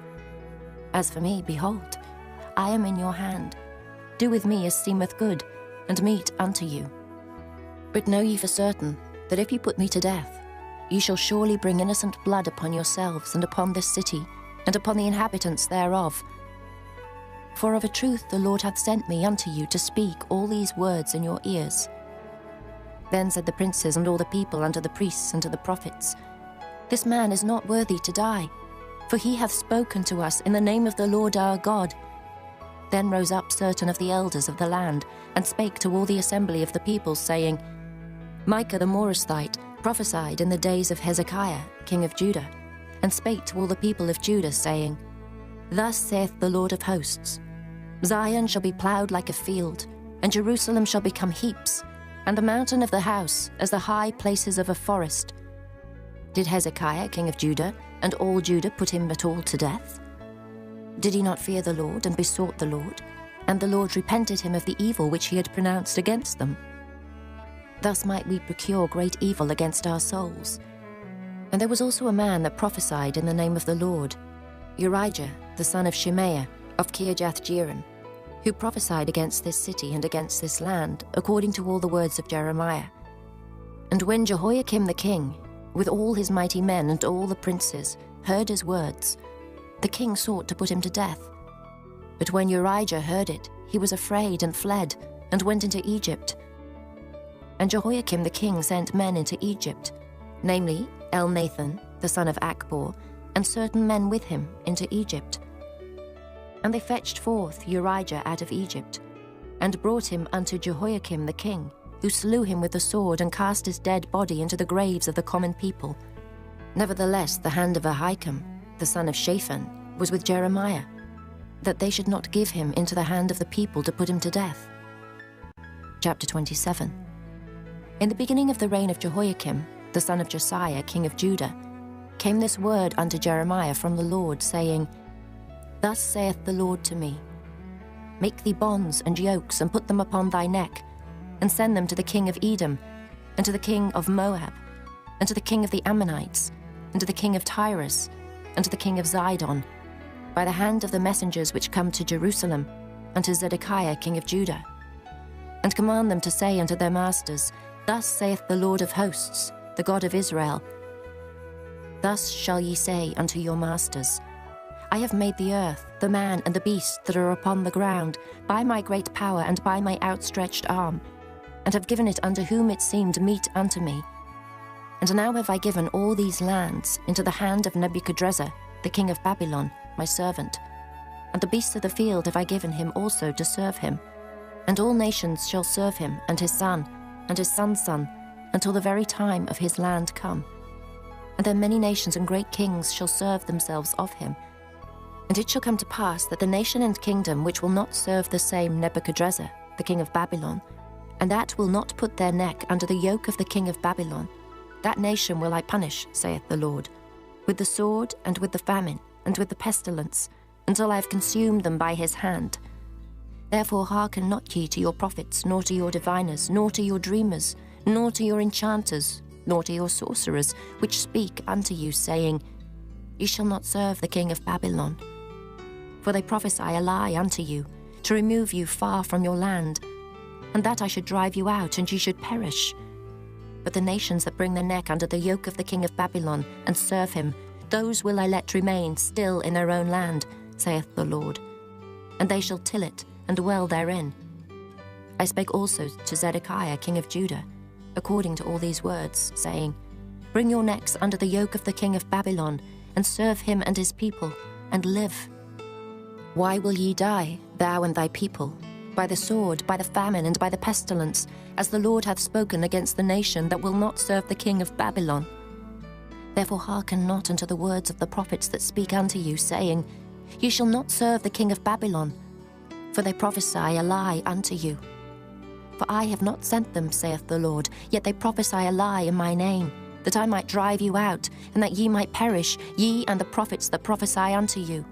As for me, behold, I am in your hand. Do with me as seemeth good, and meet unto you. But know ye for certain, that if ye put me to death, ye shall surely bring innocent blood upon yourselves, and upon this city, and upon the inhabitants thereof. For of a truth the Lord hath sent me unto you to speak all these words in your ears. Then said the princes and all the people unto the priests and to the prophets, This man is not worthy to die, for he hath spoken to us in the name of the Lord our God. Then rose up certain of the elders of the land, and spake to all the assembly of the people, saying, Micah the Morasthite prophesied in the days of Hezekiah, king of Judah, and spake to all the people of Judah, saying, Thus saith the Lord of hosts, Zion shall be ploughed like a field, and Jerusalem shall become heaps, and the mountain of the house as the high places of a forest. Did Hezekiah, king of Judah, and all Judah put him at all to death? Did he not fear the Lord, and besought the Lord? And the Lord repented him of the evil which he had pronounced against them. Thus might we procure great evil against our souls. And there was also a man that prophesied in the name of the Lord, Urijah, the son of Shemaiah, of Kirjath-jearim, who prophesied against this city and against this land, according to all the words of Jeremiah. And when Jehoiakim the king, with all his mighty men and all the princes, heard his words, the king sought to put him to death. But when Urijah heard it, he was afraid and fled, and went into Egypt. And Jehoiakim the king sent men into Egypt, namely Elnathan, the son of Achbor, and certain men with him into Egypt. And they fetched forth Urijah out of Egypt, and brought him unto Jehoiakim the king, who slew him with the sword, and cast his dead body into the graves of the common people. Nevertheless the hand of Ahikam, the son of Shaphan, was with Jeremiah, that they should not give him into the hand of the people to put him to death. Chapter 27. In the beginning of the reign of Jehoiakim, the son of Josiah, king of Judah, came this word unto Jeremiah from the Lord, saying, Thus saith the Lord to me, Make thee bonds and yokes, and put them upon thy neck, and send them to the king of Edom, and to the king of Moab, and to the king of the Ammonites, and to the king of Tyrus, and to the king of Zidon, by the hand of the messengers which come to Jerusalem, unto Zedekiah king of Judah. And command them to say unto their masters, Thus saith the Lord of hosts, the God of Israel, Thus shall ye say unto your masters, I have made the earth, the man and the beast that are upon the ground, by my great power and by my outstretched arm, and have given it unto whom it seemed meet unto me. And now have I given all these lands into the hand of Nebuchadrezzar, the king of Babylon, my servant. And the beasts of the field have I given him also to serve him. And all nations shall serve him, and his son, and his son's son, until the very time of his land come. And then many nations and great kings shall serve themselves of him. And it shall come to pass that the nation and kingdom which will not serve the same Nebuchadrezzar, the king of Babylon, and that will not put their neck under the yoke of the king of Babylon, that nation will I punish, saith the Lord, with the sword, and with the famine, and with the pestilence, until I have consumed them by his hand. Therefore hearken not ye to your prophets, nor to your diviners, nor to your dreamers, nor to your enchanters, nor to your sorcerers, which speak unto you, saying, Ye shall not serve the king of Babylon. For they prophesy a lie unto you, to remove you far from your land, and that I should drive you out, and ye should perish. But the nations that bring their neck under the yoke of the king of Babylon, and serve him, those will I let remain still in their own land, saith the Lord. And they shall till it, and dwell therein. I spake also to Zedekiah king of Judah, according to all these words, saying, Bring your necks under the yoke of the king of Babylon, and serve him and his people, and live. Why will ye die, thou and thy people, by the sword, by the famine, and by the pestilence, as the Lord hath spoken against the nation that will not serve the king of Babylon? Therefore hearken not unto the words of the prophets that speak unto you, saying, Ye shall not serve the king of Babylon, for they prophesy a lie unto you. For I have not sent them, saith the Lord, yet they prophesy a lie in my name, that I might drive you out, and that ye might perish, ye and the prophets that prophesy unto you.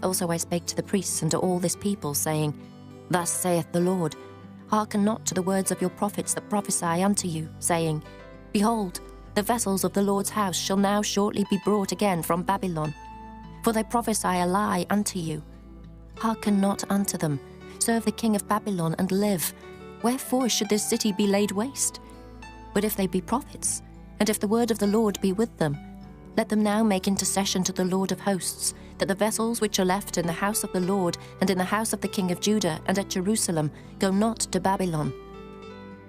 Also I spake to the priests and to all this people, saying, Thus saith the Lord, hearken not to the words of your prophets that prophesy unto you, saying, Behold, the vessels of the Lord's house shall now shortly be brought again from Babylon. For they prophesy a lie unto you. Hearken not unto them, serve the king of Babylon and live. Wherefore should this city be laid waste? But if they be prophets, and if the word of the Lord be with them, let them now make intercession to the Lord of hosts, that the vessels which are left in the house of the Lord and in the house of the king of Judah and at Jerusalem go not to Babylon.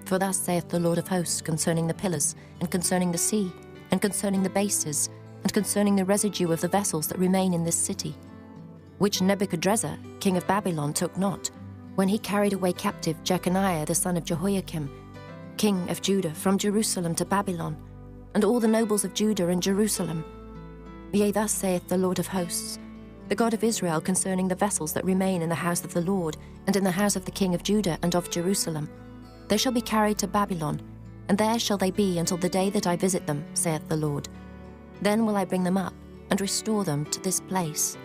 For thus saith the Lord of hosts concerning the pillars, and concerning the sea, and concerning the bases, and concerning the residue of the vessels that remain in this city, which Nebuchadrezzar, king of Babylon, took not, when he carried away captive Jeconiah the son of Jehoiakim, king of Judah, from Jerusalem to Babylon, and all the nobles of Judah and Jerusalem. Yea, thus saith the Lord of hosts, the God of Israel, concerning the vessels that remain in the house of the Lord, and in the house of the king of Judah and of Jerusalem. They shall be carried to Babylon, and there shall they be until the day that I visit them, saith the Lord. Then will I bring them up, and restore them to this place.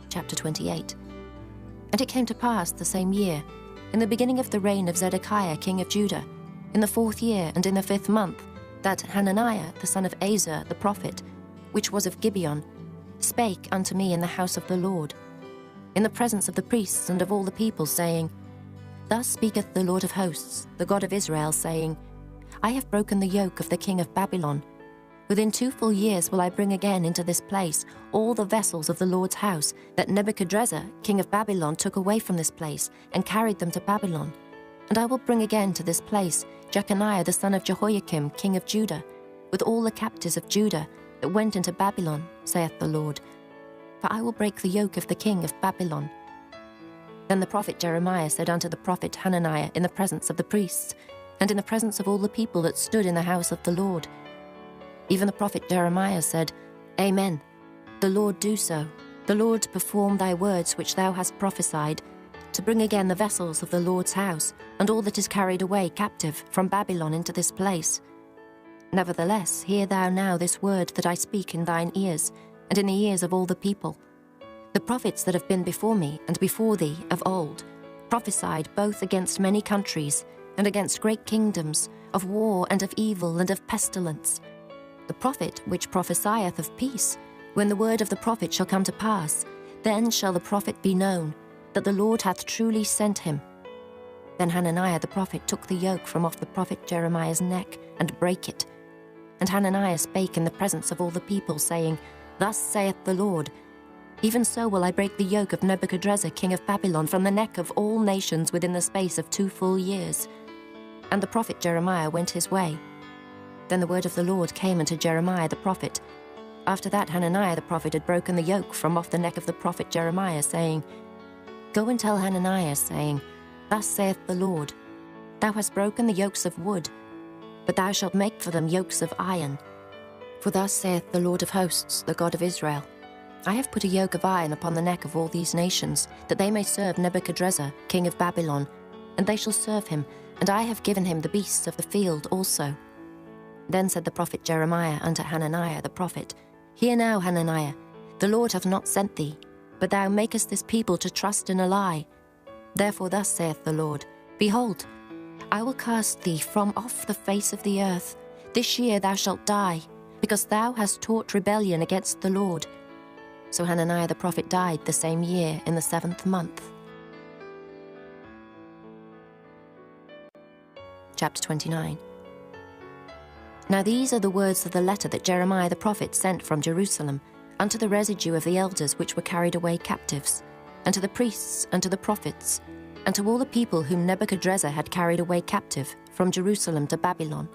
Chapter 28. And it came to pass the same year, in the beginning of the reign of Zedekiah king of Judah, in the 4th year and in the 5th month, that Hananiah the son of Asa the prophet, which was of Gibeon, spake unto me in the house of the Lord, in the presence of the priests and of all the people, saying, Thus speaketh the Lord of hosts, the God of Israel, saying, I have broken the yoke of the king of Babylon. Within 2 full years will I bring again into this place all the vessels of the Lord's house that Nebuchadrezzar, king of Babylon, took away from this place and carried them to Babylon. And I will bring again to this place Jeconiah the son of Jehoiakim, king of Judah, with all the captives of Judah that went into Babylon, saith the Lord. For I will break the yoke of the king of Babylon. Then the prophet Jeremiah said unto the prophet Hananiah in the presence of the priests, and in the presence of all the people that stood in the house of the Lord. Even the prophet Jeremiah said, Amen. The Lord do so. The Lord perform thy words which thou hast prophesied, to bring again the vessels of the Lord's house, and all that is carried away captive from Babylon into this place. Nevertheless, hear thou now this word that I speak in thine ears, and in the ears of all the people. The prophets that have been before me and before thee of old prophesied both against many countries and against great kingdoms, of war and of evil and of pestilence. The prophet which prophesieth of peace, when the word of the prophet shall come to pass, then shall the prophet be known, that the Lord hath truly sent him. Then Hananiah the prophet took the yoke from off the prophet Jeremiah's neck, and brake it. And Hananiah spake in the presence of all the people, saying, Thus saith the Lord, Even so will I break the yoke of Nebuchadrezzar king of Babylon from the neck of all nations within the space of 2 full years. And the prophet Jeremiah went his way. Then the word of the Lord came unto Jeremiah the prophet. After that Hananiah the prophet had broken the yoke from off the neck of the prophet Jeremiah, saying, Go and tell Hananiah, saying, Thus saith the Lord, Thou hast broken the yokes of wood, but thou shalt make for them yokes of iron. For thus saith the Lord of hosts, the God of Israel, I have put a yoke of iron upon the neck of all these nations, that they may serve Nebuchadrezzar, king of Babylon, and they shall serve him, and I have given him the beasts of the field also. Then said the prophet Jeremiah unto Hananiah the prophet, Hear now, Hananiah, the Lord hath not sent thee, but thou makest this people to trust in a lie. Therefore thus saith the Lord, Behold, I will cast thee from off the face of the earth. This year thou shalt die, because thou hast taught rebellion against the Lord. So Hananiah the prophet died the same year in the 7th month. Chapter 29. Now these are the words of the letter that Jeremiah the prophet sent from Jerusalem unto the residue of the elders which were carried away captives, and to the priests, and to the prophets, and to all the people whom Nebuchadrezzar had carried away captive from Jerusalem to Babylon.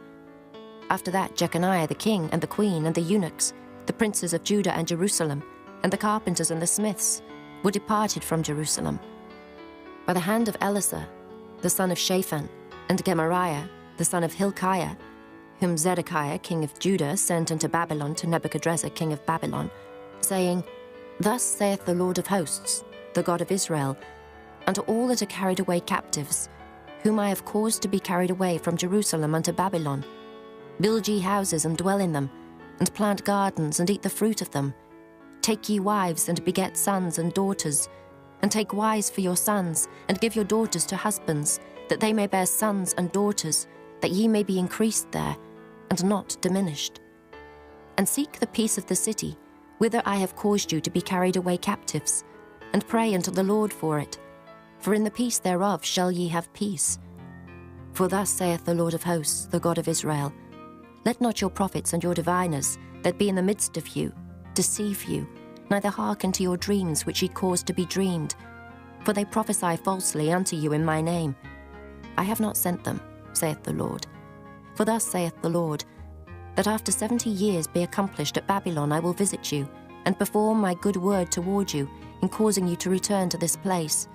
After that Jeconiah the king, and the queen, and the eunuchs, the princes of Judah and Jerusalem, and the carpenters and the smiths, were departed from Jerusalem. By the hand of Elisah, the son of Shaphan, and Gemariah, the son of Hilkiah, whom Zedekiah king of Judah sent into Babylon to Nebuchadrezzar king of Babylon, saying, Thus saith the Lord of hosts, the God of Israel, unto all that are carried away captives, whom I have caused to be carried away from Jerusalem unto Babylon, build ye houses and dwell in them, and plant gardens and eat the fruit of them. Take ye wives and beget sons and daughters, and take wives for your sons, and give your daughters to husbands, that they may bear sons and daughters, that ye may be increased there, and not diminished. And seek the peace of the city, whither I have caused you to be carried away captives, and pray unto the Lord for it. For in the peace thereof shall ye have peace. For thus saith the Lord of hosts, the God of Israel, Let not your prophets and your diviners, that be in the midst of you, deceive you, neither hearken to your dreams which ye cause to be dreamed. For they prophesy falsely unto you in my name. I have not sent them, saith the Lord. For thus saith the Lord, that after 70 years be accomplished at Babylon I will visit you, and perform my good word toward you, in causing you to return to this place.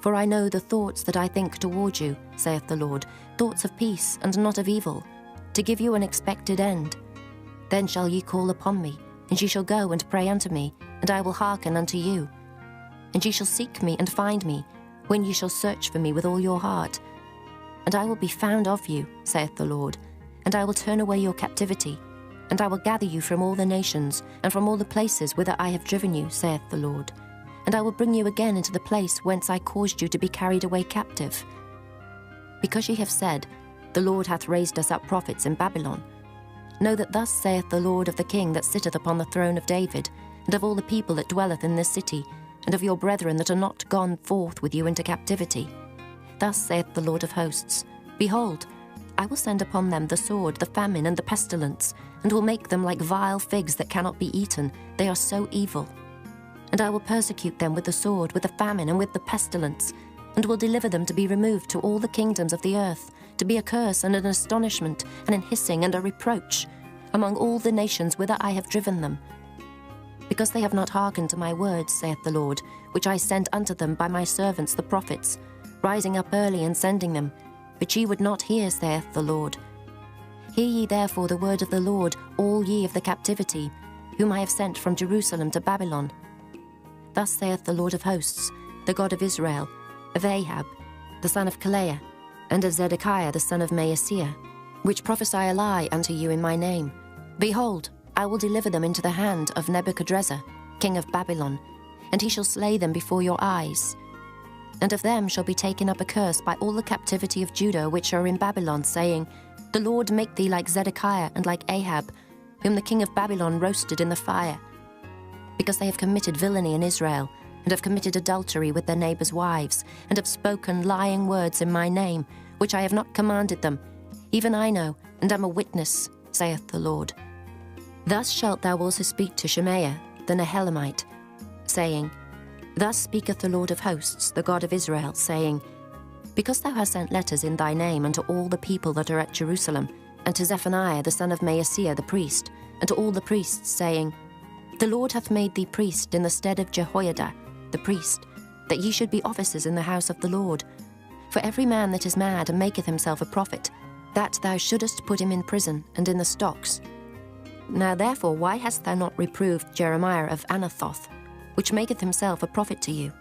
For I know the thoughts that I think toward you, saith the Lord, thoughts of peace and not of evil, to give you an expected end. Then shall ye call upon me, and ye shall go and pray unto me, and I will hearken unto you. And ye shall seek me and find me, when ye shall search for me with all your heart. And I will be found of you, saith the Lord, and I will turn away your captivity, and I will gather you from all the nations, and from all the places whither I have driven you, saith the Lord. And I will bring you again into the place whence I caused you to be carried away captive. Because ye have said, The Lord hath raised us up prophets in Babylon, know that thus saith the Lord of the King that sitteth upon the throne of David, and of all the people that dwelleth in this city, and of your brethren that are not gone forth with you into captivity. Thus saith the Lord of hosts, Behold, I will send upon them the sword, the famine, and the pestilence, and will make them like vile figs that cannot be eaten. They are so evil. And I will persecute them with the sword, with the famine, and with the pestilence, and will deliver them to be removed to all the kingdoms of the earth, to be a curse and an astonishment, and an hissing and a reproach, among all the nations whither I have driven them. Because they have not hearkened to my words, saith the Lord, which I sent unto them by my servants the prophets, rising up early and sending them, but ye would not hear, saith the Lord. Hear ye therefore the word of the Lord, all ye of the captivity, whom I have sent from Jerusalem to Babylon. Thus saith the Lord of hosts, the God of Israel, of Ahab, the son of Kalaiah, and of Zedekiah the son of Maaseiah, which prophesy a lie unto you in my name. Behold, I will deliver them into the hand of Nebuchadrezzar, king of Babylon, and he shall slay them before your eyes. And of them shall be taken up a curse by all the captivity of Judah which are in Babylon, saying, The Lord make thee like Zedekiah and like Ahab, whom the king of Babylon roasted in the fire. Because they have committed villainy in Israel, and have committed adultery with their neighbours' wives, and have spoken lying words in my name, which I have not commanded them, even I know, and am a witness, saith the Lord. Thus shalt thou also speak to Shemaiah the Nehelamite, saying, Thus speaketh the Lord of hosts, the God of Israel, saying, Because thou hast sent letters in thy name unto all the people that are at Jerusalem, and to Zephaniah the son of Maaseiah the priest, and to all the priests, saying, The Lord hath made thee priest in the stead of Jehoiada the priest, that ye should be officers in the house of the Lord. For every man that is mad and maketh himself a prophet, that thou shouldest put him in prison and in the stocks. Now therefore why hast thou not reproved Jeremiah of Anathoth, which maketh himself a prophet to you?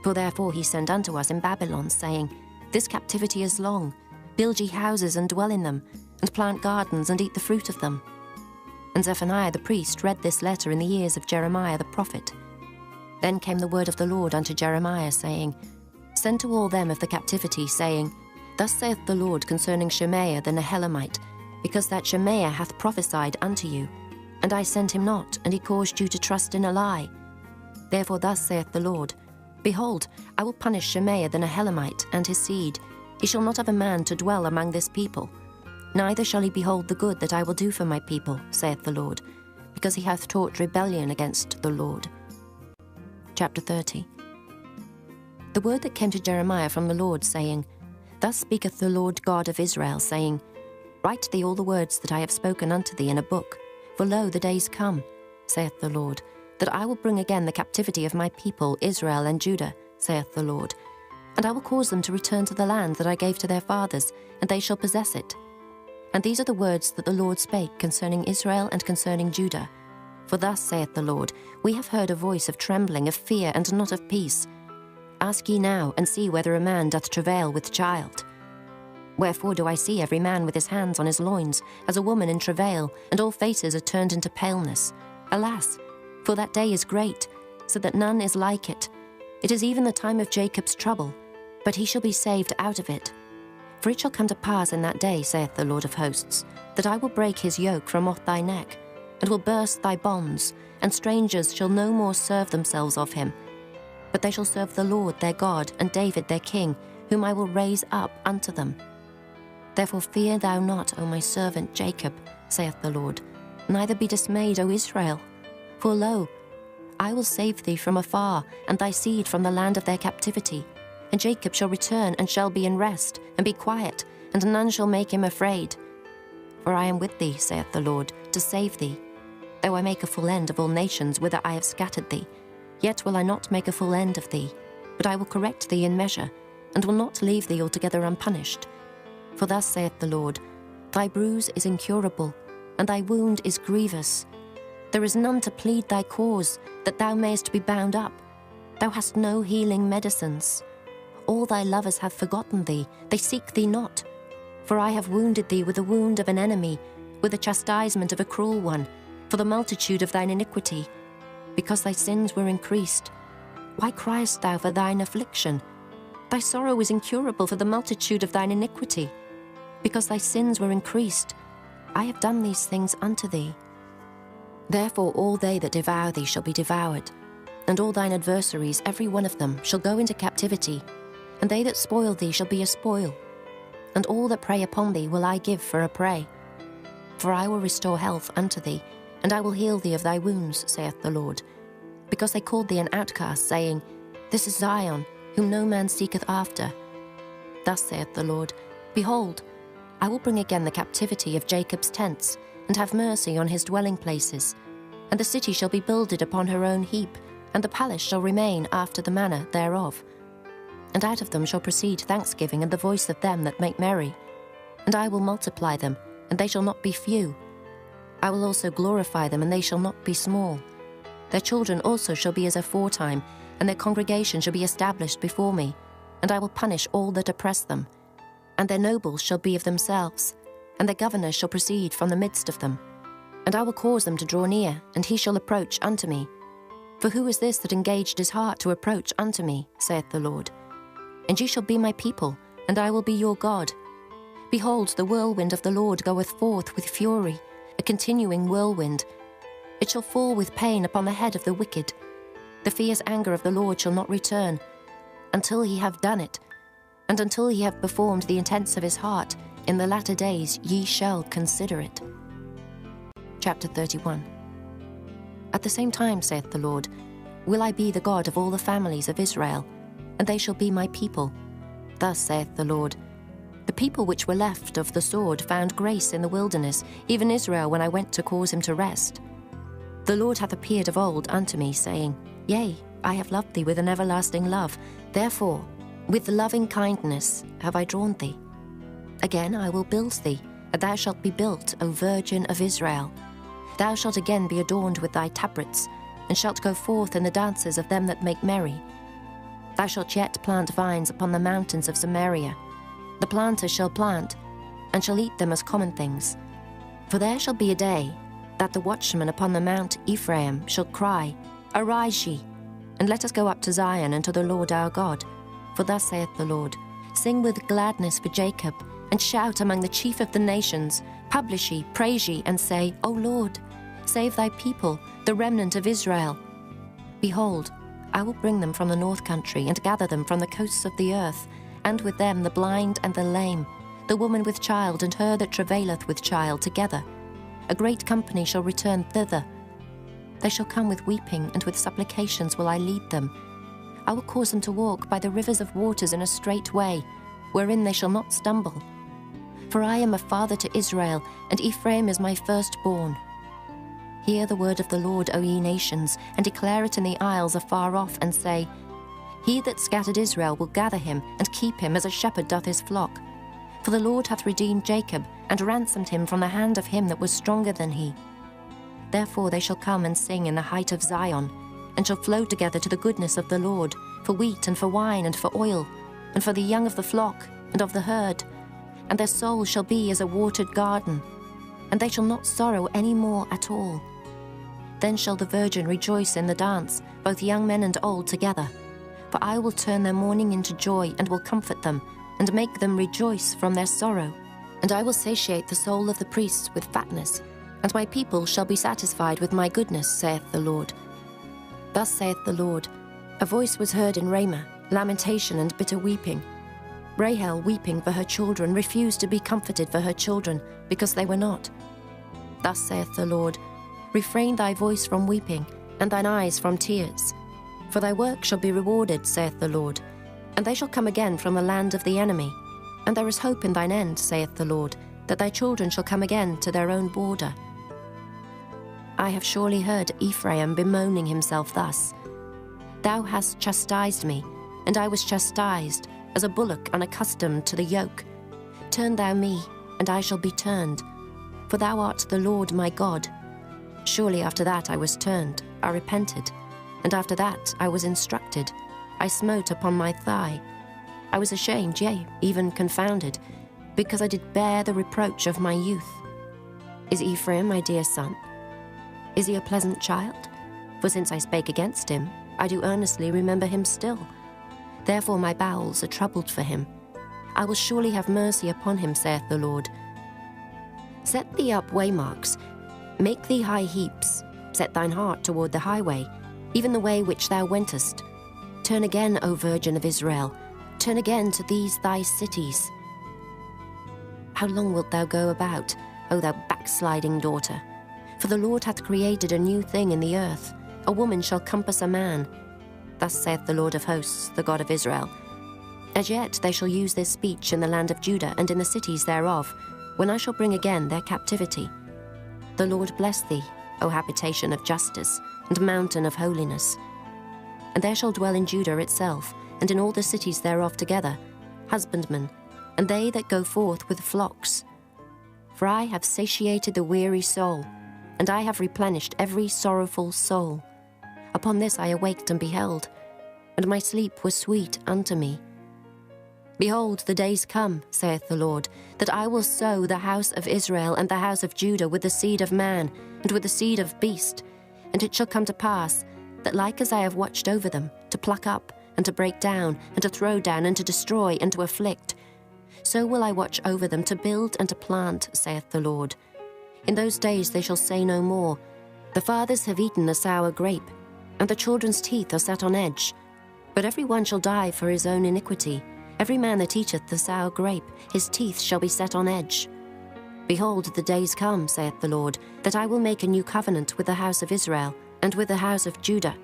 For therefore he sent unto us in Babylon, saying, This captivity is long. Build ye houses and dwell in them, and plant gardens and eat the fruit of them. And Zephaniah the priest read this letter in the ears of Jeremiah the prophet. Then came the word of the Lord unto Jeremiah, saying, Send to all them of the captivity, saying, Thus saith the Lord concerning Shemaiah the Nehelamite, because that Shemaiah hath prophesied unto you, and I sent him not, and he caused you to trust in a lie. Therefore thus saith the Lord, Behold, I will punish Shemaiah the Nehelamite and his seed. He shall not have a man to dwell among this people, neither shall he behold the good that I will do for my people, saith the Lord, because he hath taught rebellion against the Lord. Chapter 30. The word that came to Jeremiah from the Lord, saying, Thus speaketh the Lord God of Israel, saying, Write thee all the words that I have spoken unto thee in a book, for lo, the days come, saith the Lord, that I will bring again the captivity of my people Israel and Judah, saith the Lord, and I will cause them to return to the land that I gave to their fathers, and they shall possess it. And these are the words that the Lord spake concerning Israel and concerning Judah. For thus saith the Lord, We have heard a voice of trembling, of fear, and not of peace. Ask ye now, and see whether a man doth travail with child. Wherefore do I see every man with his hands on his loins, as a woman in travail, and all faces are turned into paleness? Alas, for that day is great, so that none is like it. It is even the time of Jacob's trouble, but he shall be saved out of it. For it shall come to pass in that day, saith the Lord of hosts, that I will break his yoke from off thy neck, and will burst thy bonds, and strangers shall no more serve themselves of him. But they shall serve the Lord their God, and David their king, whom I will raise up unto them. Therefore fear thou not, O my servant Jacob, saith the Lord, neither be dismayed, O Israel. For lo, I will save thee from afar, and thy seed from the land of their captivity. And Jacob shall return, and shall be in rest, and be quiet, and none shall make him afraid. For I am with thee, saith the Lord, to save thee. Though I make a full end of all nations whither I have scattered thee, yet will I not make a full end of thee, but I will correct thee in measure, and will not leave thee altogether unpunished. For thus saith the Lord, Thy bruise is incurable, and thy wound is grievous. There is none to plead thy cause, that thou mayest be bound up. Thou hast no healing medicines. All thy lovers have forgotten thee, they seek thee not. For I have wounded thee with the wound of an enemy, with the chastisement of a cruel one, for the multitude of thine iniquity, because thy sins were increased. Why criest thou for thine affliction? Thy sorrow is incurable for the multitude of thine iniquity, because thy sins were increased. I have done these things unto thee. Therefore all they that devour thee shall be devoured, and all thine adversaries, every one of them, shall go into captivity, and they that spoil thee shall be a spoil, and all that prey upon thee will I give for a prey. For I will restore health unto thee, and I will heal thee of thy wounds, saith the Lord. Because they called thee an outcast, saying, This is Zion, whom no man seeketh after. Thus saith the Lord, Behold, I will bring again the captivity of Jacob's tents, and have mercy on his dwelling places. And the city shall be builded upon her own heap, and the palace shall remain after the manner thereof. And out of them shall proceed thanksgiving and the voice of them that make merry. And I will multiply them, and they shall not be few. I will also glorify them, and they shall not be small. Their children also shall be as aforetime, and their congregation shall be established before me, and I will punish all that oppress them. And their nobles shall be of themselves, and their governors shall proceed from the midst of them. And I will cause them to draw near, and he shall approach unto me. For who is this that engaged his heart to approach unto me, saith the Lord? And ye shall be my people, and I will be your God. Behold, the whirlwind of the Lord goeth forth with fury, a continuing whirlwind. It shall fall with pain upon the head of the wicked. The fierce anger of the Lord shall not return, until he have done it, and until he have performed the intents of his heart. In the latter days ye shall consider it. Chapter 31. At the same time, saith the Lord, will I be the God of all the families of Israel, and they shall be my people. Thus saith the Lord, the people which were left of the sword found grace in the wilderness, even Israel, when I went to cause him to rest. The Lord hath appeared of old unto me, saying, Yea, I have loved thee with an everlasting love. Therefore, with loving kindness have I drawn thee. Again I will build thee, and thou shalt be built, O Virgin of Israel. Thou shalt again be adorned with thy tabrets, and shalt go forth in the dances of them that make merry. Thou shalt yet plant vines upon the mountains of Samaria. The planters shall plant, and shall eat them as common things. For there shall be a day that the watchman upon the mount Ephraim shall cry, Arise ye, and let us go up to Zion unto the Lord our God. For thus saith the Lord, Sing with gladness for Jacob, and shout among the chief of the nations. Publish ye, praise ye, and say, O Lord, save thy people, the remnant of Israel. Behold, I will bring them from the north country, and gather them from the coasts of the earth, and with them the blind and the lame, the woman with child, and her that travaileth with child together. A great company shall return thither. They shall come with weeping, and with supplications will I lead them. I will cause them to walk by the rivers of waters in a straight way, wherein they shall not stumble. For I am a father to Israel, and Ephraim is my firstborn. Hear the word of the Lord, O ye nations, and declare it in the isles afar off, and say, He that scattered Israel will gather him, and keep him as a shepherd doth his flock. For the Lord hath redeemed Jacob, and ransomed him from the hand of him that was stronger than he. Therefore they shall come and sing in the height of Zion, and shall flow together to the goodness of the Lord, for wheat and for wine and for oil, and for the young of the flock and of the herd. And their soul shall be as a watered garden, and they shall not sorrow any more at all. Then shall the virgin rejoice in the dance, both young men and old together. For I will turn their mourning into joy, and will comfort them, and make them rejoice from their sorrow. And I will satiate the soul of the priests with fatness, and my people shall be satisfied with my goodness, saith the Lord. Thus saith the Lord, a voice was heard in Ramah, lamentation and bitter weeping. Rahel, weeping for her children, refused to be comforted for her children, because they were not. Thus saith the Lord, refrain thy voice from weeping, and thine eyes from tears. For thy work shall be rewarded, saith the Lord, and they shall come again from the land of the enemy. And there is hope in thine end, saith the Lord, that thy children shall come again to their own border. I have surely heard Ephraim bemoaning himself thus. Thou hast chastised me, and I was chastised, as a bullock unaccustomed to the yoke. Turn thou me, and I shall be turned, for thou art the Lord my God. Surely after that I was turned, I repented, and after that I was instructed. I smote upon my thigh. I was ashamed, yea, even confounded, because I did bear the reproach of my youth. Is Ephraim my dear son? Is he a pleasant child? For since I spake against him, I do earnestly remember him still. Therefore my bowels are troubled for him. I will surely have mercy upon him, saith the Lord. Set thee up waymarks, make thee high heaps, set thine heart toward the highway, even the way which thou wentest. Turn again, O Virgin of Israel, turn again to these thy cities. How long wilt thou go about, O thou backsliding daughter? For the Lord hath created a new thing in the earth. A woman shall compass a man. Thus saith the Lord of hosts, the God of Israel. As yet they shall use this speech in the land of Judah and in the cities thereof, when I shall bring again their captivity. The Lord bless thee, O habitation of justice, and mountain of holiness. And there shall dwell in Judah itself, and in all the cities thereof together, husbandmen, and they that go forth with flocks. For I have satiated the weary soul, and I have replenished every sorrowful soul. Upon this I awaked and beheld, and my sleep was sweet unto me. Behold, the days come, saith the Lord, that I will sow the house of Israel and the house of Judah with the seed of man, and with the seed of beast. And it shall come to pass, that like as I have watched over them, to pluck up, and to break down, and to throw down, and to destroy, and to afflict, so will I watch over them to build and to plant, saith the Lord. In those days they shall say no more, the fathers have eaten a sour grape, and the children's teeth are set on edge. But every one shall die for his own iniquity. Every man that eateth the sour grape, his teeth shall be set on edge. Behold, the days come, saith the Lord, that I will make a new covenant with the house of Israel, and with the house of Judah,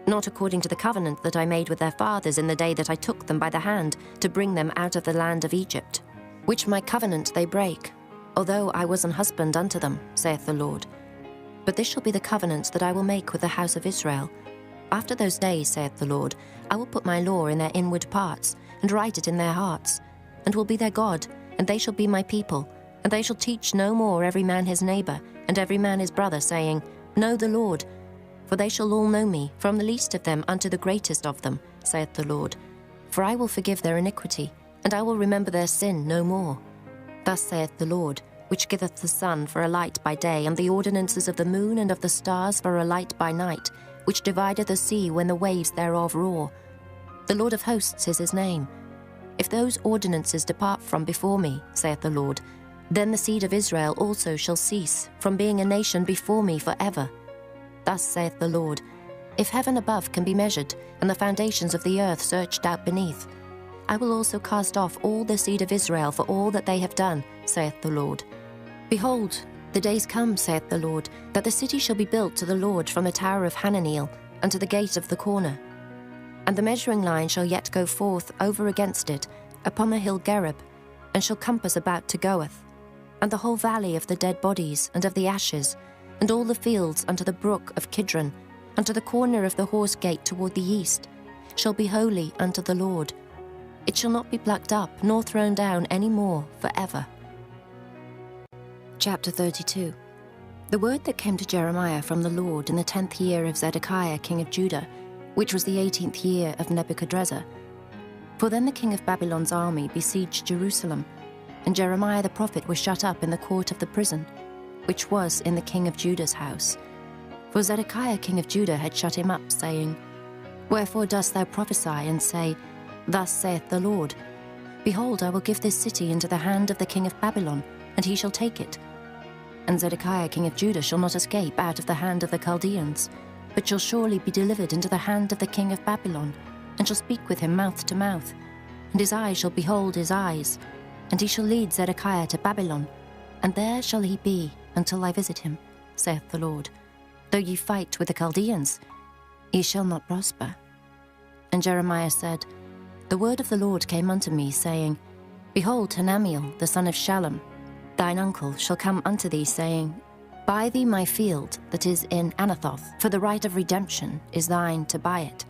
not according to the covenant that I made with their fathers in the day that I took them by the hand to bring them out of the land of Egypt, which my covenant they break, although I was an husband unto them, saith the Lord. But this shall be the covenant that I will make with the house of Israel. After those days, saith the Lord, I will put my law in their inward parts, and write it in their hearts, and will be their God, and they shall be my people, and they shall teach no more every man his neighbor, and every man his brother, saying, Know the Lord. For they shall all know me, from the least of them unto the greatest of them, saith the Lord. For I will forgive their iniquity, and I will remember their sin no more. Thus saith the Lord, which giveth the sun for a light by day, and the ordinances of the moon and of the stars for a light by night, which divideth the sea when the waves thereof roar. The Lord of hosts is his name. If those ordinances depart from before me, saith the Lord, then the seed of Israel also shall cease from being a nation before me forever. Thus saith the Lord, if heaven above can be measured, and the foundations of the earth searched out beneath, I will also cast off all the seed of Israel for all that they have done, saith the Lord. Behold, the days come, saith the Lord, that the city shall be built to the Lord from the tower of Hananeel unto the gate of the corner. And the measuring line shall yet go forth over against it upon the hill Gerib, and shall compass about to Goeth, and the whole valley of the dead bodies and of the ashes, and all the fields unto the brook of Kidron, unto the corner of the horse gate toward the east, shall be holy unto the Lord. It shall not be plucked up, nor thrown down any more forever. Chapter 32. The word that came to Jeremiah from the Lord in the 10th year of Zedekiah king of Judah, which was the 18th year of Nebuchadrezzar. For then the king of Babylon's army besieged Jerusalem, and Jeremiah the prophet was shut up in the court of the prison, which was in the king of Judah's house. For Zedekiah king of Judah had shut him up, saying, Wherefore dost thou prophesy, and say, Thus saith the Lord, Behold, I will give this city into the hand of the king of Babylon, and he shall take it. And Zedekiah king of Judah shall not escape out of the hand of the Chaldeans, but shall surely be delivered into the hand of the king of Babylon, and shall speak with him mouth to mouth. And his eyes shall behold his eyes, and he shall lead Zedekiah to Babylon, and there shall he be until I visit him, saith the Lord. Though ye fight with the Chaldeans, ye shall not prosper. And Jeremiah said, The word of the Lord came unto me, saying, Behold, Hanamiel, the son of Shallum, thine uncle, shall come unto thee, saying, Buy thee my field that is in Anathoth, for the right of redemption is thine to buy it.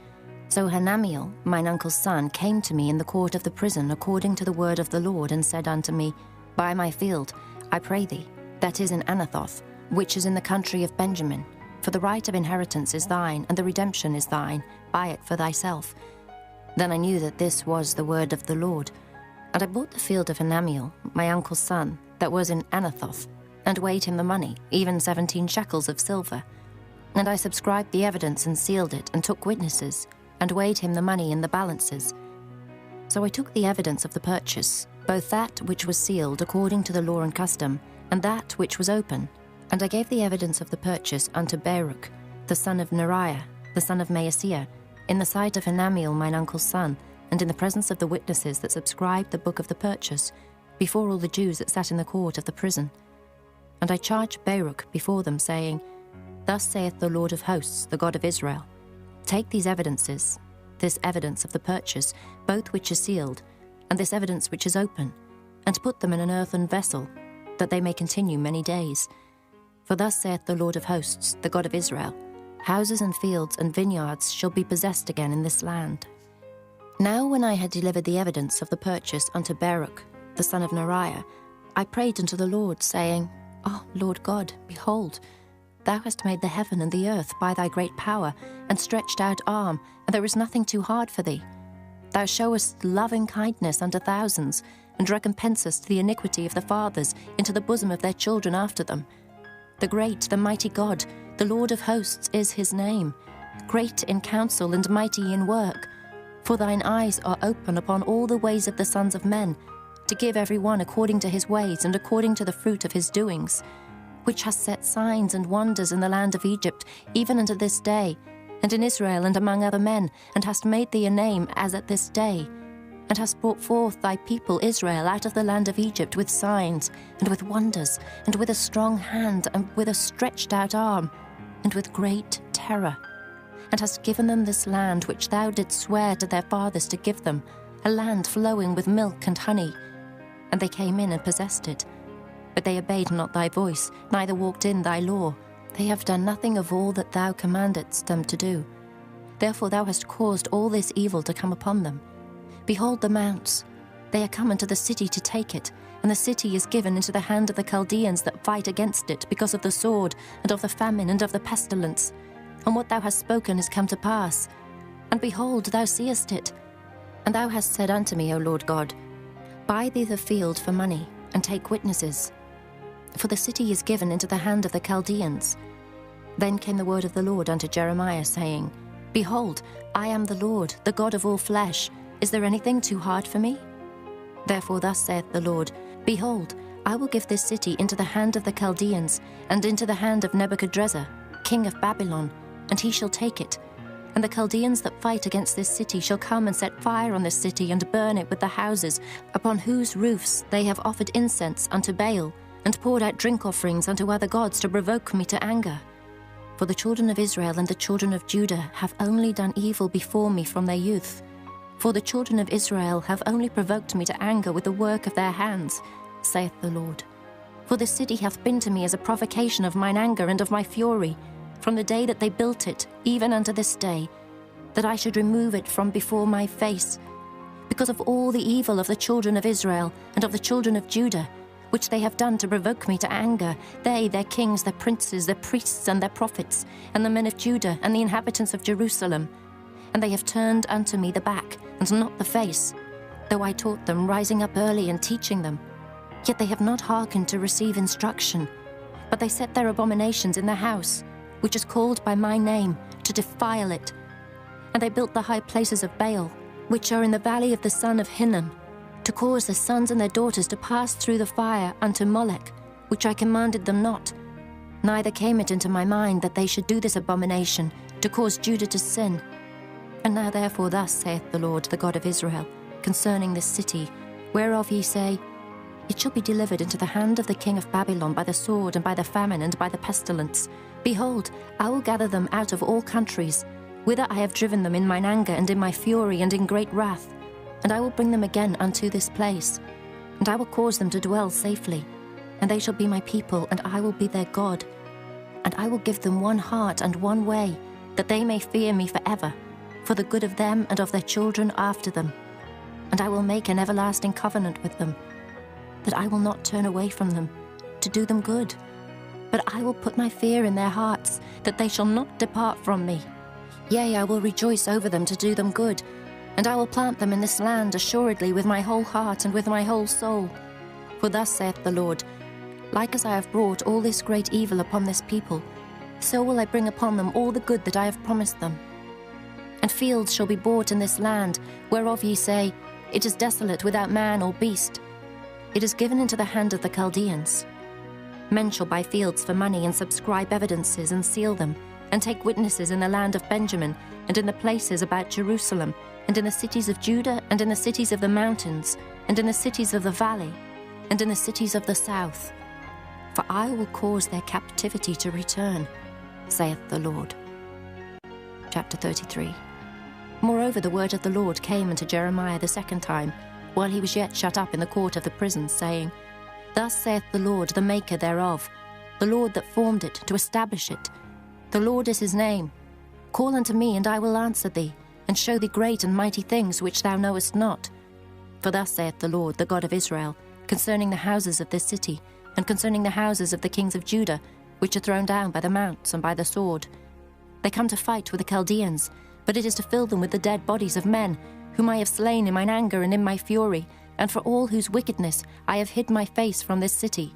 So Hanamiel, mine uncle's son, came to me in the court of the prison according to the word of the Lord, and said unto me, Buy my field, I pray thee, that is in Anathoth, which is in the country of Benjamin. For the right of inheritance is thine, and the redemption is thine. Buy it for thyself. Then I knew that this was the word of the Lord. And I bought the field of Hanamiel, my uncle's son, that was in Anathoth, and weighed him the money, even 17 shekels of silver. And I subscribed the evidence and sealed it, and took witnesses, and weighed him the money in the balances. So I took the evidence of the purchase, both that which was sealed according to the law and custom, and that which was open. And I gave the evidence of the purchase unto Baruch, the son of Neriah, the son of Maaseiah, in the sight of Hanamiel mine uncle's son, and in the presence of the witnesses that subscribed the book of the purchase, before all the Jews that sat in the court of the prison. And I charged Baruch before them, saying, Thus saith the Lord of hosts, the God of Israel, Take these evidences, this evidence of the purchase, both which are sealed, and this evidence which is open, and put them in an earthen vessel, that they may continue many days. For thus saith the Lord of hosts, the God of Israel, Houses and fields and vineyards shall be possessed again in this land. Now when I had delivered the evidence of the purchase unto Baruch, the son of Neriah, I prayed unto the Lord, saying, O Lord God, behold, thou hast made the heaven and the earth by thy great power, and stretched out arm, and there is nothing too hard for thee. Thou showest loving kindness unto thousands, and recompensest the iniquity of the fathers into the bosom of their children after them. The great, the mighty God, the Lord of hosts is his name, great in counsel and mighty in work. For thine eyes are open upon all the ways of the sons of men, to give every one according to his ways and according to the fruit of his doings, which hast set signs and wonders in the land of Egypt, even unto this day, and in Israel and among other men, and hast made thee a name as at this day, and hast brought forth thy people Israel out of the land of Egypt with signs, and with wonders, and with a strong hand, and with a stretched out arm, and with great terror, and hast given them this land which thou didst swear to their fathers to give them, a land flowing with milk and honey. And they came in and possessed it. But they obeyed not thy voice, neither walked in thy law. They have done nothing of all that thou commandedst them to do. Therefore thou hast caused all this evil to come upon them. Behold the mounts, they are come into the city to take it, and the city is given into the hand of the Chaldeans that fight against it, because of the sword, and of the famine, and of the pestilence. And what thou hast spoken is come to pass. And behold, thou seest it. And thou hast said unto me, O Lord God, Buy thee the field for money, and take witnesses. For the city is given into the hand of the Chaldeans. Then came the word of the Lord unto Jeremiah, saying, Behold, I am the Lord, the God of all flesh. Is there anything too hard for me? Therefore thus saith the Lord, Behold, I will give this city into the hand of the Chaldeans, and into the hand of Nebuchadrezzar, king of Babylon, and he shall take it. And the Chaldeans that fight against this city shall come and set fire on this city, and burn it with the houses, upon whose roofs they have offered incense unto Baal, and poured out drink offerings unto other gods to provoke me to anger. For the children of Israel and the children of Judah have only done evil before me from their youth. For the children of Israel have only provoked me to anger with the work of their hands, saith the Lord. For the city hath been to me as a provocation of mine anger and of my fury, from the day that they built it, even unto this day, that I should remove it from before my face, because of all the evil of the children of Israel and of the children of Judah, which they have done to provoke me to anger, they, their kings, their princes, their priests, and their prophets, and the men of Judah, and the inhabitants of Jerusalem. And they have turned unto me the back, and not the face, though I taught them, rising up early and teaching them. Yet they have not hearkened to receive instruction, but they set their abominations in the house, which is called by my name, to defile it. And they built the high places of Baal, which are in the valley of the son of Hinnom, to cause their sons and their daughters to pass through the fire unto Molech, which I commanded them not. Neither came it into my mind that they should do this abomination, to cause Judah to sin. And now therefore thus saith the Lord, the God of Israel, concerning this city, whereof ye say, It shall be delivered into the hand of the king of Babylon by the sword, and by the famine, and by the pestilence. Behold, I will gather them out of all countries, whither I have driven them in mine anger, and in my fury, and in great wrath. And I will bring them again unto this place, and I will cause them to dwell safely. And they shall be my people, and I will be their God. And I will give them one heart and one way, that they may fear me forever, for the good of them and of their children after them. And I will make an everlasting covenant with them, that I will not turn away from them, to do them good. But I will put my fear in their hearts, that they shall not depart from me. Yea, I will rejoice over them to do them good, and I will plant them in this land assuredly with my whole heart and with my whole soul. For thus saith the Lord, Like as I have brought all this great evil upon this people, so will I bring upon them all the good that I have promised them. And fields shall be bought in this land, whereof ye say, It is desolate without man or beast. It is given into the hand of the Chaldeans. Men shall buy fields for money, and subscribe evidences, and seal them, and take witnesses in the land of Benjamin, and in the places about Jerusalem, and in the cities of Judah, and in the cities of the mountains, and in the cities of the valley, and in the cities of the south. For I will cause their captivity to return, saith the Lord. Chapter 33. Moreover, the word of the Lord came unto Jeremiah the second time, while he was yet shut up in the court of the prison, saying, Thus saith the Lord, the maker thereof, the Lord that formed it, to establish it. The Lord is his name. Call unto me, and I will answer thee, and show thee great and mighty things which thou knowest not. For thus saith the Lord, the God of Israel, concerning the houses of this city, and concerning the houses of the kings of Judah, which are thrown down by the mounts and by the sword. They come to fight with the Chaldeans, but it is to fill them with the dead bodies of men, whom I have slain in mine anger and in my fury, and for all whose wickedness I have hid my face from this city.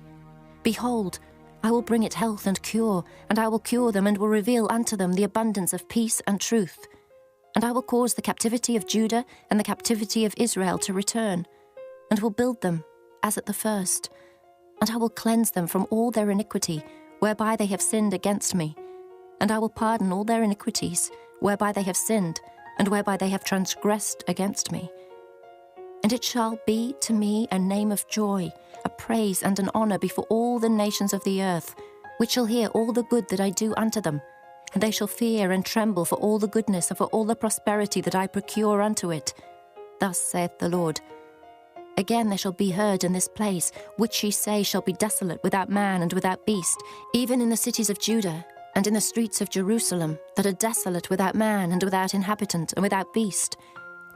Behold, I will bring it health and cure, and I will cure them, and will reveal unto them the abundance of peace and truth. And I will cause the captivity of Judah and the captivity of Israel to return, and will build them as at the first. And I will cleanse them from all their iniquity, whereby they have sinned against me. And I will pardon all their iniquities, whereby they have sinned, and whereby they have transgressed against me. And it shall be to me a name of joy, a praise and an honor before all the nations of the earth, which shall hear all the good that I do unto them. And they shall fear and tremble for all the goodness and for all the prosperity that I procure unto it. Thus saith the Lord. Again there shall be heard in this place, which ye say shall be desolate without man and without beast, even in the cities of Judah, and in the streets of Jerusalem, that are desolate without man and without inhabitant and without beast,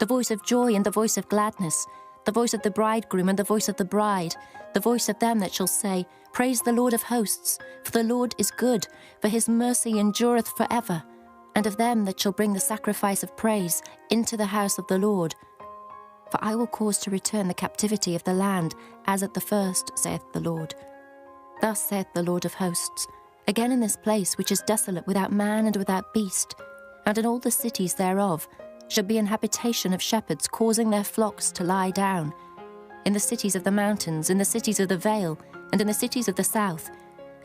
the voice of joy and the voice of gladness, the voice of the bridegroom and the voice of the bride, the voice of them that shall say, Praise the Lord of hosts, for the Lord is good, for his mercy endureth forever, and of them that shall bring the sacrifice of praise into the house of the Lord. For I will cause to return the captivity of the land, as at the first, saith the Lord. Thus saith the Lord of hosts, Again in this place which is desolate without man and without beast, and in all the cities thereof, shall be an habitation of shepherds causing their flocks to lie down. In the cities of the mountains, in the cities of the vale, and in the cities of the south,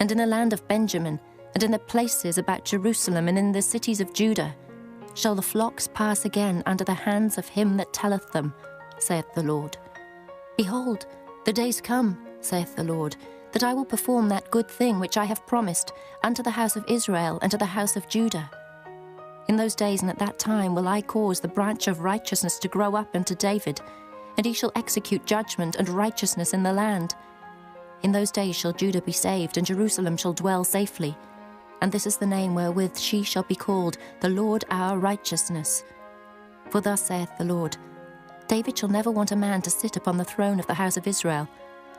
and in the land of Benjamin, and in the places about Jerusalem, and in the cities of Judah, shall the flocks pass again under the hands of him that telleth them, saith the Lord. Behold, the days come, saith the Lord, that I will perform that good thing which I have promised unto the house of Israel and to the house of Judah. In those days and at that time will I cause the branch of righteousness to grow up unto David, and he shall execute judgment and righteousness in the land. In those days shall Judah be saved, and Jerusalem shall dwell safely. And this is the name wherewith she shall be called, the Lord our righteousness. For thus saith the Lord, David shall never want a man to sit upon the throne of the house of Israel,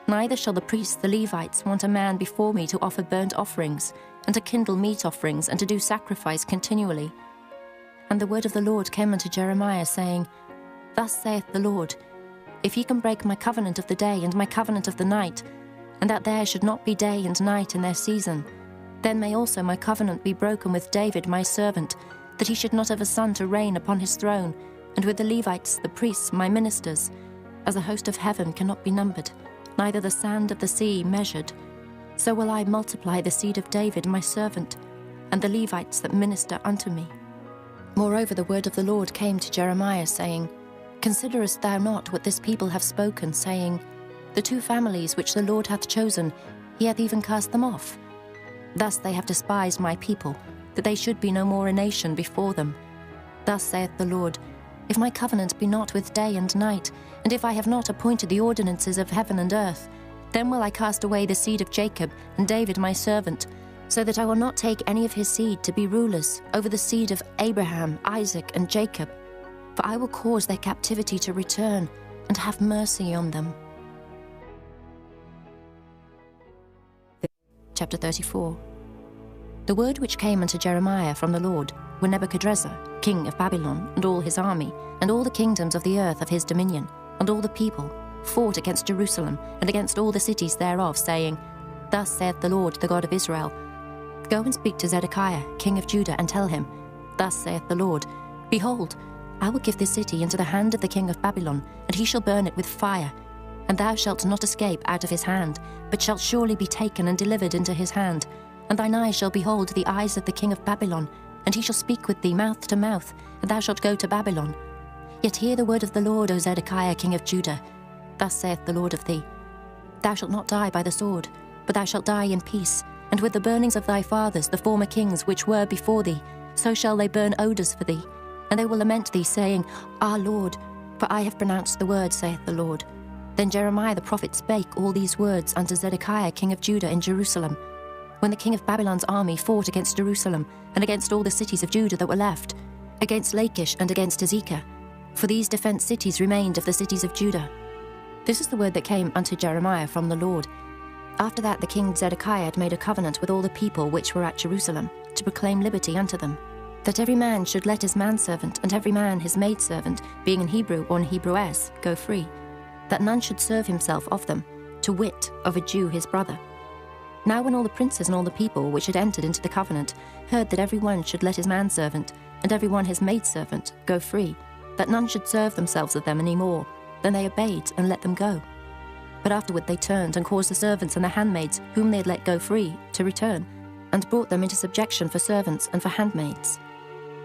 neither shall the priests, the Levites, want a man before me to offer burnt offerings, and to kindle meat offerings, and to do sacrifice continually. And the word of the Lord came unto Jeremiah, saying, Thus saith the Lord, If ye can break my covenant of the day and my covenant of the night, and that there should not be day and night in their season, then may also my covenant be broken with David my servant, that he should not have a son to reign upon his throne, and with the Levites, the priests, my ministers, as the host of heaven cannot be numbered, neither the sand of the sea measured. So will I multiply the seed of David my servant, and the Levites that minister unto me. Moreover, the word of the Lord came to Jeremiah, saying, Considerest thou not what this people have spoken, saying, The 2 families which the Lord hath chosen, he hath even cast them off. Thus they have despised my people, that they should be no more a nation before them. Thus saith the Lord, If my covenant be not with day and night, and if I have not appointed the ordinances of heaven and earth, then will I cast away the seed of Jacob and David my servant, so that I will not take any of his seed to be rulers over the seed of Abraham, Isaac, and Jacob. For I will cause their captivity to return, and have mercy on them. Chapter 34. The word which came unto Jeremiah from the Lord, when Nebuchadrezzar, king of Babylon, and all his army, and all the kingdoms of the earth of his dominion, and all the people, fought against Jerusalem, and against all the cities thereof, saying, Thus saith the Lord, the God of Israel, Go and speak to Zedekiah, king of Judah, and tell him, Thus saith the Lord, Behold, I will give this city into the hand of the king of Babylon, and he shall burn it with fire. And thou shalt not escape out of his hand, but shalt surely be taken and delivered into his hand. And thine eyes shall behold the eyes of the king of Babylon, and he shall speak with thee mouth to mouth, and thou shalt go to Babylon. Yet hear the word of the Lord, O Zedekiah, king of Judah. Thus saith the Lord of thee, Thou shalt not die by the sword, but thou shalt die in peace, and with the burnings of thy fathers, the former kings which were before thee, so shall they burn odours for thee. And they will lament thee, saying, Our Lord, for I have pronounced the word, saith the Lord. Then Jeremiah the prophet spake all these words unto Zedekiah king of Judah in Jerusalem, when the king of Babylon's army fought against Jerusalem, and against all the cities of Judah that were left, against Lachish and against Azekah. For these defence cities remained of the cities of Judah. This is the word that came unto Jeremiah from the Lord. After that the king Zedekiah had made a covenant with all the people which were at Jerusalem, to proclaim liberty unto them, that every man should let his manservant and every man his maidservant, being an Hebrew or an Hebrewess, go free, that none should serve himself of them, to wit, of a Jew his brother. Now when all the princes and all the people which had entered into the covenant heard that every one should let his manservant and every one his maidservant go free, that none should serve themselves of them any more, then they obeyed and let them go. But afterward they turned and caused the servants and the handmaids whom they had let go free to return, and brought them into subjection for servants and for handmaids.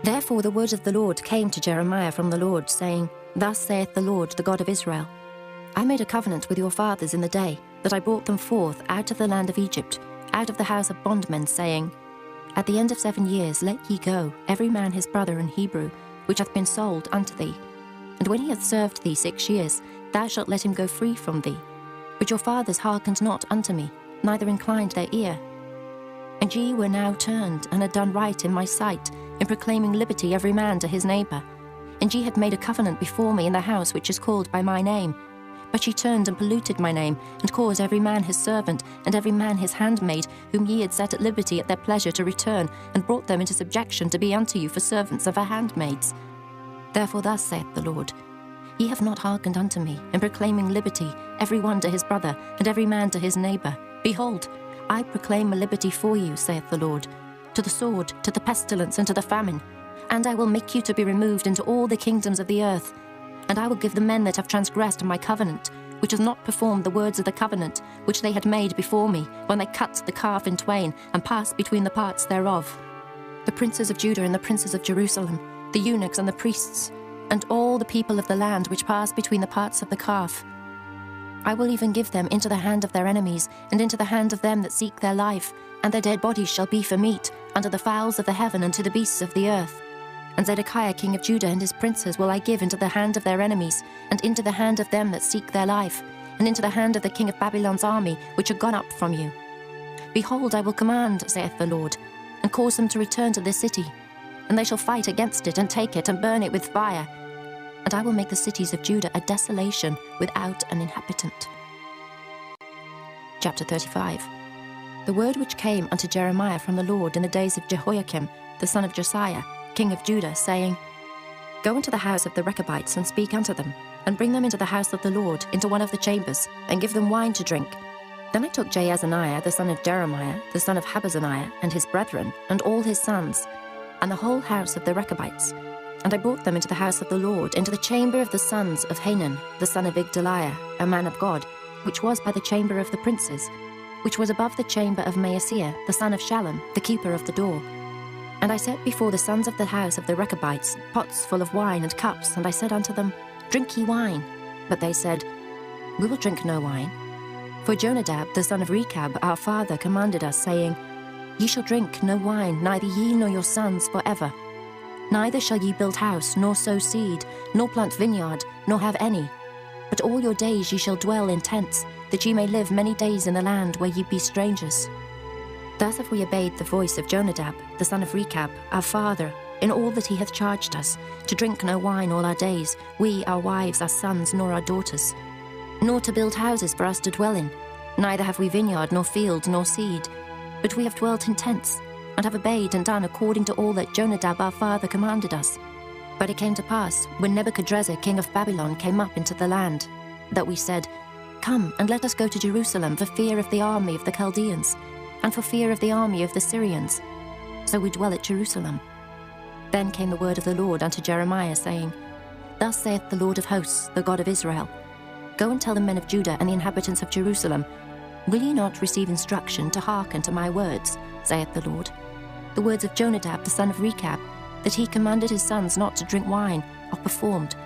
Therefore the word of the Lord came to Jeremiah from the Lord, saying, Thus saith the Lord, the God of Israel, I made a covenant with your fathers in the day that I brought them forth out of the land of Egypt, out of the house of bondmen, saying, At the end of 7 years let ye go, every man his brother in Hebrew, which hath been sold unto thee. And when he hath served thee 6 years, thou shalt let him go free from thee. But your fathers hearkened not unto me, neither inclined their ear. And ye were now turned, and had done right in my sight, in proclaiming liberty every man to his neighbour. And ye had made a covenant before me in the house which is called by my name. But ye turned and polluted my name, and caused every man his servant, and every man his handmaid, whom ye had set at liberty at their pleasure, to return, and brought them into subjection to be unto you for servants and for handmaids. Therefore thus saith the Lord, Ye have not hearkened unto me, in proclaiming liberty, every one to his brother, and every man to his neighbour. Behold, I proclaim a liberty for you, saith the Lord, to the sword, to the pestilence, and to the famine. And I will make you to be removed into all the kingdoms of the earth. And I will give the men that have transgressed my covenant, which have not performed the words of the covenant, which they had made before me, when they cut the calf in twain, and passed between the parts thereof, the princes of Judah and the princes of Jerusalem, the eunuchs and the priests, and all the people of the land which passed between the parts of the calf. I will even give them into the hand of their enemies, and into the hand of them that seek their life, and their dead bodies shall be for meat, unto the fowls of the heaven and to the beasts of the earth. And Zedekiah king of Judah and his princes will I give into the hand of their enemies, and into the hand of them that seek their life, and into the hand of the king of Babylon's army, which are gone up from you. Behold, I will command, saith the Lord, and cause them to return to this city, and they shall fight against it, and take it, and burn it with fire. and I will make the cities of Judah a desolation without an inhabitant. Chapter 35. The word which came unto Jeremiah from the Lord in the days of Jehoiakim, the son of Josiah, king of Judah, saying, Go into the house of the Rechabites, and speak unto them, and bring them into the house of the Lord, into one of the chambers, and give them wine to drink. Then I took Jaazaniah, the son of Jeremiah, the son of Habazaniah, and his brethren, and all his sons, and the whole house of the Rechabites, and I brought them into the house of the Lord, into the chamber of the sons of Hanan, the son of Igdaliah, a man of God, which was by the chamber of the princes, which was above the chamber of Maaseiah, the son of Shallum, the keeper of the door. And I set before the sons of the house of the Rechabites pots full of wine and cups, and I said unto them, Drink ye wine. But they said, We will drink no wine. For Jonadab, the son of Rechab, our father, commanded us, saying, Ye shall drink no wine, neither ye nor your sons forever. Neither shall ye build house, nor sow seed, nor plant vineyard, nor have any. But all your days ye shall dwell in tents, that ye may live many days in the land where ye be strangers. Thus have we obeyed the voice of Jonadab, the son of Rechab, our father, in all that he hath charged us, to drink no wine all our days, we, our wives, our sons, nor our daughters, nor to build houses for us to dwell in. Neither have we vineyard, nor field, nor seed, but we have dwelt in tents, and have obeyed and done according to all that Jonadab our father commanded us. But it came to pass, when Nebuchadrezzar king of Babylon came up into the land, that we said, Come, and let us go to Jerusalem for fear of the army of the Chaldeans, and for fear of the army of the Syrians. So we dwell at Jerusalem. Then came the word of the Lord unto Jeremiah, saying, Thus saith the Lord of hosts, the God of Israel, Go and tell the men of Judah and the inhabitants of Jerusalem, Will ye not receive instruction to hearken to my words, saith the Lord? The words of Jonadab the son of Rechab, that he commanded his sons not to drink wine, are performed.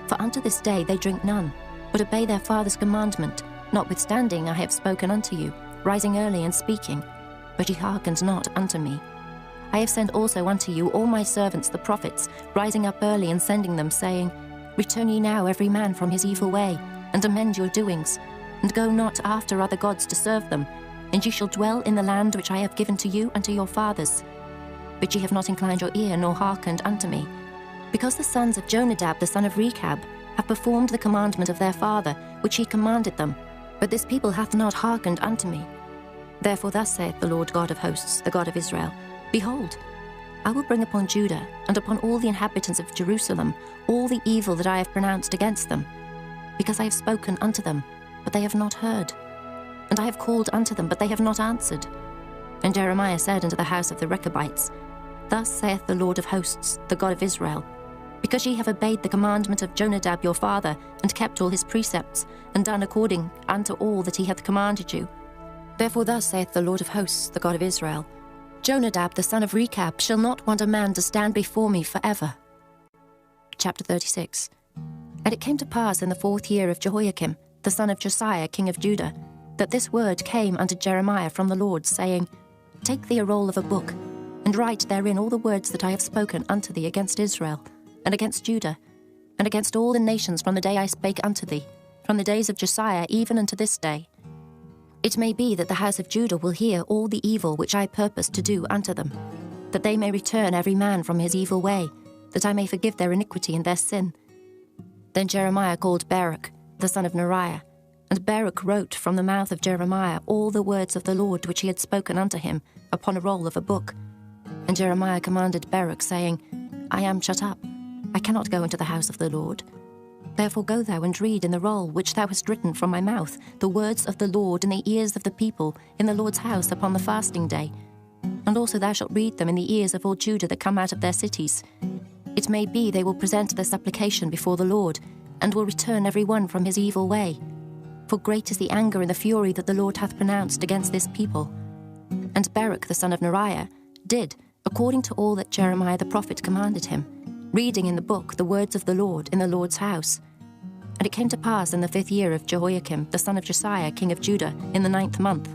For unto this day they drink none, but obey their father's commandment, notwithstanding I have spoken unto you, rising early and speaking, but ye hearkened not unto me. I have sent also unto you all my servants the prophets, rising up early and sending them, saying, Return ye now every man from his evil way, and amend your doings, and go not after other gods to serve them, and ye shall dwell in the land which I have given to you and to your fathers. But ye have not inclined your ear, nor hearkened unto me, because the sons of Jonadab the son of Rechab have performed the commandment of their father, which he commanded them, but this people hath not hearkened unto me. Therefore thus saith the Lord God of hosts, the God of Israel, Behold, I will bring upon Judah and upon all the inhabitants of Jerusalem all the evil that I have pronounced against them, because I have spoken unto them, but they have not heard, and I have called unto them, but they have not answered. And Jeremiah said unto the house of the Rechabites, Thus saith the Lord of hosts, the God of Israel, Because ye have obeyed the commandment of Jonadab your father, and kept all his precepts, and done according unto all that he hath commanded you. Therefore thus saith the Lord of hosts, the God of Israel, Jonadab the son of Rechab shall not want a man to stand before me forever. Chapter 36. And it came to pass in the 4th year of Jehoiakim, the son of Josiah king of Judah, that this word came unto Jeremiah from the Lord, saying, Take thee a roll of a book, and write therein all the words that I have spoken unto thee against Israel, and against Judah, and against all the nations from the day I spake unto thee, from the days of Josiah even unto this day. It may be that the house of Judah will hear all the evil which I purpose to do unto them, that they may return every man from his evil way, that I may forgive their iniquity and their sin. Then Jeremiah called Baruch, the son of Neriah, and Baruch wrote from the mouth of Jeremiah all the words of the Lord which he had spoken unto him upon a roll of a book. And Jeremiah commanded Baruch, saying, I am shut up, I cannot go into the house of the Lord. Therefore go thou and read in the roll which thou hast written from my mouth the words of the Lord in the ears of the people in the Lord's house upon the fasting day. And also thou shalt read them in the ears of all Judah that come out of their cities. It may be they will present their supplication before the Lord, and will return every one from his evil way. For great is the anger and the fury that the Lord hath pronounced against this people. And Baruch the son of Neriah did according to all that Jeremiah the prophet commanded him, reading in the book the words of the Lord in the Lord's house. And it came to pass in the 5th year of Jehoiakim, the son of Josiah, king of Judah, in the 9th month,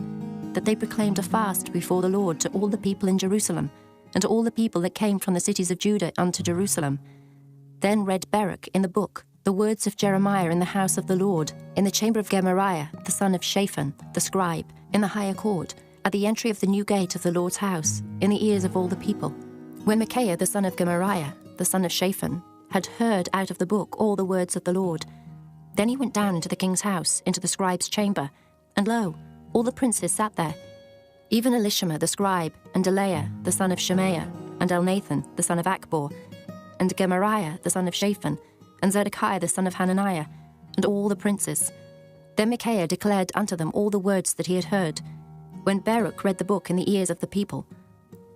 that they proclaimed a fast before the Lord to all the people in Jerusalem, and to all the people that came from the cities of Judah unto Jerusalem. Then read Baruch in the book the words of Jeremiah in the house of the Lord, in the chamber of Gemariah, the son of Shaphan, the scribe, in the higher court, at the entry of the new gate of the Lord's house, in the ears of all the people. When Micaiah the son of Gemariah, the son of Shaphan, had heard out of the book all the words of the Lord. Then he went down into the king's house, into the scribe's chamber, and lo, all the princes sat there, even Elishama the scribe, and Delaiah the son of Shemaiah, and Elnathan the son of Achbor, and Gemariah the son of Shaphan, and Zedekiah the son of Hananiah, and all the princes. Then Micaiah declared unto them all the words that he had heard, when Baruch read the book in the ears of the people.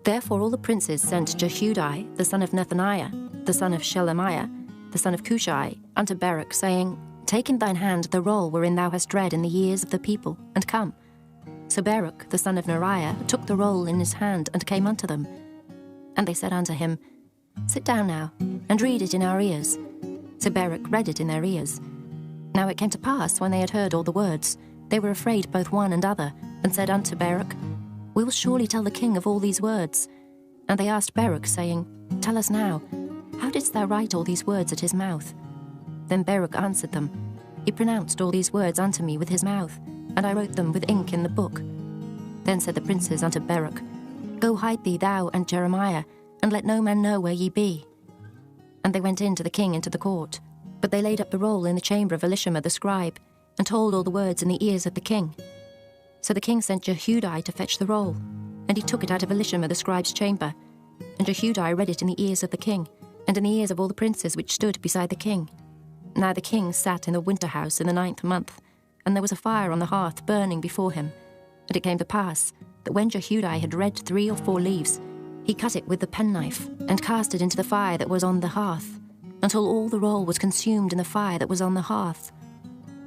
Therefore all the princes sent Jehudi the son of Nethaniah, the son of Shelemiah, the son of Cushai, unto Baruch, saying, Take in thine hand the roll wherein thou hast read in the ears of the people, and come. So Baruch the son of Neriah took the roll in his hand, and came unto them. And they said unto him, Sit down now, and read it in our ears. So Baruch read it in their ears. Now it came to pass, when they had heard all the words, they were afraid both one and other, and said unto Baruch, We will surely tell the king of all these words. And they asked Baruch, saying, Tell us now, how didst thou write all these words at his mouth? Then Baruch answered them, He pronounced all these words unto me with his mouth, and I wrote them with ink in the book. Then said the princes unto Baruch, Go hide thee, thou and Jeremiah, and let no man know where ye be. And they went in to the king into the court. But they laid up the roll in the chamber of Elishama the scribe, and told all the words in the ears of the king. So the king sent Jehudi to fetch the roll, and he took it out of Elishama the scribe's chamber. And Jehudi read it in the ears of the king, and in the ears of all the princes which stood beside the king. Now the king sat in the winter house in the 9th month, and there was a fire on the hearth burning before him. And it came to pass, that when Jehudi had read 3 or 4 leaves, he cut it with the penknife, and cast it into the fire that was on the hearth, until all the roll was consumed in the fire that was on the hearth.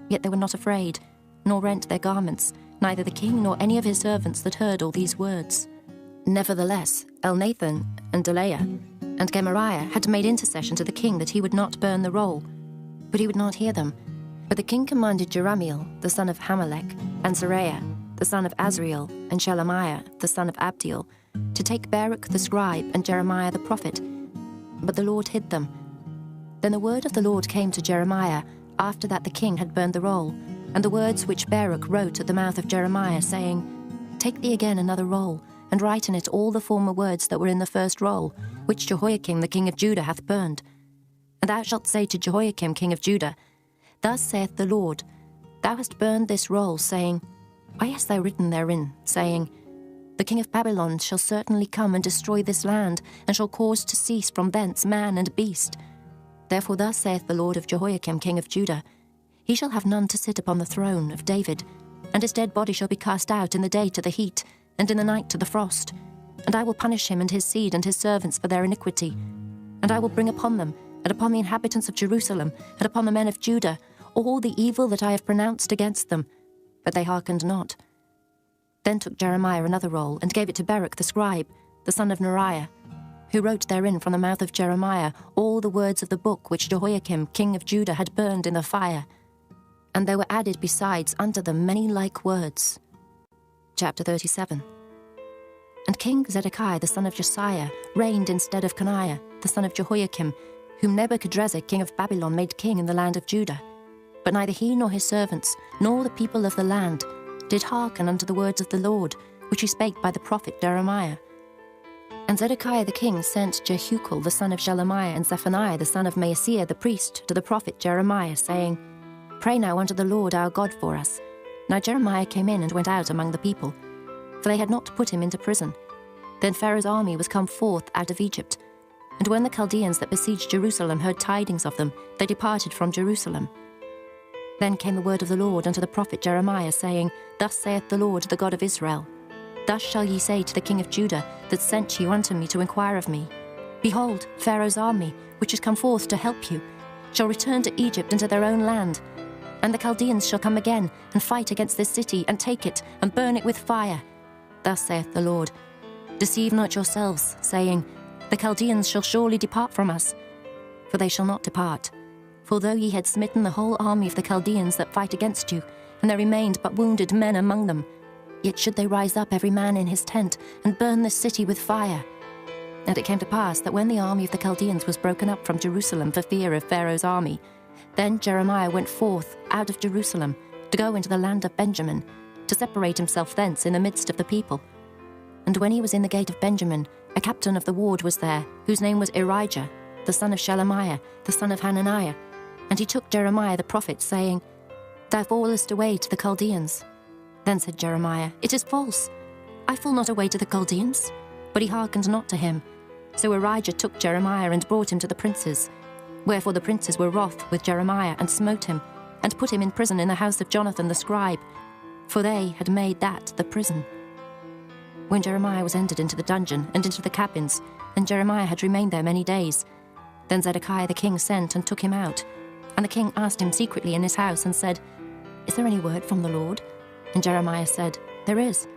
Yet they were not afraid, nor rent their garments, neither the king nor any of his servants that heard all these words. Nevertheless, Elnathan and Delaiah and Gemariah had made intercession to the king that he would not burn the roll, but he would not hear them. But the king commanded Jerahmeel the son of Hamelech, and Seraiah the son of Azriel, and Shelemiah the son of Abdiel, to take Baruch the scribe and Jeremiah the prophet. But the Lord hid them. Then the word of the Lord came to Jeremiah, after that the king had burned the roll, and the words which Baruch wrote at the mouth of Jeremiah, saying, Take thee again another roll, and write in it all the former words that were in the first roll, which Jehoiakim the king of Judah hath burned. And thou shalt say to Jehoiakim king of Judah, Thus saith the Lord, Thou hast burned this roll, saying, Why hast thou written therein, saying, The king of Babylon shall certainly come and destroy this land, and shall cause to cease from thence man and beast. Therefore thus saith the Lord of Jehoiakim king of Judah, He shall have none to sit upon the throne of David, and his dead body shall be cast out in the day to the heat, and in the night to the frost. And I will punish him and his seed and his servants for their iniquity. And I will bring upon them, and upon the inhabitants of Jerusalem, and upon the men of Judah, all the evil that I have pronounced against them. But they hearkened not. Then took Jeremiah another roll, and gave it to Baruch the scribe, the son of Neriah, who wrote therein from the mouth of Jeremiah all the words of the book which Jehoiakim king of Judah had burned in the fire. And there were added besides unto them many like words. Chapter 37. And King Zedekiah the son of Josiah reigned instead of Coniah the son of Jehoiakim, whom Nebuchadrezzar king of Babylon made king in the land of Judah. But neither he nor his servants, nor the people of the land, did hearken unto the words of the Lord, which he spake by the prophet Jeremiah. And Zedekiah the king sent Jehukal the son of Shelemiah and Zephaniah the son of Maaseiah the priest to the prophet Jeremiah, saying, Pray now unto the Lord our God for us. Now Jeremiah came in and went out among the people, for they had not put him into prison. Then Pharaoh's army was come forth out of Egypt. And when the Chaldeans that besieged Jerusalem heard tidings of them, they departed from Jerusalem. Then came the word of the Lord unto the prophet Jeremiah, saying, Thus saith the Lord, the God of Israel, Thus shall ye say to the king of Judah, that sent you unto me to inquire of me, Behold, Pharaoh's army, which is come forth to help you, shall return to Egypt and to their own land. And the Chaldeans shall come again, and fight against this city, and take it, and burn it with fire. Thus saith the Lord, Deceive not yourselves, saying, The Chaldeans shall surely depart from us. For they shall not depart. For though ye had smitten the whole army of the Chaldeans that fight against you, and there remained but wounded men among them, yet should they rise up every man in his tent, and burn this city with fire. And it came to pass that when the army of the Chaldeans was broken up from Jerusalem for fear of Pharaoh's army, then Jeremiah went forth out of Jerusalem to go into the land of Benjamin, to separate himself thence in the midst of the people. And when he was in the gate of Benjamin, a captain of the ward was there, whose name was Irijah, the son of Shelemiah, the son of Hananiah. And he took Jeremiah the prophet, saying, Thou fallest away to the Chaldeans. Then said Jeremiah, It is false. I fall not away to the Chaldeans. But he hearkened not to him. So Arijah took Jeremiah and brought him to the princes. Wherefore the princes were wroth with Jeremiah, and smote him, and put him in prison in the house of Jonathan the scribe, for they had made that the prison. When Jeremiah was entered into the dungeon and into the cabins, and Jeremiah had remained there many days, then Zedekiah the king sent and took him out. And the king asked him secretly in his house, and said, Is there any word from the Lord? And Jeremiah said, There is.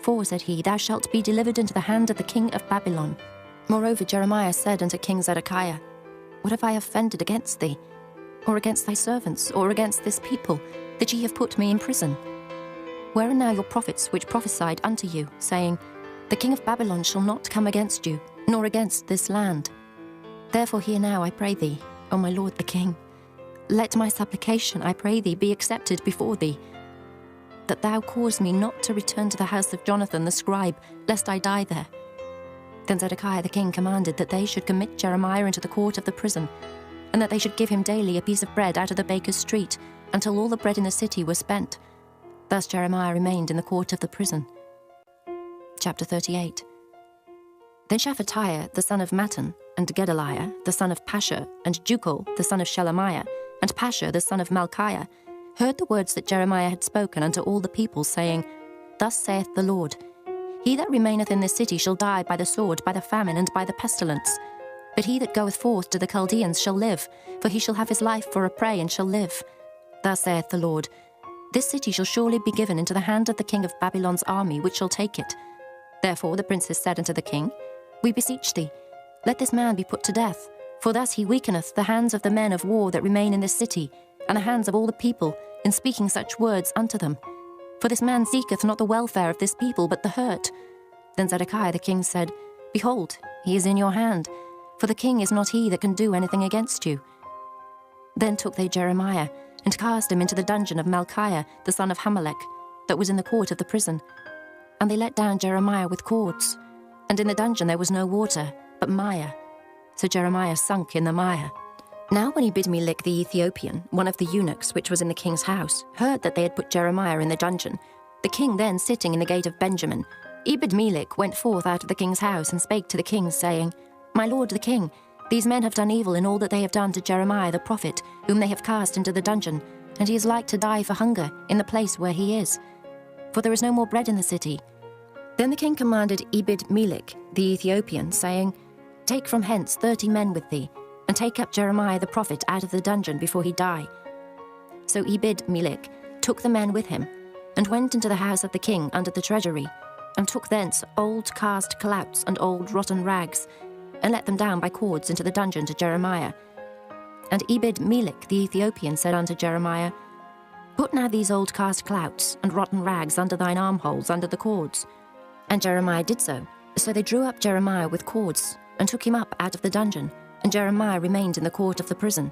For, said he, Thou shalt be delivered into the hand of the king of Babylon. Moreover Jeremiah said unto King Zedekiah, What have I offended against thee, or against thy servants, or against this people, that ye have put me in prison? Where are now your prophets which prophesied unto you, saying, The king of Babylon shall not come against you, nor against this land? Therefore hear now, I pray thee, O my lord the king. Let my supplication, I pray thee, be accepted before thee, that thou cause me not to return to the house of Jonathan the scribe, lest I die there. Then Zedekiah the king commanded that they should commit Jeremiah into the court of the prison, and that they should give him daily a piece of bread out of the baker's street, until all the bread in the city was spent. Thus Jeremiah remained in the court of the prison. Chapter 38. Then Shephatiah the son of Mattan, and Gedaliah the son of Pashur, and Jukal the son of Shelemiah, and Pashur the son of Malchiah, heard the words that Jeremiah had spoken unto all the people, saying, Thus saith the Lord, He that remaineth in this city shall die by the sword, by the famine, and by the pestilence. But he that goeth forth to the Chaldeans shall live, for he shall have his life for a prey, and shall live. Thus saith the Lord, This city shall surely be given into the hand of the king of Babylon's army, which shall take it. Therefore the princes said unto the king, We beseech thee, let this man be put to death, for thus he weakeneth the hands of the men of war that remain in this city, and the hands of all the people, in speaking such words unto them. For this man seeketh not the welfare of this people, but the hurt. Then Zedekiah the king said, Behold, he is in your hand, for the king is not he that can do anything against you. Then took they Jeremiah, and cast him into the dungeon of Malchiah the son of Hamelech, that was in the court of the prison. And they let down Jeremiah with cords, and in the dungeon there was no water, but mire. So Jeremiah sunk in the mire. Now when Ebed-melech the Ethiopian, one of the eunuchs which was in the king's house, heard that they had put Jeremiah in the dungeon, the king then sitting in the gate of Benjamin, Ebed-melech went forth out of the king's house, and spake to the king, saying, My lord the king, these men have done evil in all that they have done to Jeremiah the prophet, whom they have cast into the dungeon, and he is like to die for hunger in the place where he is, for there is no more bread in the city. Then the king commanded Ebed-melech the Ethiopian, saying, Take from hence 30 men with thee, and take up Jeremiah the prophet out of the dungeon before he die. So Ebed-melech took the men with him, and went into the house of the king under the treasury, and took thence old cast clouts and old rotten rags, and let them down by cords into the dungeon to Jeremiah. And Ebed-melech the Ethiopian said unto Jeremiah, Put now these old cast clouts and rotten rags under thine armholes under the cords. And Jeremiah did so. So they drew up Jeremiah with cords, and took him up out of the dungeon, and Jeremiah remained in the court of the prison.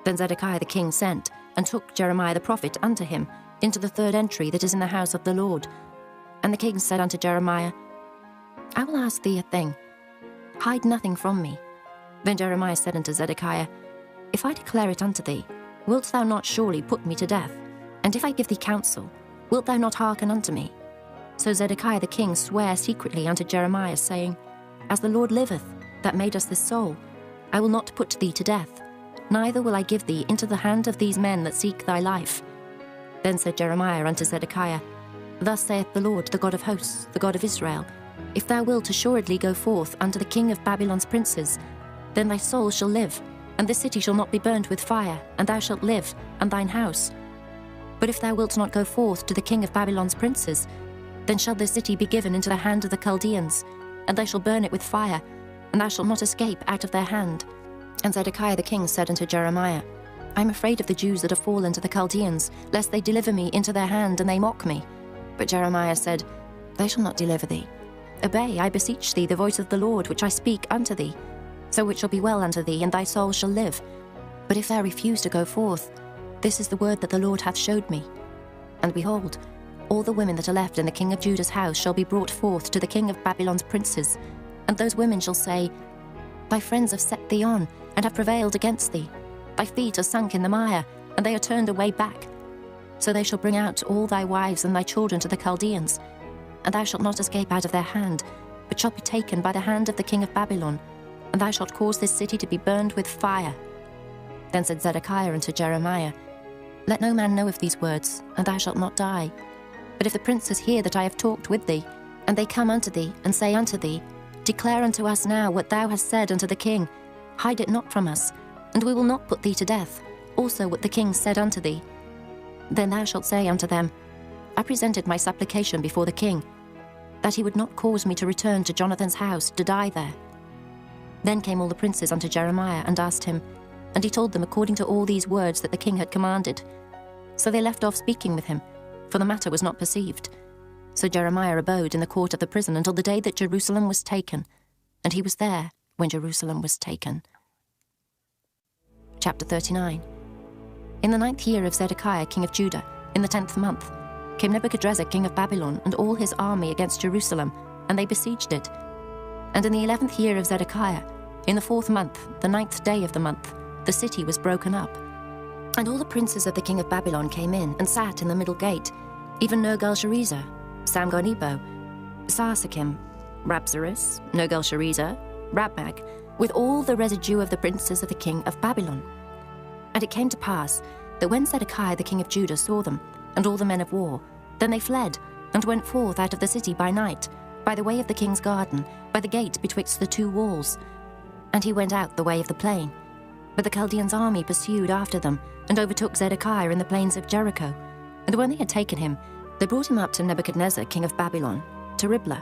Then Zedekiah the king sent, and took Jeremiah the prophet unto him, into the third entry that is in the house of the Lord. And the king said unto Jeremiah, I will ask thee a thing. Hide nothing from me. Then Jeremiah said unto Zedekiah, If I declare it unto thee, wilt thou not surely put me to death? And if I give thee counsel, wilt thou not hearken unto me? So Zedekiah the king sware secretly unto Jeremiah, saying, As the Lord liveth, that made us this soul, I will not put thee to death, neither will I give thee into the hand of these men that seek thy life. Then said Jeremiah unto Zedekiah, Thus saith the Lord, the God of hosts, the God of Israel, If thou wilt assuredly go forth unto the king of Babylon's princes, then thy soul shall live, and this city shall not be burnt with fire, and thou shalt live, and thine house. But if thou wilt not go forth to the king of Babylon's princes, then shall this city be given into the hand of the Chaldeans, and they shall burn it with fire, and thou shalt not escape out of their hand. And Zedekiah the king said unto Jeremiah, I am afraid of the Jews that are fallen to the Chaldeans, lest they deliver me into their hand, and they mock me. But Jeremiah said, They shall not deliver thee. Obey, I beseech thee, the voice of the Lord, which I speak unto thee. So it shall be well unto thee, and thy soul shall live. But if thou refuse to go forth, this is the word that the Lord hath showed me. And behold, all the women that are left in the king of Judah's house shall be brought forth to the king of Babylon's princes, and those women shall say, Thy friends have set thee on, and have prevailed against thee. Thy feet are sunk in the mire, and they are turned away back. So they shall bring out all thy wives and thy children to the Chaldeans, and thou shalt not escape out of their hand, but shalt be taken by the hand of the king of Babylon, and thou shalt cause this city to be burned with fire. Then said Zedekiah unto Jeremiah, Let no man know of these words, and thou shalt not die. But if the princes hear that I have talked with thee, and they come unto thee, and say unto thee, Declare unto us now what thou hast said unto the king, hide it not from us, and we will not put thee to death, also what the king said unto thee. Then thou shalt say unto them, I presented my supplication before the king, that he would not cause me to return to Jonathan's house to die there. Then came all the princes unto Jeremiah, and asked him, and he told them according to all these words that the king had commanded. So they left off speaking with him, for the matter was not perceived. So Jeremiah abode in the court of the prison until the day that Jerusalem was taken, and he was there when Jerusalem was taken. Chapter 39. In the 9th year of Zedekiah king of Judah, in the 10th month, came Nebuchadrezzar king of Babylon and all his army against Jerusalem, and they besieged it. And in the 11th year of Zedekiah, in the 4th month, the 9th day of the month, the city was broken up. And all the princes of the king of Babylon came in and sat in the middle gate, even Nergal-Sharezer, Samgar-Nebo, Sarsakim, Rabsaris, Nergal-Sharezer, Rabmag, with all the residue of the princes of the king of Babylon. And it came to pass that when Zedekiah the king of Judah saw them, and all the men of war, then they fled, and went forth out of the city by night, by the way of the king's garden, by the gate betwixt the two walls. And he went out the way of the plain. But the Chaldeans' army pursued after them, and overtook Zedekiah in the plains of Jericho. And when they had taken him, they brought him up to Nebuchadnezzar king of Babylon, to Riblah,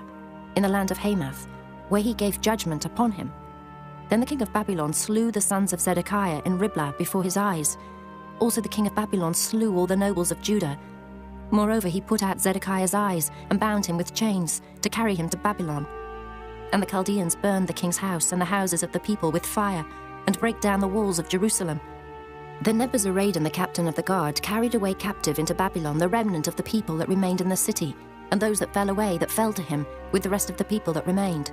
in the land of Hamath, where he gave judgment upon him. Then the king of Babylon slew the sons of Zedekiah in Riblah before his eyes. Also the king of Babylon slew all the nobles of Judah. Moreover, he put out Zedekiah's eyes, and bound him with chains, to carry him to Babylon. And the Chaldeans burned the king's house and the houses of the people with fire, and brake down the walls of Jerusalem. Then Nebuzaradan the captain of the guard carried away captive into Babylon the remnant of the people that remained in the city, and those that fell away that fell to him, with the rest of the people that remained.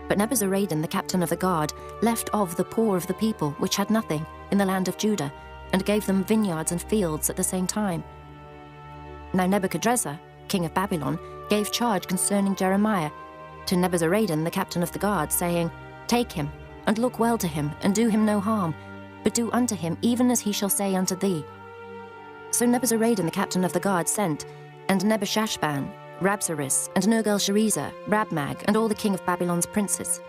But Nebuzaradan the captain of the guard left of the poor of the people, which had nothing, in the land of Judah, and gave them vineyards and fields at the same time. Now Nebuchadrezzar, king of Babylon, gave charge concerning Jeremiah to Nebuzaradan the captain of the guard, saying, Take him, and look well to him, and do him no harm, but do unto him even as he shall say unto thee. So Nebuzaradan the captain of the guard sent, and Nebushashban, Rabsaris, and Nergal-Sharezer, Rabmag, and all the king of Babylon's princes.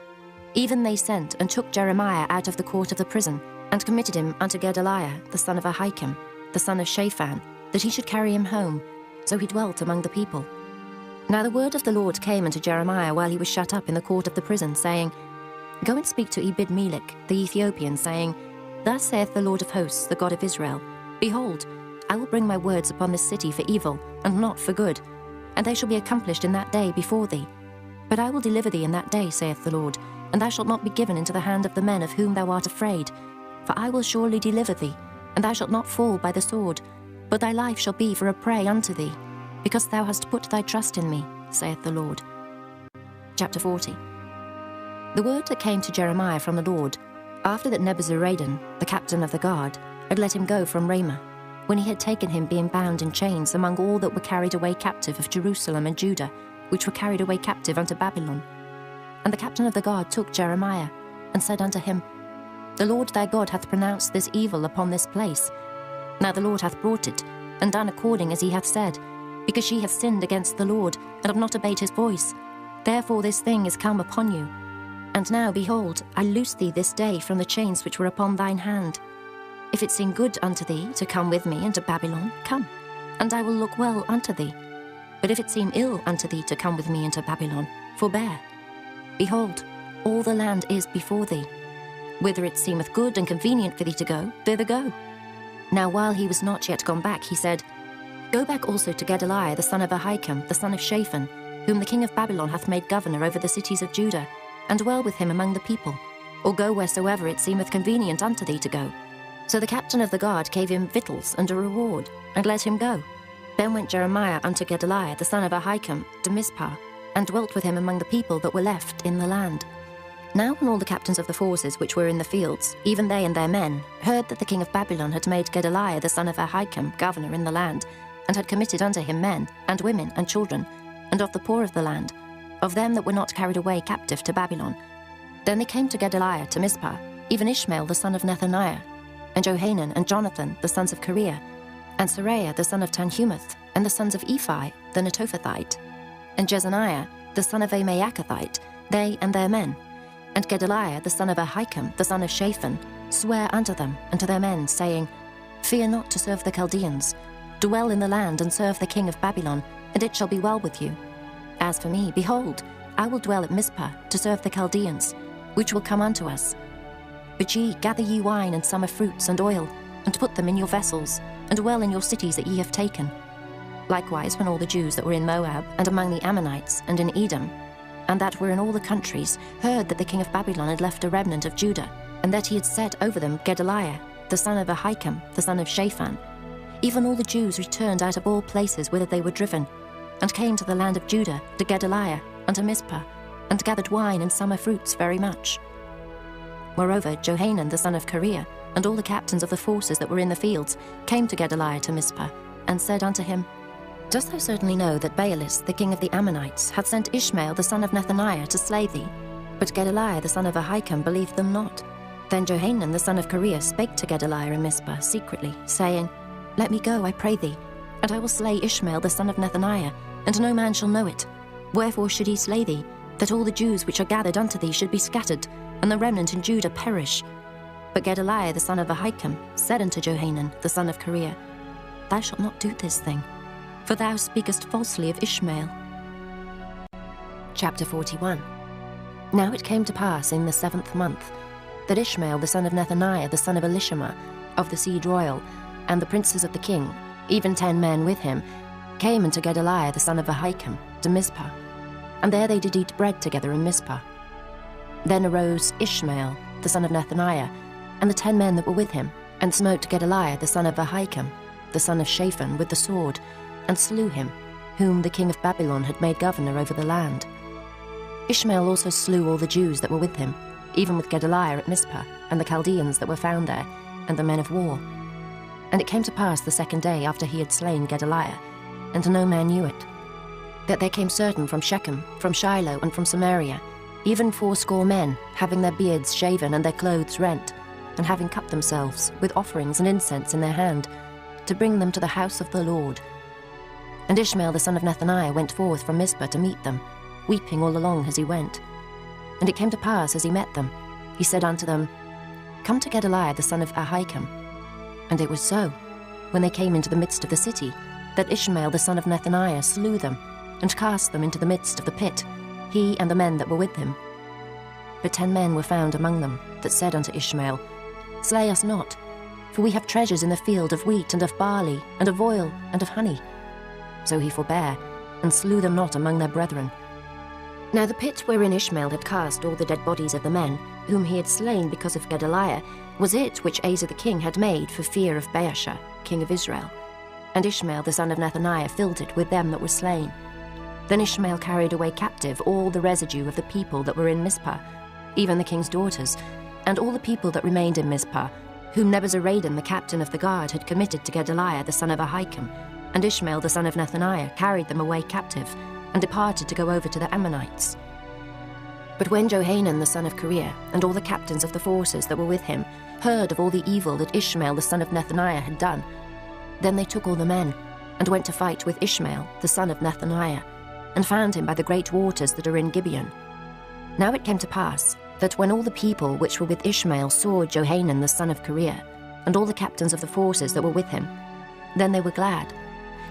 Even they sent, and took Jeremiah out of the court of the prison, and committed him unto Gedaliah, the son of Ahikam, the son of Shaphan, that he should carry him home. So he dwelt among the people. Now the word of the Lord came unto Jeremiah while he was shut up in the court of the prison, saying, Go and speak to Ebed-Melech, the Ethiopian, saying, Thus saith the Lord of hosts, the God of Israel, Behold, I will bring my words upon this city for evil, and not for good, and they shall be accomplished in that day before thee. But I will deliver thee in that day, saith the Lord, and thou shalt not be given into the hand of the men of whom thou art afraid. For I will surely deliver thee, and thou shalt not fall by the sword, but thy life shall be for a prey unto thee, because thou hast put thy trust in me, saith the Lord. Chapter 40. The word that came to Jeremiah from the Lord, after that Nebuzaradan, the captain of the guard, had let him go from Ramah, when he had taken him being bound in chains among all that were carried away captive of Jerusalem and Judah, which were carried away captive unto Babylon. And the captain of the guard took Jeremiah, and said unto him, The Lord thy God hath pronounced this evil upon this place. Now the Lord hath brought it, and done according as he hath said, because ye have sinned against the Lord, and have not obeyed his voice. Therefore this thing is come upon you. And now, behold, I loose thee this day from the chains which were upon thine hand. If it seem good unto thee to come with me into Babylon, come, and I will look well unto thee. But if it seem ill unto thee to come with me into Babylon, forbear. Behold, all the land is before thee. Whither it seemeth good and convenient for thee to go, thither go. Now while he was not yet gone back, he said, Go back also to Gedaliah the son of Ahikam, the son of Shaphan, whom the king of Babylon hath made governor over the cities of Judah, and dwell with him among the people, or go wheresoever it seemeth convenient unto thee to go. So the captain of the guard gave him victuals and a reward, and let him go. Then went Jeremiah unto Gedaliah the son of Ahikam to Mizpah, and dwelt with him among the people that were left in the land. Now when all the captains of the forces which were in the fields, even they and their men, heard that the king of Babylon had made Gedaliah the son of Ahikam governor in the land, and had committed unto him men, and women, and children, and of the poor of the land, of them that were not carried away captive to Babylon, then they came to Gedaliah to Mizpah, even Ishmael the son of Nethaniah, and Johanan and Jonathan the sons of Kareah, and Seraiah the son of Tanhumeth, and the sons of Ephi the Netophathite, and Jezaniah the son of a Maacathite, they and their men. And Gedaliah the son of Ahikam the son of Shaphan sware unto them and to their men, saying, Fear not to serve the Chaldeans. Dwell in the land and serve the king of Babylon, and it shall be well with you. As for me, behold, I will dwell at Mizpah to serve the Chaldeans, which will come unto us. But ye gather ye wine and summer fruits and oil, and put them in your vessels, and dwell in your cities that ye have taken. Likewise, when all the Jews that were in Moab, and among the Ammonites, and in Edom, and that were in all the countries, heard that the king of Babylon had left a remnant of Judah, and that he had set over them Gedaliah, the son of Ahikam, the son of Shaphan, even all the Jews returned out of all places whither they were driven, and came to the land of Judah, to Gedaliah, unto Mizpah, and gathered wine and summer fruits very much. Moreover, Johanan the son of Kareah, and all the captains of the forces that were in the fields, came to Gedaliah to Mizpah, and said unto him, Dost thou certainly know that Baalis, the king of the Ammonites, hath sent Ishmael the son of Nethaniah to slay thee? But Gedaliah the son of Ahikam believed them not. Then Johanan the son of Kareah spake to Gedaliah in Mizpah secretly, saying, Let me go, I pray thee, and I will slay Ishmael the son of Nethaniah, and no man shall know it. Wherefore should he slay thee, that all the Jews which are gathered unto thee should be scattered, and the remnant in Judah perish? But Gedaliah the son of Ahikam said unto Johanan the son of Kareah, Thou shalt not do this thing, for thou speakest falsely of Ishmael. Chapter 41. Now it came to pass in the 7th month, that Ishmael the son of Nethaniah the son of Elishama, of the seed royal, and the princes of the king, even 10 men with him, came unto Gedaliah the son of Ahikam to Mizpah, and there they did eat bread together in Mizpah. Then arose Ishmael the son of Nethaniah, and the 10 men that were with him, and smote Gedaliah the son of Ahikam, the son of Shaphan, with the sword, and slew him, whom the king of Babylon had made governor over the land. Ishmael also slew all the Jews that were with him, even with Gedaliah at Mizpah, and the Chaldeans that were found there, and the men of war. And it came to pass the 2nd day after he had slain Gedaliah, and no man knew it, that there came certain from Shechem, from Shiloh, and from Samaria, even 80 men, having their beards shaven and their clothes rent, and having cut themselves, with offerings and incense in their hand, to bring them to the house of the Lord. And Ishmael the son of Nethaniah went forth from Mizpah to meet them, weeping all along as he went. And it came to pass as he met them, he said unto them, Come to Gedaliah the son of Ahikam. And it was so, when they came into the midst of the city, that Ishmael the son of Nethaniah slew them, and cast them into the midst of the pit, he and the men that were with him. But 10 men were found among them, that said unto Ishmael, Slay us not, for we have treasures in the field of wheat and of barley, and of oil, and of honey. So he forbare, and slew them not among their brethren. Now the pit wherein Ishmael had cast all the dead bodies of the men, whom he had slain because of Gedaliah, was it which Asa the king had made for fear of Baasha, king of Israel. And Ishmael the son of Nethaniah filled it with them that were slain. Then Ishmael carried away captive all the residue of the people that were in Mizpah, even the king's daughters, and all the people that remained in Mizpah, whom Nebuzaradan the captain of the guard had committed to Gedaliah the son of Ahikam. And Ishmael the son of Nethaniah carried them away captive, and departed to go over to the Ammonites. But when Johanan the son of Kareah, and all the captains of the forces that were with him, heard of all the evil that Ishmael the son of Nethaniah had done, then they took all the men, and went to fight with Ishmael the son of Nethaniah, and found him by the great waters that are in Gibeon. Now it came to pass, that when all the people which were with Ishmael saw Johanan the son of Kareah, and all the captains of the forces that were with him, then they were glad.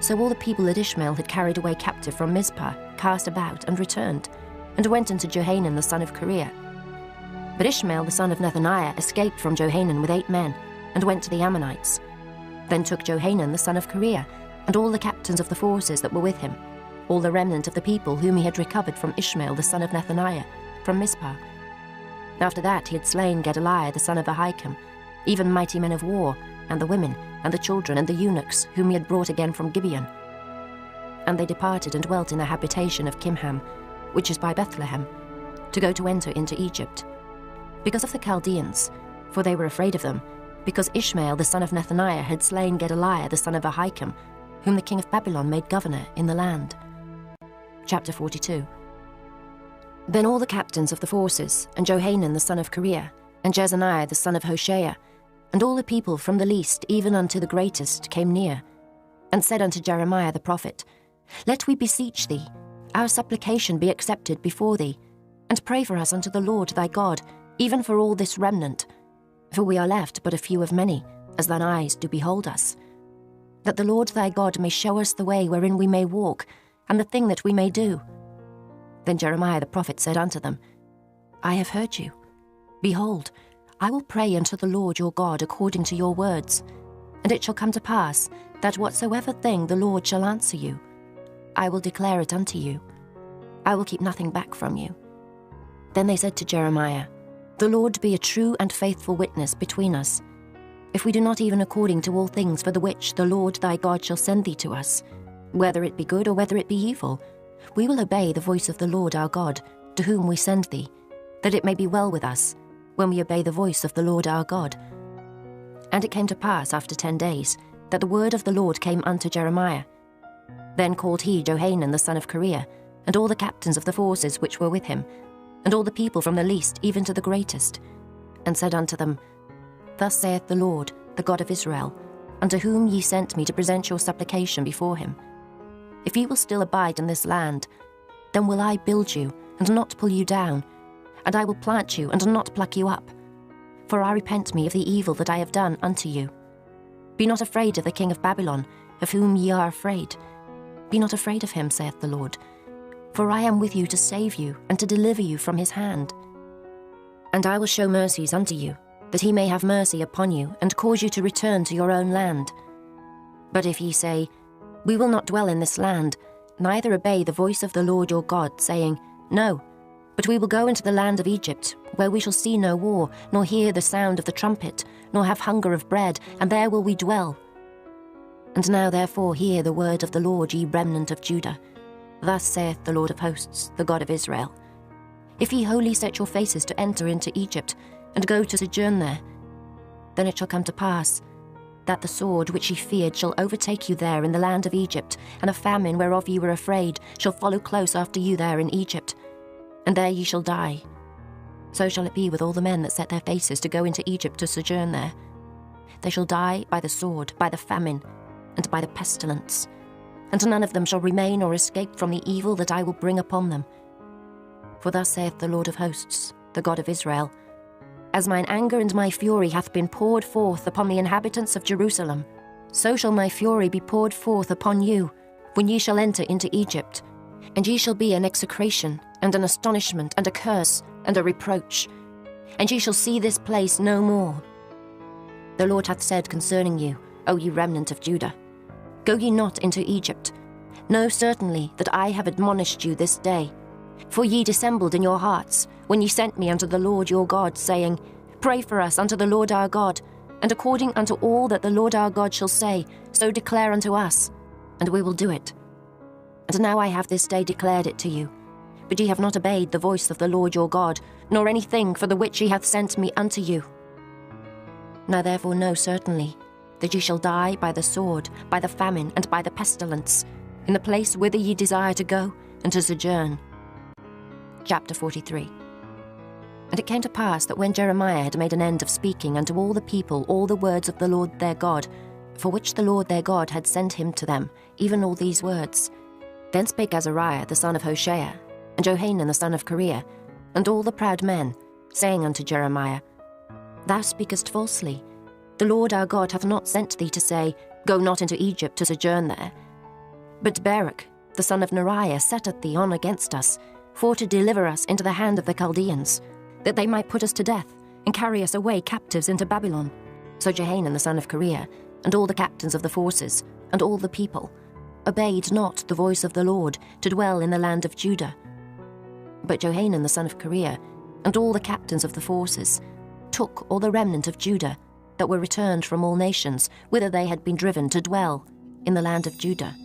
So all the people that Ishmael had carried away captive from Mizpah cast about and returned, and went unto Johanan the son of Kareah. But Ishmael the son of Nethaniah escaped from Johanan with 8 men, and went to the Ammonites. Then took Johanan the son of Kareah, and all the captains of the forces that were with him, all the remnant of the people whom he had recovered from Ishmael the son of Nethaniah, from Mizpah. After that he had slain Gedaliah the son of Ahikam, even mighty men of war, and the women, and the children, and the eunuchs, whom he had brought again from Gibeon. And they departed and dwelt in the habitation of Kimham, which is by Bethlehem, to go to enter into Egypt. because of the Chaldeans, for they were afraid of them, because Ishmael the son of Nethaniah had slain Gedaliah the son of Ahikam, whom the king of Babylon made governor in the land. Chapter 42. Then all the captains of the forces, and Johanan the son of Kareah, and Jezaniah the son of Hoshea, and all the people from the least even unto the greatest came near, and said unto Jeremiah the prophet, Let we beseech thee, our supplication be accepted before thee, and pray for us unto the Lord thy God, even for all this remnant. For we are left but a few of many, as thine eyes do behold us. That the Lord thy God may show us the way wherein we may walk, and the thing that we may do. Then Jeremiah the prophet said unto them, I have heard you. Behold, I will pray unto the Lord your God according to your words, and it shall come to pass, that whatsoever thing the Lord shall answer you, I will declare it unto you. I will keep nothing back from you. Then they said to Jeremiah, The Lord be a true and faithful witness between us, if we do not even according to all things for the which the Lord thy God shall send thee to us, whether it be good or whether it be evil, we will obey the voice of the Lord our God, to whom we send thee, that it may be well with us, when we obey the voice of the Lord our God. And it came to pass after 10 days, that the word of the Lord came unto Jeremiah. Then called he Johanan the son of Kareah, and all the captains of the forces which were with him, and all the people from the least even to the greatest, and said unto them, Thus saith the Lord, the God of Israel, unto whom ye sent me to present your supplication before him. If ye will still abide in this land, then will I build you, and not pull you down, and I will plant you, and not pluck you up. For I repent me of the evil that I have done unto you. Be not afraid of the king of Babylon, of whom ye are afraid. Be not afraid of him, saith the Lord, for I am with you to save you, and to deliver you from his hand. And I will show mercies unto you, that he may have mercy upon you, and cause you to return to your own land. But if ye say, We will not dwell in this land, neither obey the voice of the Lord your God, saying, No, but we will go into the land of Egypt, where we shall see no war, nor hear the sound of the trumpet, nor have hunger of bread, and there will we dwell. And now therefore hear the word of the Lord, ye remnant of Judah. Thus saith the Lord of hosts, the God of Israel, If ye wholly set your faces to enter into Egypt, and go to sojourn there, then it shall come to pass, that the sword which ye feared shall overtake you there in the land of Egypt, and a famine whereof ye were afraid shall follow close after you there in Egypt, and there ye shall die. So shall it be with all the men that set their faces to go into Egypt to sojourn there. They shall die by the sword, by the famine, and by the pestilence, and none of them shall remain or escape from the evil that I will bring upon them. For thus saith the Lord of hosts, the God of Israel, As mine anger and my fury hath been poured forth upon the inhabitants of Jerusalem, so shall my fury be poured forth upon you, when ye shall enter into Egypt, and ye shall be an execration, and an astonishment, and a curse, and a reproach, and ye shall see this place no more. The Lord hath said concerning you, O ye remnant of Judah, Go ye not into Egypt. Know certainly that I have admonished you this day. For ye dissembled in your hearts, when ye sent me unto the Lord your God, saying, Pray for us unto the Lord our God, and according unto all that the Lord our God shall say, so declare unto us, and we will do it. And now I have this day declared it to you. But ye have not obeyed the voice of the Lord your God, nor anything for the which he hath sent me unto you. Now therefore know certainly that ye shall die by the sword, by the famine, and by the pestilence, in the place whither ye desire to go, and to sojourn. Chapter 43. And it came to pass that when Jeremiah had made an end of speaking unto all the people all the words of the Lord their God, for which the Lord their God had sent him to them, even all these words, then spake Azariah the son of Hoshea, and Johanan the son of Kareah, and all the proud men, saying unto Jeremiah, Thou speakest falsely. The Lord our God hath not sent thee to say, Go not into Egypt to sojourn there. But Baruch, the son of Neriah, setteth thee on against us, for to deliver us into the hand of the Chaldeans, that they might put us to death, and carry us away captives into Babylon. So Johanan the son of Kareah, and all the captains of the forces, and all the people, obeyed not the voice of the Lord, to dwell in the land of Judah. But Johanan the son of Kareah, and all the captains of the forces, took all the remnant of Judah, that were returned from all nations, whither they had been driven to dwell, in the land of Judah,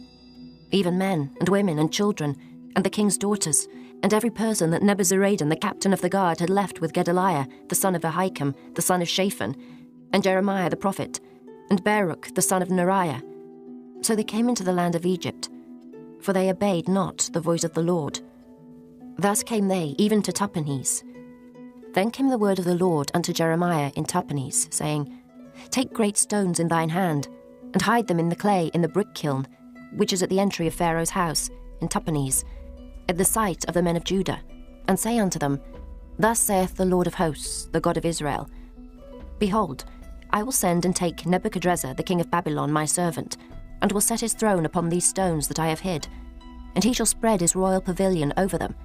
even men and women and children, and the king's daughters, and every person that Nebuzaradan the captain of the guard had left with Gedaliah the son of Ahikam the son of Shaphan, and Jeremiah the prophet, and Baruch the son of Neriah. So they came into the land of Egypt, for they obeyed not the voice of the Lord. Thus came they even to Tahpanhes. Then came the word of the Lord unto Jeremiah in Tahpanhes, saying, Take great stones in thine hand, and hide them in the clay in the brick kiln, which is at the entry of Pharaoh's house, in Tahpanhes, at the sight of the men of Judah, and say unto them, Thus saith the Lord of hosts, the God of Israel, Behold, I will send and take Nebuchadrezzar the king of Babylon my servant, and will set his throne upon these stones that I have hid, and he shall spread his royal pavilion over them.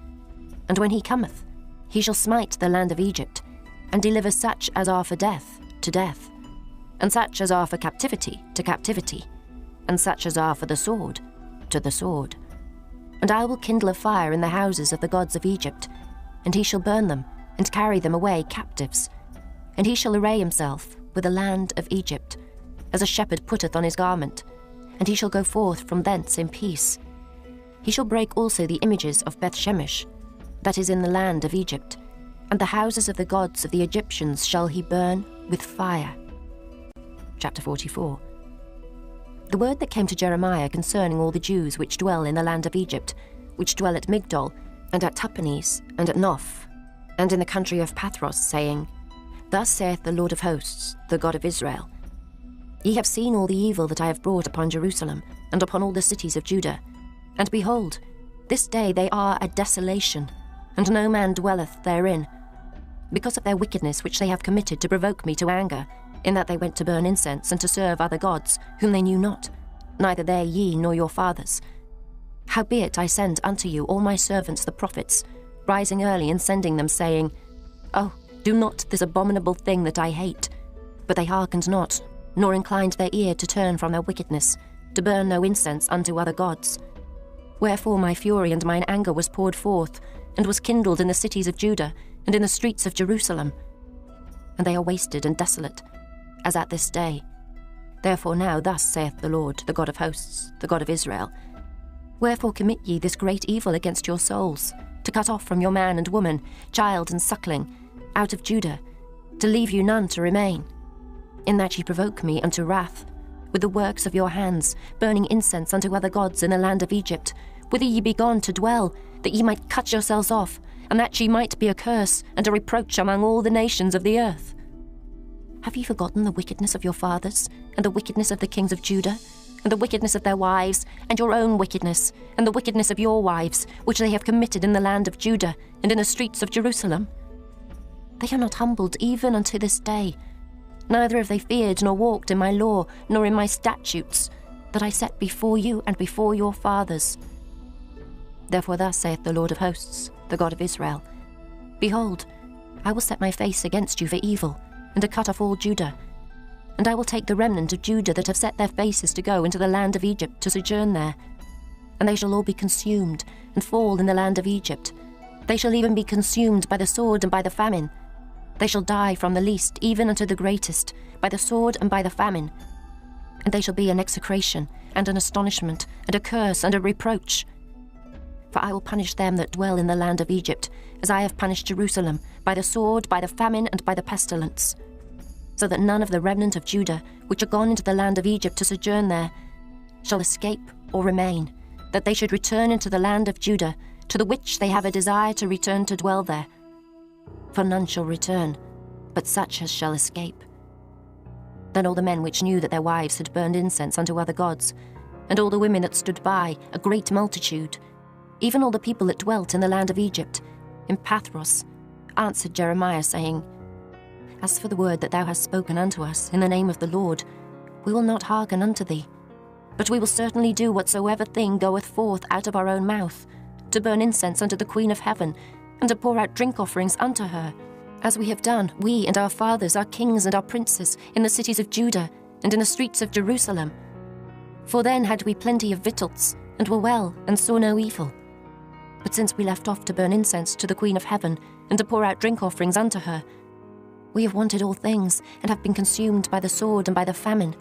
And when he cometh, he shall smite the land of Egypt, and deliver such as are for death to death, and such as are for captivity to captivity, and such as are for the sword to the sword. And I will kindle a fire in the houses of the gods of Egypt, and he shall burn them, and carry them away captives. And he shall array himself with the land of Egypt, as a shepherd putteth on his garment, and he shall go forth from thence in peace. He shall break also the images of Bethshemesh, that is in the land of Egypt, and the houses of the gods of the Egyptians shall he burn with fire. Chapter 44. The word that came to Jeremiah concerning all the Jews which dwell in the land of Egypt, which dwell at Migdol, and at Tahpanhes, and at Noph, and in the country of Pathros, saying, Thus saith the Lord of hosts, the God of Israel, Ye have seen all the evil that I have brought upon Jerusalem, and upon all the cities of Judah. And behold, this day they are a desolation, and no man dwelleth therein, because of their wickedness which they have committed to provoke me to anger, in that they went to burn incense and to serve other gods, whom they knew not, neither they ye nor your fathers. Howbeit I send unto you all my servants the prophets, rising early and sending them, saying, Oh, do not this abominable thing that I hate. But they hearkened not, nor inclined their ear to turn from their wickedness, to burn no incense unto other gods. Wherefore my fury and mine anger was poured forth, and was kindled in the cities of Judah, and in the streets of Jerusalem. And they are wasted and desolate, as at this day. Therefore now thus saith the Lord, the God of hosts, the God of Israel, Wherefore commit ye this great evil against your souls, to cut off from your man and woman, child and suckling, out of Judah, to leave you none to remain, in that ye provoke me unto wrath, with the works of your hands, burning incense unto other gods in the land of Egypt, whither ye be gone to dwell, that ye might cut yourselves off, and that ye might be a curse and a reproach among all the nations of the earth. Have ye forgotten the wickedness of your fathers, and the wickedness of the kings of Judah, and the wickedness of their wives, and your own wickedness, and the wickedness of your wives, which they have committed in the land of Judah, and in the streets of Jerusalem? They are not humbled even unto this day, neither have they feared nor walked in my law, nor in my statutes, that I set before you and before your fathers. Therefore thus saith the Lord of hosts, the God of Israel, Behold, I will set my face against you for evil, and to cut off all Judah. And I will take the remnant of Judah that have set their faces to go into the land of Egypt to sojourn there. And they shall all be consumed, and fall in the land of Egypt. They shall even be consumed by the sword and by the famine. They shall die from the least even unto the greatest, by the sword and by the famine. And they shall be an execration, and an astonishment, and a curse, and a reproach. For I will punish them that dwell in the land of Egypt, as I have punished Jerusalem, by the sword, by the famine, and by the pestilence. So that none of the remnant of Judah, which are gone into the land of Egypt to sojourn there, shall escape or remain, that they should return into the land of Judah, to the which they have a desire to return to dwell there. For none shall return, but such as shall escape. Then all the men which knew that their wives had burned incense unto other gods, and all the women that stood by, a great multitude, even all the people that dwelt in the land of Egypt, in Pathros, answered Jeremiah, saying, As for the word that thou hast spoken unto us in the name of the Lord, we will not hearken unto thee, but we will certainly do whatsoever thing goeth forth out of our own mouth, to burn incense unto the Queen of heaven, and to pour out drink offerings unto her, as we have done, we and our fathers, our kings and our princes, in the cities of Judah, and in the streets of Jerusalem. For then had we plenty of victuals, and were well, and saw no evil. But since we left off to burn incense to the Queen of heaven, and to pour out drink offerings unto her, we have wanted all things, and have been consumed by the sword and by the famine.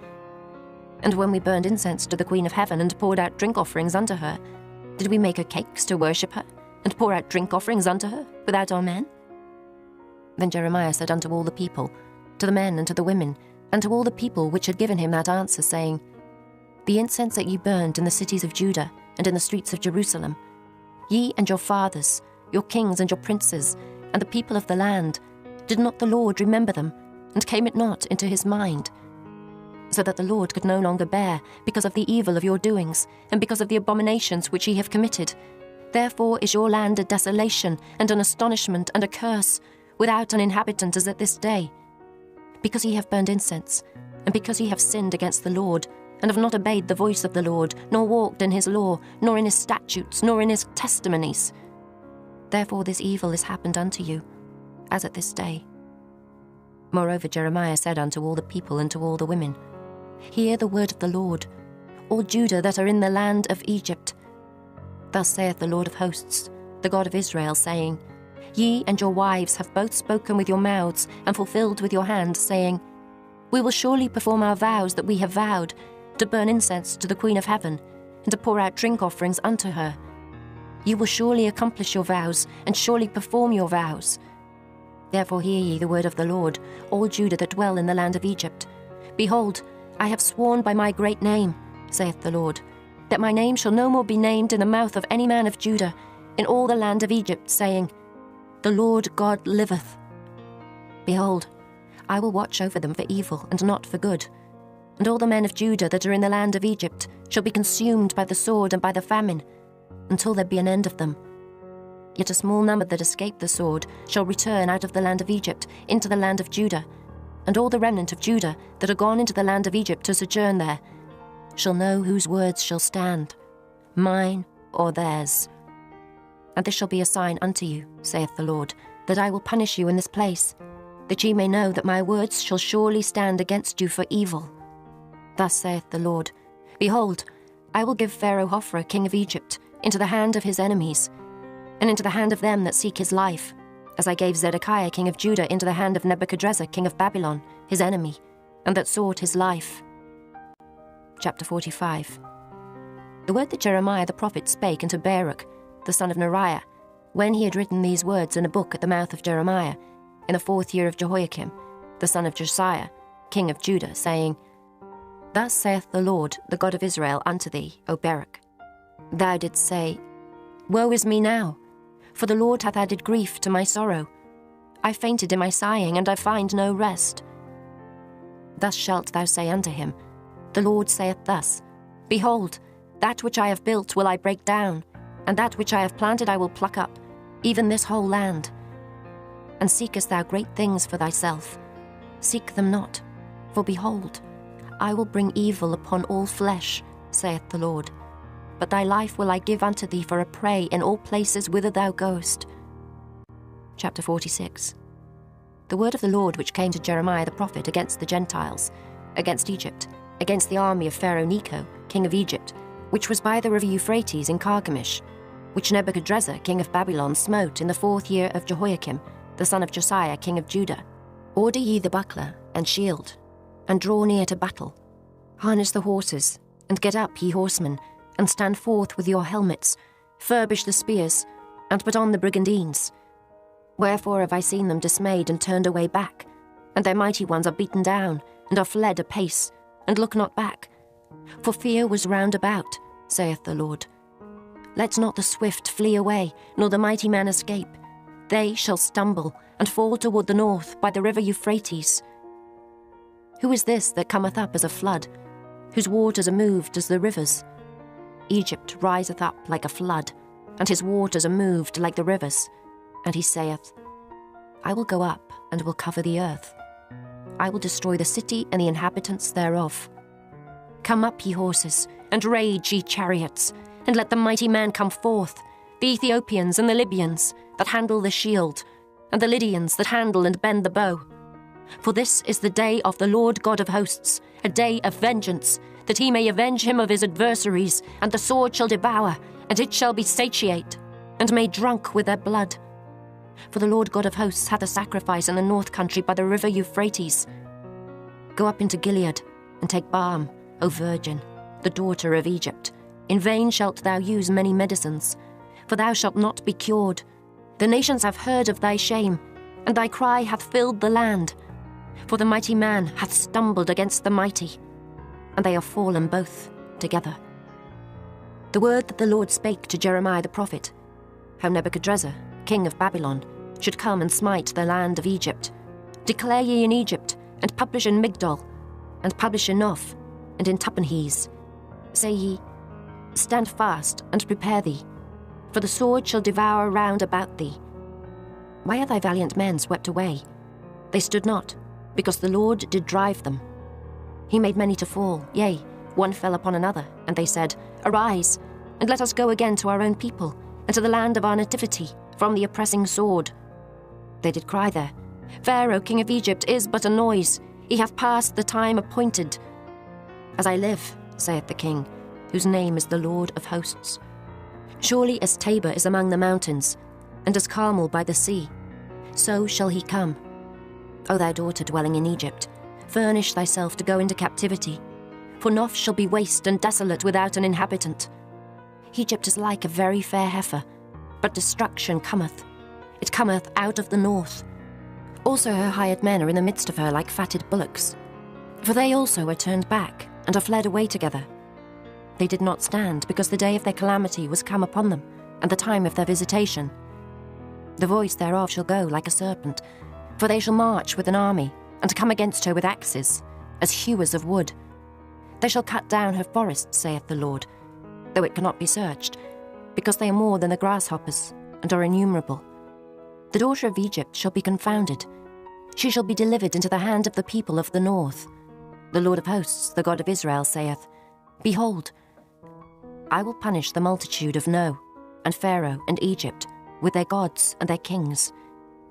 And when we burned incense to the Queen of heaven, and poured out drink offerings unto her, did we make her cakes to worship her, and pour out drink offerings unto her without our men? Then Jeremiah said unto all the people, to the men and to the women, and to all the people which had given him that answer, saying, The incense that ye burned in the cities of Judah and in the streets of Jerusalem, ye and your fathers, your kings and your princes, and the people of the land, did not the Lord remember them, and came it not into his mind? So that the Lord could no longer bear, because of the evil of your doings, and because of the abominations which ye have committed. Therefore is your land a desolation, and an astonishment, and a curse, without an inhabitant as at this day. Because ye have burned incense, and because ye have sinned against the Lord, and have not obeyed the voice of the Lord, nor walked in his law, nor in his statutes, nor in his testimonies. Therefore this evil is happened unto you, as at this day. Moreover Jeremiah said unto all the people and to all the women, Hear the word of the Lord, all Judah that are in the land of Egypt. Thus saith the Lord of hosts, the God of Israel, saying, Ye and your wives have both spoken with your mouths, and fulfilled with your hand, saying, We will surely perform our vows that we have vowed, to burn incense to the Queen of Heaven, and to pour out drink offerings unto her. You will surely accomplish your vows, and surely perform your vows. Therefore hear ye the word of the Lord, all Judah that dwell in the land of Egypt. Behold, I have sworn by my great name, saith the Lord, that my name shall no more be named in the mouth of any man of Judah, in all the land of Egypt, saying, The Lord God liveth. Behold, I will watch over them for evil, and not for good. And all the men of Judah that are in the land of Egypt shall be consumed by the sword and by the famine, until there be an end of them. Yet a small number that escape the sword shall return out of the land of Egypt into the land of Judah, and all the remnant of Judah that are gone into the land of Egypt to sojourn there shall know whose words shall stand, mine or theirs. And this shall be a sign unto you, saith the Lord, that I will punish you in this place, that ye may know that my words shall surely stand against you for evil. Thus saith the Lord, Behold, I will give Pharaoh Hophra, king of Egypt, into the hand of his enemies, and into the hand of them that seek his life, as I gave Zedekiah king of Judah into the hand of Nebuchadrezzar king of Babylon, his enemy, and that sought his life. Chapter 45. The word that Jeremiah the prophet spake unto Baruch, the son of Neriah, when he had written these words in a book at the mouth of Jeremiah, in the 4th year of Jehoiakim, the son of Josiah, king of Judah, saying, Thus saith the Lord, the God of Israel, unto thee, O Baruch. Thou didst say, Woe is me now, for the Lord hath added grief to my sorrow. I fainted in my sighing, and I find no rest. Thus shalt thou say unto him, The Lord saith thus, Behold, that which I have built will I break down, and that which I have planted I will pluck up, even this whole land. And seekest thou great things for thyself? Seek them not, for behold, I will bring evil upon all flesh, saith the Lord. But thy life will I give unto thee for a prey in all places whither thou goest. Chapter 46. The word of the Lord which came to Jeremiah the prophet against the Gentiles, against Egypt, against the army of Pharaoh Necho, king of Egypt, which was by the river Euphrates in Carchemish, which Nebuchadrezzar, king of Babylon, smote in the 4th year of Jehoiakim, the son of Josiah, king of Judah. Order ye the buckler and shield, and draw near to battle. Harness the horses, and get up, ye horsemen, and stand forth with your helmets, furbish the spears, and put on the brigandines. Wherefore have I seen them dismayed and turned away back, and their mighty ones are beaten down, and are fled apace, and look not back. For fear was round about, saith the Lord. Let not the swift flee away, nor the mighty man escape. They shall stumble, and fall toward the north by the river Euphrates. Who is this that cometh up as a flood, whose waters are moved as the rivers? Egypt riseth up like a flood, and his waters are moved like the rivers. And he saith, I will go up, and will cover the earth. I will destroy the city and the inhabitants thereof. Come up, ye horses, and rage, ye chariots, and let the mighty man come forth, the Ethiopians and the Libyans that handle the shield, and the Lydians that handle and bend the bow. For this is the day of the Lord God of hosts, a day of vengeance, that he may avenge him of his adversaries, and the sword shall devour, and it shall be satiate, and made drunk with their blood. For the Lord God of hosts hath a sacrifice in the north country by the river Euphrates. Go up into Gilead, and take balm, O virgin, the daughter of Egypt. In vain shalt thou use many medicines. for thou shalt not be cured. The nations have heard of thy shame, and thy cry hath filled the land. For the mighty man hath stumbled against the mighty, and they are fallen both together. The word that the Lord spake to Jeremiah the prophet, how Nebuchadrezzar, king of Babylon, should come and smite the land of Egypt. Declare ye in Egypt, and publish in Migdol, and publish in Noph, and in Tahpanhes. Say ye, stand fast and prepare thee, for the sword shall devour round about thee. Why are thy valiant men swept away? They stood not, because the Lord did drive them. He made many to fall, yea, one fell upon another, and they said, Arise, and let us go again to our own people, and to the land of our nativity, from the oppressing sword. They did cry there, Pharaoh, king of Egypt, is but a noise. He hath passed the time appointed. As I live, saith the king, whose name is the Lord of hosts. Surely as Tabor is among the mountains, and as Carmel by the sea, so shall he come. O thou daughter dwelling in Egypt, furnish thyself to go into captivity, for Noph shall be waste and desolate without an inhabitant. Egypt is like a very fair heifer, but destruction cometh. It cometh out of the north. Also her hired men are in the midst of her like fatted bullocks. For they also are turned back, and are fled away together. They did not stand, because the day of their calamity was come upon them, and the time of their visitation. The voice thereof shall go like a serpent, for they shall march with an army, and come against her with axes, as hewers of wood. They shall cut down her forests, saith the Lord, though it cannot be searched, because they are more than the grasshoppers, and are innumerable. The daughter of Egypt shall be confounded. She shall be delivered into the hand of the people of the north. The Lord of hosts, the God of Israel, saith, Behold, I will punish the multitude of No, and Pharaoh, and Egypt, with their gods and their kings,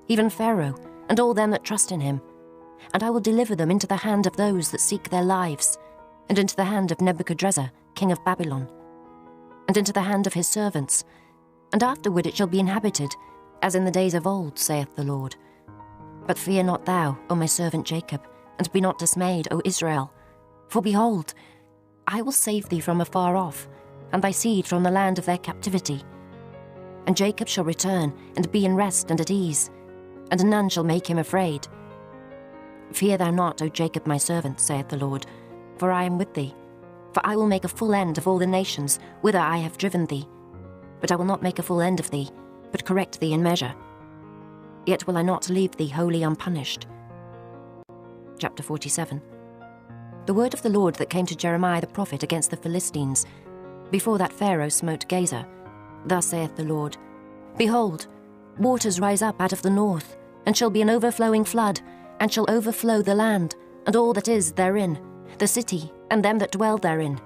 even Pharaoh, and all them that trust in him. And I will deliver them into the hand of those that seek their lives, and into the hand of Nebuchadrezzar, king of Babylon, and into the hand of his servants. And afterward it shall be inhabited, as in the days of old, saith the Lord. But fear not thou, O my servant Jacob, and be not dismayed, O Israel. For behold, I will save thee from afar off, and thy seed from the land of their captivity. And Jacob shall return, and be in rest and at ease, and none shall make him afraid. Fear thou not, O Jacob my servant, saith the Lord, for I am with thee. For I will make a full end of all the nations whither I have driven thee. But I will not make a full end of thee, but correct thee in measure. Yet will I not leave thee wholly unpunished. Chapter 47. The word of the Lord that came to Jeremiah the prophet against the Philistines, before that Pharaoh smote Gaza. Thus saith the Lord, Behold, waters rise up out of the north, and shall be an overflowing flood, and shall overflow the land, and all that is therein, the city, and them that dwell therein.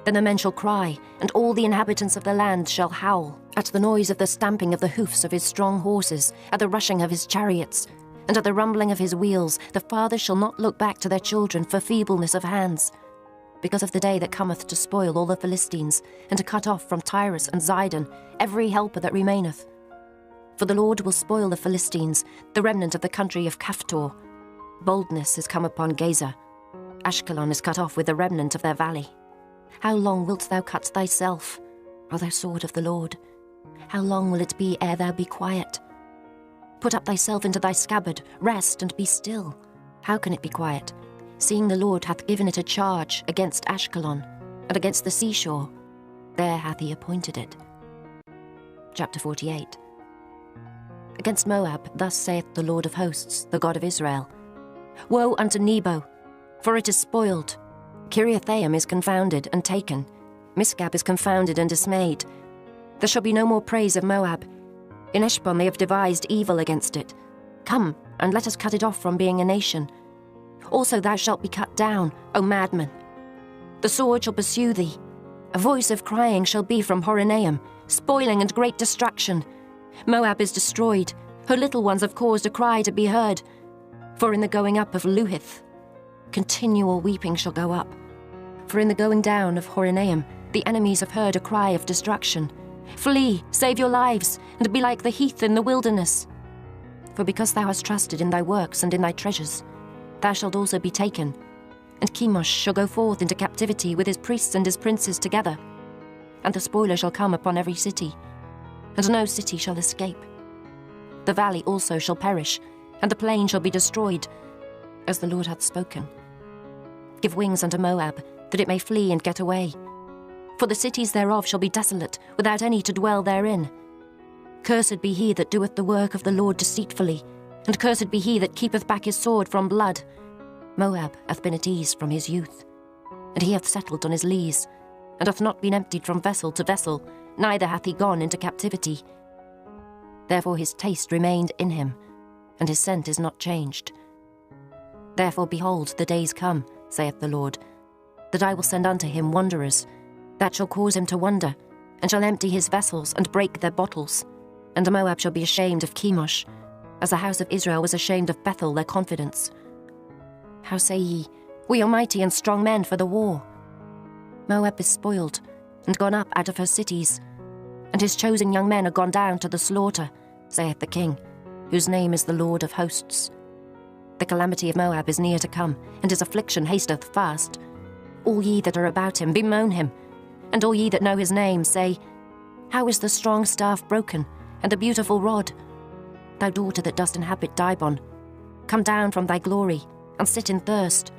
Then the men shall cry, and all the inhabitants of the land shall howl, at the noise of the stamping of the hoofs of his strong horses, at the rushing of his chariots, and at the rumbling of his wheels. The fathers shall not look back to their children for feebleness of hands, because of the day that cometh to spoil all the Philistines, and to cut off from Tyrus and Zidon every helper that remaineth. For the Lord will spoil the Philistines, the remnant of the country of Caphtor. Boldness is come upon Gaza. Ashkelon is cut off with the remnant of their valley. How long wilt thou cut thyself, O thou sword of the Lord? How long will it be ere thou be quiet? Put up thyself into thy scabbard, rest and be still. How can it be quiet, seeing the Lord hath given it a charge against Ashkelon, and against the seashore? There hath he appointed it. Chapter 48. Against Moab, thus saith the Lord of hosts, the God of Israel, Woe unto Nebo, for it is spoiled. Kiriathaim is confounded and taken. Misgab is confounded and dismayed. There shall be no more praise of Moab. In Heshbon they have devised evil against it. Come, and let us cut it off from being a nation. Also thou shalt be cut down, O madman. The sword shall pursue thee. A voice of crying shall be from Horonaim, spoiling and great destruction. Moab is destroyed. Her little ones have caused a cry to be heard. For in the going up of Luhith, continual weeping shall go up. For in the going down of Horonaim, the enemies have heard a cry of destruction. Flee, save your lives, and be like the heath in the wilderness. For because thou hast trusted in thy works and in thy treasures, thou shalt also be taken. And Chemosh shall go forth into captivity with his priests and his princes together. And the spoiler shall come upon every city. and no city shall escape. The valley also shall perish, and the plain shall be destroyed, as the Lord hath spoken. Give wings unto Moab, that it may flee and get away. For the cities thereof shall be desolate, without any to dwell therein. Cursed be he that doeth the work of the Lord deceitfully, and cursed be he that keepeth back his sword from blood. Moab hath been at ease from his youth, and he hath settled on his lees, and hath not been emptied from vessel to vessel, neither hath he gone into captivity. Therefore his taste remained in him, and his scent is not changed. Therefore, behold, the days come, saith the Lord, that I will send unto him wanderers, that shall cause him to wonder, and shall empty his vessels, and break their bottles. And Moab shall be ashamed of Chemosh, as the house of Israel was ashamed of Bethel, their confidence. How say ye, we are mighty and strong men for the war? Moab is spoiled, and gone up out of her cities, and his chosen young men are gone down to the slaughter, saith the King, whose name is the Lord of hosts. The calamity of Moab is near to come, and his affliction hasteth fast. All ye that are about him, bemoan him, and all ye that know his name, say, How is the strong staff broken, and the beautiful rod? Thou daughter that dost inhabit Dibon, come down from thy glory, and sit in thirst.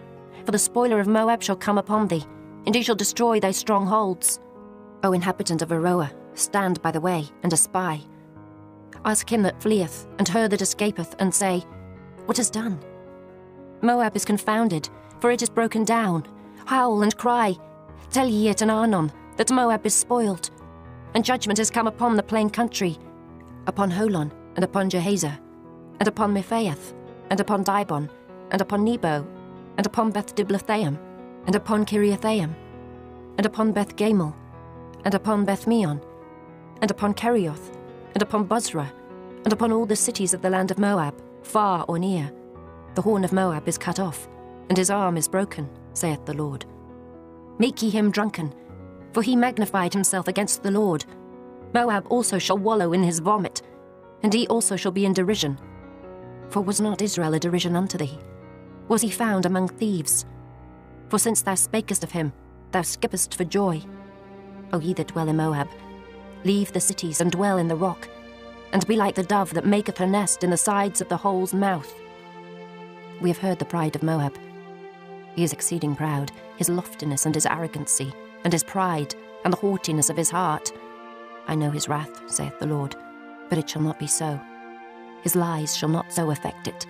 For the spoiler of Moab shall come upon thee, and he shall destroy thy strongholds. O inhabitant of Aroah, stand by the way, and espy. Ask him that fleeth, and her that escapeth, and say, What is done? Moab is confounded, for it is broken down. Howl and cry, tell ye it in Arnon, that Moab is spoiled. And judgment is come upon the plain country, upon Holon, and upon Jehazer, and upon Mephaeth, and upon Dibon, and upon Nebo, and upon Beth-Diblathaim, and upon Kiriathaim, and upon Beth-Gamel, and upon Beth-Meon, and upon Kerioth, and upon Bozrah, and upon all the cities of the land of Moab, far or near. The horn of Moab is cut off, and his arm is broken, saith the Lord. Make ye him drunken, for he magnified himself against the Lord. Moab also shall wallow in his vomit, and he also shall be in derision. For was not Israel a derision unto thee? Was he found among thieves? For since thou spakest of him, thou skippest for joy. O ye that dwell in Moab, leave the cities and dwell in the rock, and be like the dove that maketh her nest in the sides of the hole's mouth. We have heard the pride of Moab. He is exceeding proud, his loftiness and his arrogancy, and his pride, and the haughtiness of his heart. I know his wrath, saith the Lord, but it shall not be so. His lies shall not so affect it.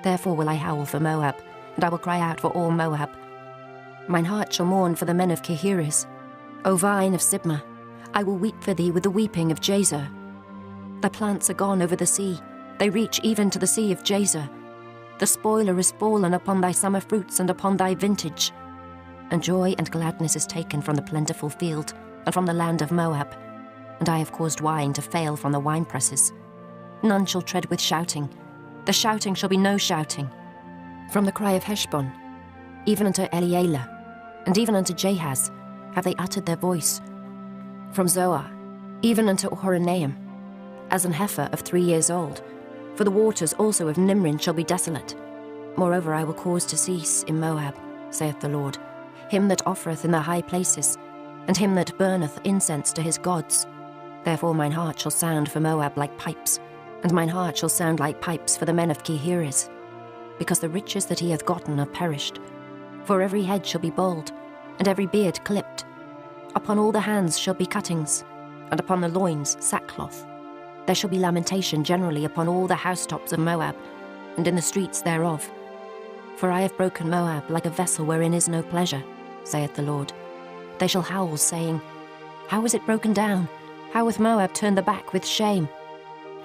Therefore will I howl for Moab, and I will cry out for all Moab. Mine heart shall mourn for the men of Kehires. O vine of Sibmah, I will weep for thee with the weeping of Jazer. Thy plants are gone over the sea, they reach even to the sea of Jazer. The spoiler is fallen upon thy summer fruits and upon thy vintage. And joy and gladness is taken from the plentiful field, and from the land of Moab. And I have caused wine to fail from the winepresses. None shall tread with shouting. The shouting shall be no shouting. From the cry of Heshbon, even unto Elealeh, and even unto Jahaz, have they uttered their voice. From Zoar, even unto Horonaim, as an heifer of 3 years old. For the waters also of Nimrin shall be desolate. Moreover, I will cause to cease in Moab, saith the Lord, him that offereth in the high places, and him that burneth incense to his gods. Therefore mine heart shall sound for Moab like pipes, and mine heart shall sound like pipes for the men of Kehires, because the riches that he hath gotten are perished. For every head shall be bald, and every beard clipped. Upon all the hands shall be cuttings, and upon the loins sackcloth. There shall be lamentation generally upon all the housetops of Moab, and in the streets thereof. For I have broken Moab like a vessel wherein is no pleasure, saith the Lord. They shall howl, saying, How is it broken down? How hath Moab turned the back with shame?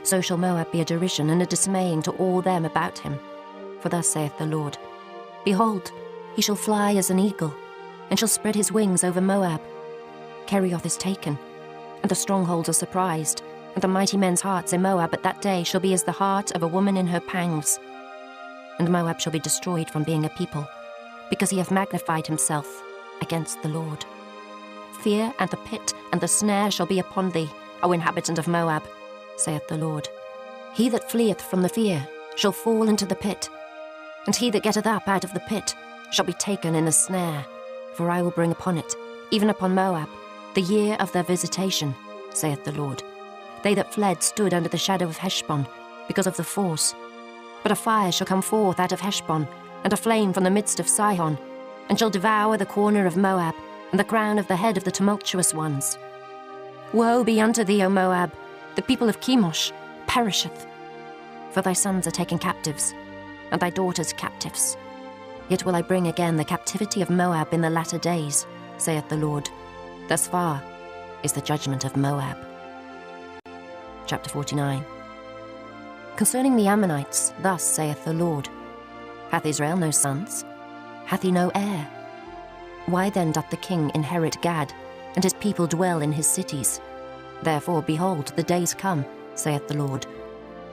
So shall Moab be a derision and a dismaying to all them about him. For thus saith the Lord, Behold, he shall fly as an eagle, and shall spread his wings over Moab. Kerioth is taken, and the strongholds are surprised, and the mighty men's hearts in Moab at that day shall be as the heart of a woman in her pangs. And Moab shall be destroyed from being a people, because he hath magnified himself against the Lord. Fear and the pit and the snare shall be upon thee, O inhabitant of Moab, saith the Lord. He that fleeth from the fear shall fall into the pit, and he that getteth up out of the pit shall be taken in the snare. For I will bring upon it, even upon Moab, the year of their visitation, saith the Lord. They that fled stood under the shadow of Heshbon, because of the force. But a fire shall come forth out of Heshbon, and a flame from the midst of Sihon, and shall devour the corner of Moab, and the crown of the head of the tumultuous ones. Woe be unto thee, O Moab! The people of Chemosh perisheth. For thy sons are taken captives, and thy daughters captives. Yet will I bring again the captivity of Moab in the latter days, saith the Lord. Thus far is the judgment of Moab. Chapter 49. Concerning the Ammonites, thus saith the Lord, Hath Israel no sons? Hath he no heir? Why then doth the king inherit Gad, and his people dwell in his cities? Therefore, behold, the days come, saith the Lord,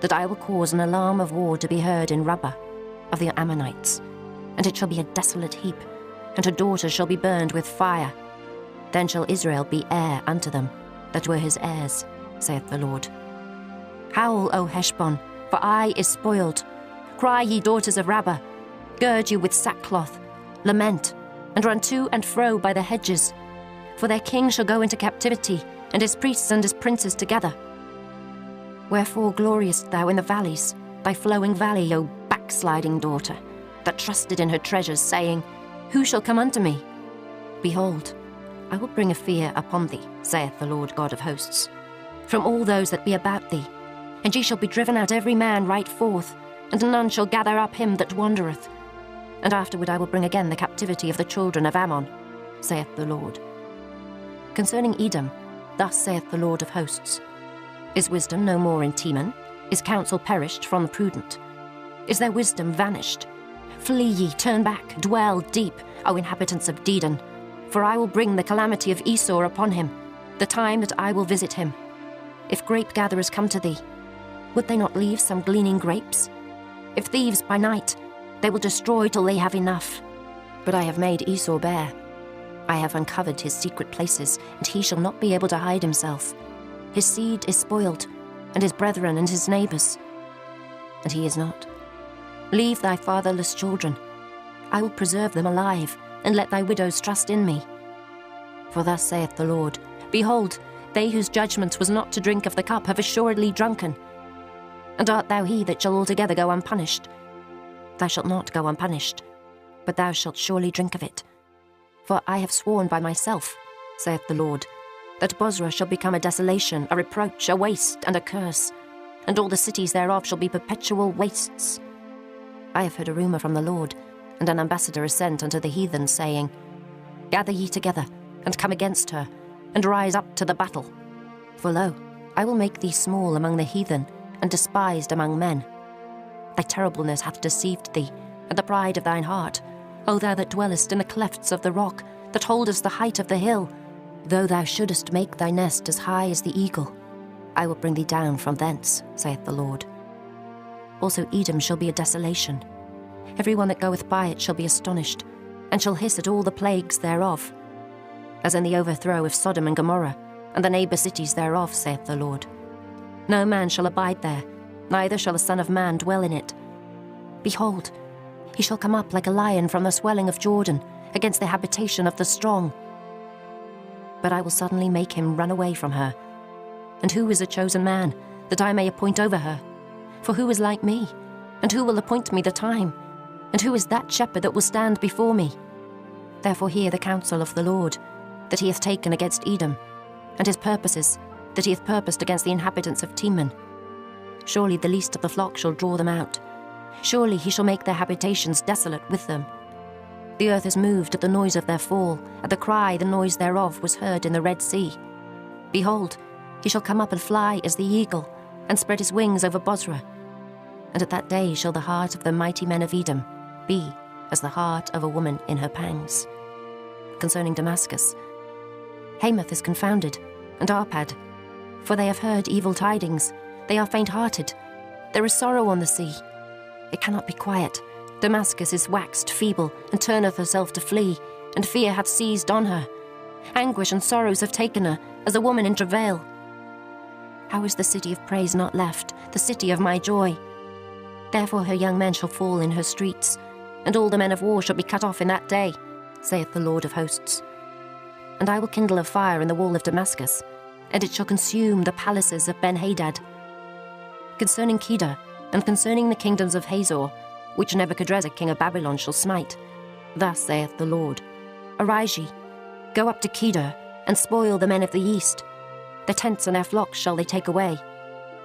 that I will cause an alarm of war to be heard in Rabbah of the Ammonites, and it shall be a desolate heap, and her daughters shall be burned with fire. Then shall Israel be heir unto them, that were his heirs, saith the Lord. Howl, O Heshbon, for Ai is spoiled. Cry, ye daughters of Rabbah, gird you with sackcloth, lament, and run to and fro by the hedges. For their king shall go into captivity, and his priests and his princes together. Wherefore gloriest thou in the valleys, thy flowing valley, O backsliding daughter, that trusted in her treasures, saying, Who shall come unto me? Behold, I will bring a fear upon thee, saith the Lord God of hosts, from all those that be about thee, and ye shall be driven out every man right forth, and none shall gather up him that wandereth. And afterward I will bring again the captivity of the children of Ammon, saith the Lord. Concerning Edom, thus saith the Lord of hosts, Is wisdom no more in Teman? Is counsel perished from the prudent? Is their wisdom vanished? Flee ye, turn back, dwell deep, O inhabitants of Dedan, for I will bring the calamity of Esau upon him, the time that I will visit him. If grape gatherers come to thee, would they not leave some gleaning grapes? If thieves by night, they will destroy till they have enough. But I have made Esau bare. I have uncovered his secret places, and he shall not be able to hide himself. His seed is spoiled, and his brethren and his neighbors. And he is not. Leave thy fatherless children. I will preserve them alive, and let thy widows trust in me. For thus saith the Lord, Behold, they whose judgment was not to drink of the cup have assuredly drunken. And art thou he that shall altogether go unpunished? Thou shalt not go unpunished, but thou shalt surely drink of it. For I have sworn by myself, saith the Lord, that Bozrah shall become a desolation, a reproach, a waste, and a curse, and all the cities thereof shall be perpetual wastes. I have heard a rumour from the Lord, and an ambassador is sent unto the heathen, saying, Gather ye together, and come against her, and rise up to the battle. For lo, I will make thee small among the heathen, and despised among men. Thy terribleness hath deceived thee, and the pride of thine heart, O thou that dwellest in the clefts of the rock, that holdest the height of the hill. Though thou shouldest make thy nest as high as the eagle, I will bring thee down from thence, saith the Lord. Also Edom shall be a desolation. Every one that goeth by it shall be astonished, and shall hiss at all the plagues thereof. As in the overthrow of Sodom and Gomorrah, and the neighbour cities thereof, saith the Lord. No man shall abide there, neither shall a son of man dwell in it. Behold, he shall come up like a lion from the swelling of Jordan, against the habitation of the strong. But I will suddenly make him run away from her. And who is a chosen man, that I may appoint over her? For who is like me? And who will appoint me the time? And who is that shepherd that will stand before me? Therefore hear the counsel of the Lord, that he hath taken against Edom, and his purposes, that he hath purposed against the inhabitants of Teman. Surely the least of the flock shall draw them out. Surely he shall make their habitations desolate with them. The earth is moved at the noise of their fall, at the cry the noise thereof was heard in the Red Sea. Behold, he shall come up and fly as the eagle, and spread his wings over Bozrah. And at that day shall the heart of the mighty men of Edom be as the heart of a woman in her pangs. Concerning Damascus, Hamath is confounded, and Arpad, for they have heard evil tidings. They are faint-hearted. There is sorrow on the sea. It cannot be quiet. Damascus is waxed feeble, and turneth herself to flee, and fear hath seized on her. Anguish and sorrows have taken her, as a woman in travail. How is the city of praise not left, the city of my joy? Therefore her young men shall fall in her streets, and all the men of war shall be cut off in that day, saith the Lord of hosts. And I will kindle a fire in the wall of Damascus, and it shall consume the palaces of Ben-Hadad. Concerning Kedar, and concerning the kingdoms of Hazor, which Nebuchadrezzar king of Babylon shall smite, thus saith the Lord, Arise ye, go up to Kedar, and spoil the men of the east. Their tents and their flocks shall they take away.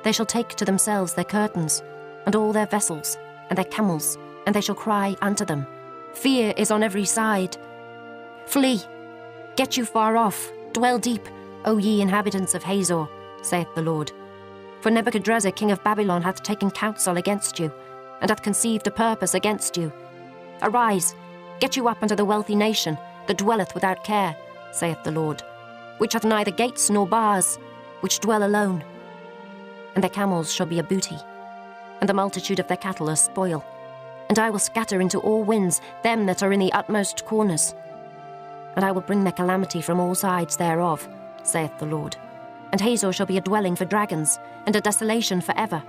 They shall take to themselves their curtains, and all their vessels, and their camels, and they shall cry unto them, Fear is on every side. Flee, get you far off, dwell deep, O ye inhabitants of Hazor, saith the Lord. For Nebuchadrezzar king of Babylon hath taken counsel against you, and hath conceived a purpose against you. Arise, get you up unto the wealthy nation, that dwelleth without care, saith the Lord, which hath neither gates nor bars, which dwell alone. And their camels shall be a booty, and the multitude of their cattle a spoil. And I will scatter into all winds them that are in the utmost corners. And I will bring their calamity from all sides thereof, saith the Lord. And Hazor shall be a dwelling for dragons, and a desolation for ever.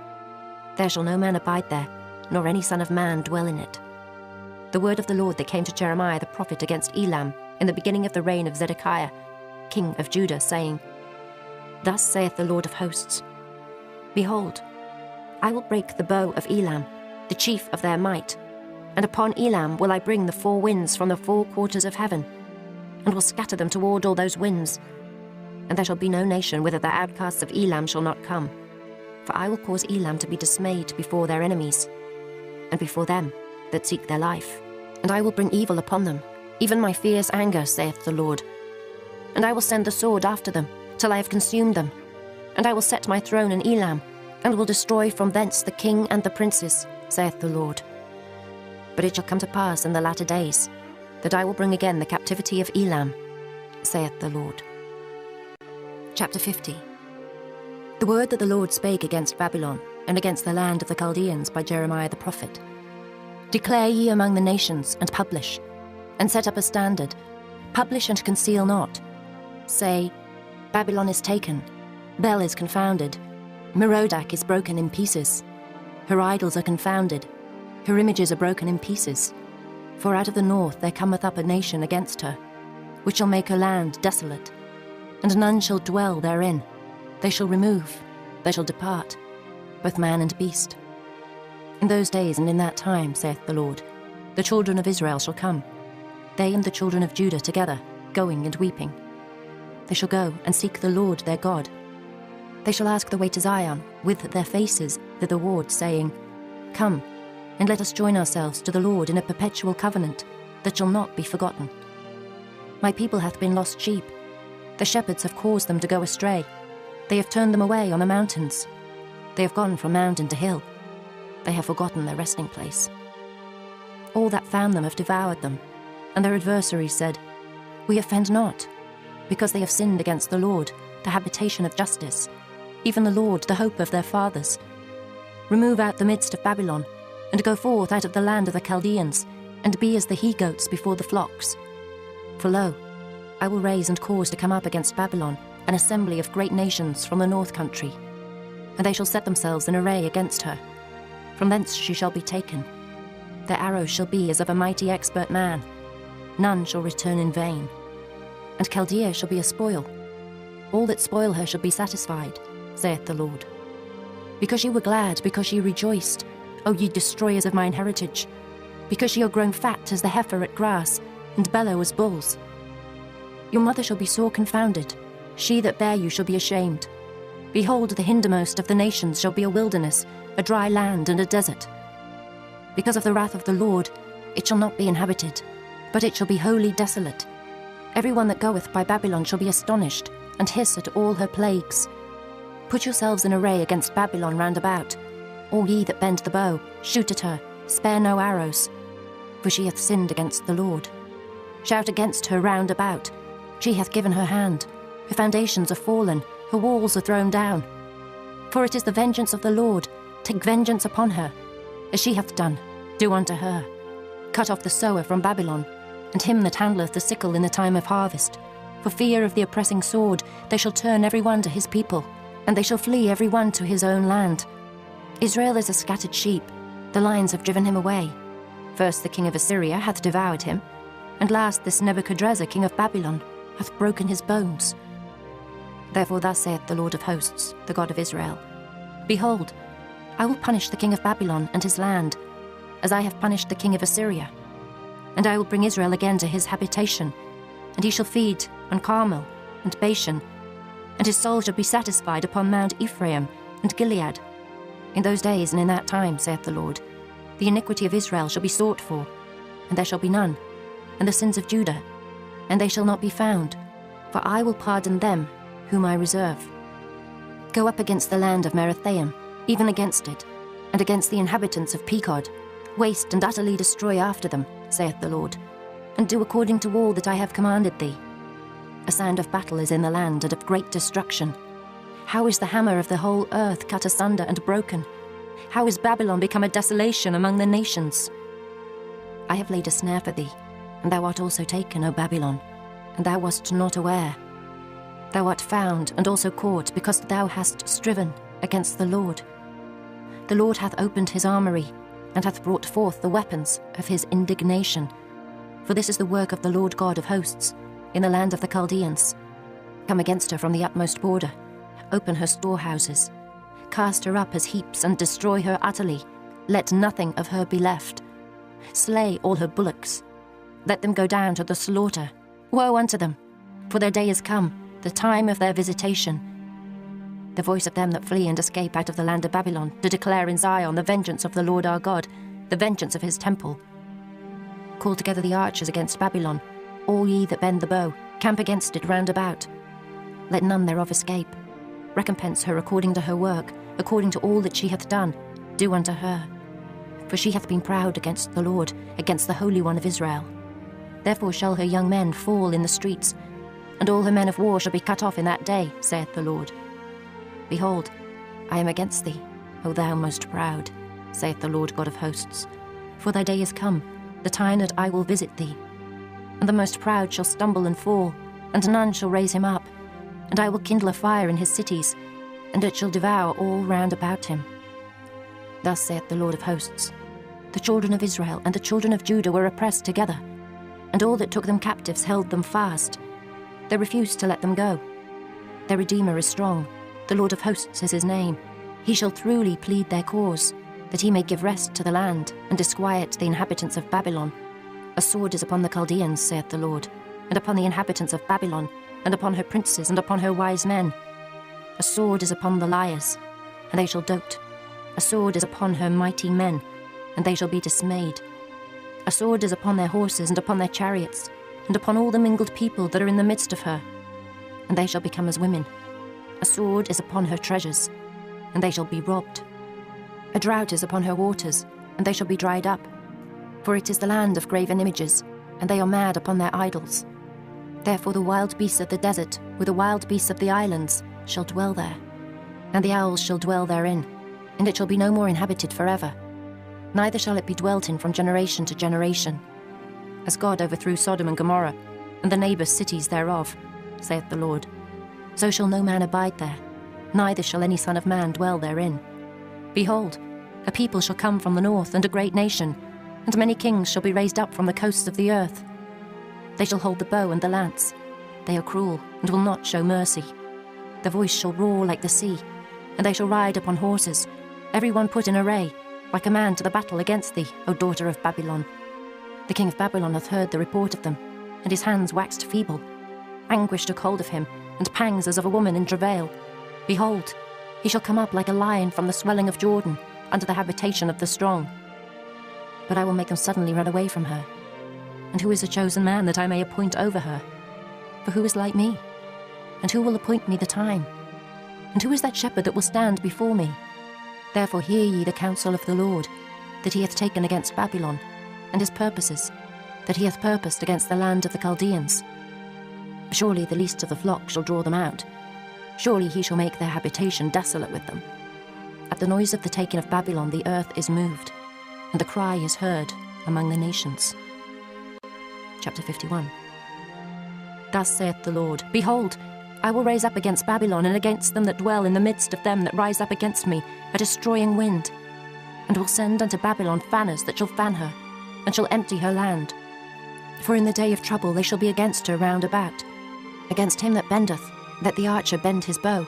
There shall no man abide there, nor any son of man dwell in it. The word of the Lord that came to Jeremiah the prophet against Elam in the beginning of the reign of Zedekiah, king of Judah, saying, Thus saith the Lord of hosts, Behold, I will break the bow of Elam, the chief of their might, and upon Elam will I bring the four winds from the four quarters of heaven, and will scatter them toward all those winds. And there shall be no nation whither the outcasts of Elam shall not come. For I will cause Elam to be dismayed before their enemies, and before them that seek their life. And I will bring evil upon them, even my fierce anger, saith the Lord. And I will send the sword after them, till I have consumed them. And I will set my throne in Elam, and will destroy from thence the king and the princes, saith the Lord. But it shall come to pass in the latter days, that I will bring again the captivity of Elam, saith the Lord. Chapter 50. The word that the Lord spake against Babylon, and against the land of the Chaldeans by Jeremiah the prophet. Declare ye among the nations, and publish, and set up a standard, publish and conceal not. Say, Babylon is taken, Bel is confounded, Merodach is broken in pieces. Her idols are confounded, her images are broken in pieces. For out of the north there cometh up a nation against her, which shall make her land desolate, and none shall dwell therein. They shall remove, they shall depart, both man and beast. In those days and in that time, saith the Lord, the children of Israel shall come, they and the children of Judah together, going and weeping. They shall go and seek the Lord their God. They shall ask the way to Zion, with their faces thitherward, saying, Come, and let us join ourselves to the Lord in a perpetual covenant, that shall not be forgotten. My people hath been lost sheep. The shepherds have caused them to go astray. They have turned them away on the mountains. They have gone from mountain to hill. They have forgotten their resting place. All that found them have devoured them, and their adversaries said, We offend not, because they have sinned against the Lord, the habitation of justice, even the Lord, the hope of their fathers. Remove out the midst of Babylon, and go forth out of the land of the Chaldeans, and be as the he-goats before the flocks. For lo, I will raise and cause to come up against Babylon an assembly of great nations from the north country, and they shall set themselves in array against her. From thence she shall be taken. Their arrows shall be as of a mighty expert man. None shall return in vain. And Chaldea shall be a spoil. All that spoil her shall be satisfied, saith the Lord. Because ye were glad, because ye rejoiced, O ye destroyers of mine heritage, because ye are grown fat as the heifer at grass, and bellow as bulls. Your mother shall be sore confounded, she that bare you shall be ashamed. Behold, the hindermost of the nations shall be a wilderness, a dry land and a desert. Because of the wrath of the Lord, it shall not be inhabited, but it shall be wholly desolate. Every one that goeth by Babylon shall be astonished, and hiss at all her plagues. Put yourselves in array against Babylon round about. All ye that bend the bow, shoot at her, spare no arrows. For she hath sinned against the Lord. Shout against her round about. She hath given her hand. Her foundations are fallen, her walls are thrown down. For it is the vengeance of the Lord. Take vengeance upon her. As she hath done, do unto her. Cut off the sower from Babylon, and him that handleth the sickle in the time of harvest. For fear of the oppressing sword, they shall turn every one to his people, and they shall flee every one to his own land. Israel is a scattered sheep, the lions have driven him away. First the king of Assyria hath devoured him, and last this Nebuchadrezzar king of Babylon hath broken his bones. Therefore thus saith the Lord of hosts, the God of Israel, Behold, I will punish the king of Babylon and his land, as I have punished the king of Assyria. And I will bring Israel again to his habitation, and he shall feed on Carmel and Bashan, and his soul shall be satisfied upon Mount Ephraim and Gilead. In those days and in that time, saith the Lord, the iniquity of Israel shall be sought for, and there shall be none, and the sins of Judah, and they shall not be found, for I will pardon them whom I reserve. Go up against the land of Merathaim, even against it, and against the inhabitants of Pekod, waste and utterly destroy after them, saith the Lord, and do according to all that I have commanded thee. A sound of battle is in the land, and of great destruction. How is the hammer of the whole earth cut asunder and broken? How is Babylon become a desolation among the nations? I have laid a snare for thee, and thou art also taken, O Babylon, and thou wast not aware. Thou art found and also caught, because thou hast striven against the Lord. The Lord hath opened his armory, and hath brought forth the weapons of his indignation. For this is the work of the Lord God of hosts, in the land of the Chaldeans. Come against her from the utmost border, open her storehouses, cast her up as heaps, and destroy her utterly. Let nothing of her be left. Slay all her bullocks. Let them go down to the slaughter. Woe unto them, for their day is come, the time of their visitation. The voice of them that flee and escape out of the land of Babylon, to declare in Zion the vengeance of the Lord our God, the vengeance of his temple. Call together the archers against Babylon, all ye that bend the bow, camp against it round about. Let none thereof escape. Recompense her according to her work, according to all that she hath done, do unto her. For she hath been proud against the Lord, against the Holy One of Israel. Therefore shall her young men fall in the streets, and all her men of war shall be cut off in that day, saith the Lord. Behold, I am against thee, O thou most proud, saith the Lord God of hosts. For thy day is come, the time that I will visit thee. And the most proud shall stumble and fall, and none shall raise him up. And I will kindle a fire in his cities, and it shall devour all round about him. Thus saith the Lord of hosts, the children of Israel and the children of Judah were oppressed together, and all that took them captives held them fast. They refused to let them go. Their Redeemer is strong, the Lord of hosts is his name. He shall truly plead their cause, that he may give rest to the land, and disquiet the inhabitants of Babylon. A sword is upon the Chaldeans, saith the Lord, and upon the inhabitants of Babylon, and upon her princes, and upon her wise men. A sword is upon the liars, and they shall dote. A sword is upon her mighty men, and they shall be dismayed. A sword is upon their horses, and upon their chariots, and upon all the mingled people that are in the midst of her, and they shall become as women. A sword is upon her treasures, and they shall be robbed. A drought is upon her waters, and they shall be dried up. For it is the land of graven images, and they are mad upon their idols. Therefore the wild beasts of the desert, with the wild beasts of the islands, shall dwell there, and the owls shall dwell therein, and it shall be no more inhabited forever. Neither shall it be dwelt in from generation to generation. As God overthrew Sodom and Gomorrah, and the neighbour cities thereof, saith the Lord, so shall no man abide there, neither shall any son of man dwell therein. Behold, a people shall come from the north, and a great nation, and many kings shall be raised up from the coasts of the earth. They shall hold the bow and the lance. They are cruel, and will not show mercy. Their voice shall roar like the sea, and they shall ride upon horses, every one put in array, like a man to the battle against thee, O daughter of Babylon. The king of Babylon hath heard the report of them, and his hands waxed feeble. Anguish took hold of him, and pangs as of a woman in travail. Behold, he shall come up like a lion from the swelling of Jordan, unto the habitation of the strong. But I will make them suddenly run away from her. And who is a chosen man that I may appoint over her? For who is like me? And who will appoint me the time? And who is that shepherd that will stand before me? Therefore hear ye the counsel of the Lord, that he hath taken against Babylon, and his purposes, that he hath purposed against the land of the Chaldeans. Surely the least of the flock shall draw them out. Surely he shall make their habitation desolate with them. At the noise of the taking of Babylon the earth is moved, and the cry is heard among the nations. Chapter 51. Thus saith the Lord, Behold, I will raise up against Babylon, and against them that dwell in the midst of them that rise up against me, a destroying wind, and will send unto Babylon fanners that shall fan her, and shall empty her land. For in the day of trouble they shall be against her round about, against him that bendeth, Let the archer bend his bow,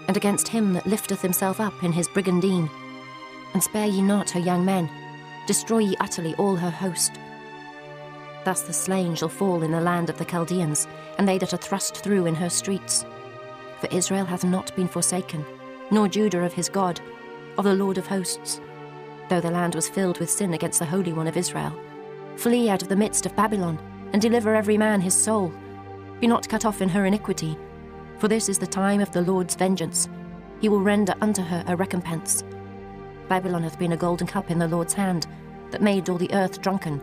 and against him that lifteth himself up in his brigandine. And spare ye not her young men, destroy ye utterly all her host. Thus the slain shall fall in the land of the Chaldeans, and they that are thrust through in her streets. For Israel hath not been forsaken, nor Judah of his God, of the Lord of hosts, though the land was filled with sin against the Holy One of Israel. Flee out of the midst of Babylon, and deliver every man his soul. Be not cut off in her iniquity, for this is the time of the Lord's vengeance. He will render unto her a recompense. Babylon hath been a golden cup in the Lord's hand, that made all the earth drunken.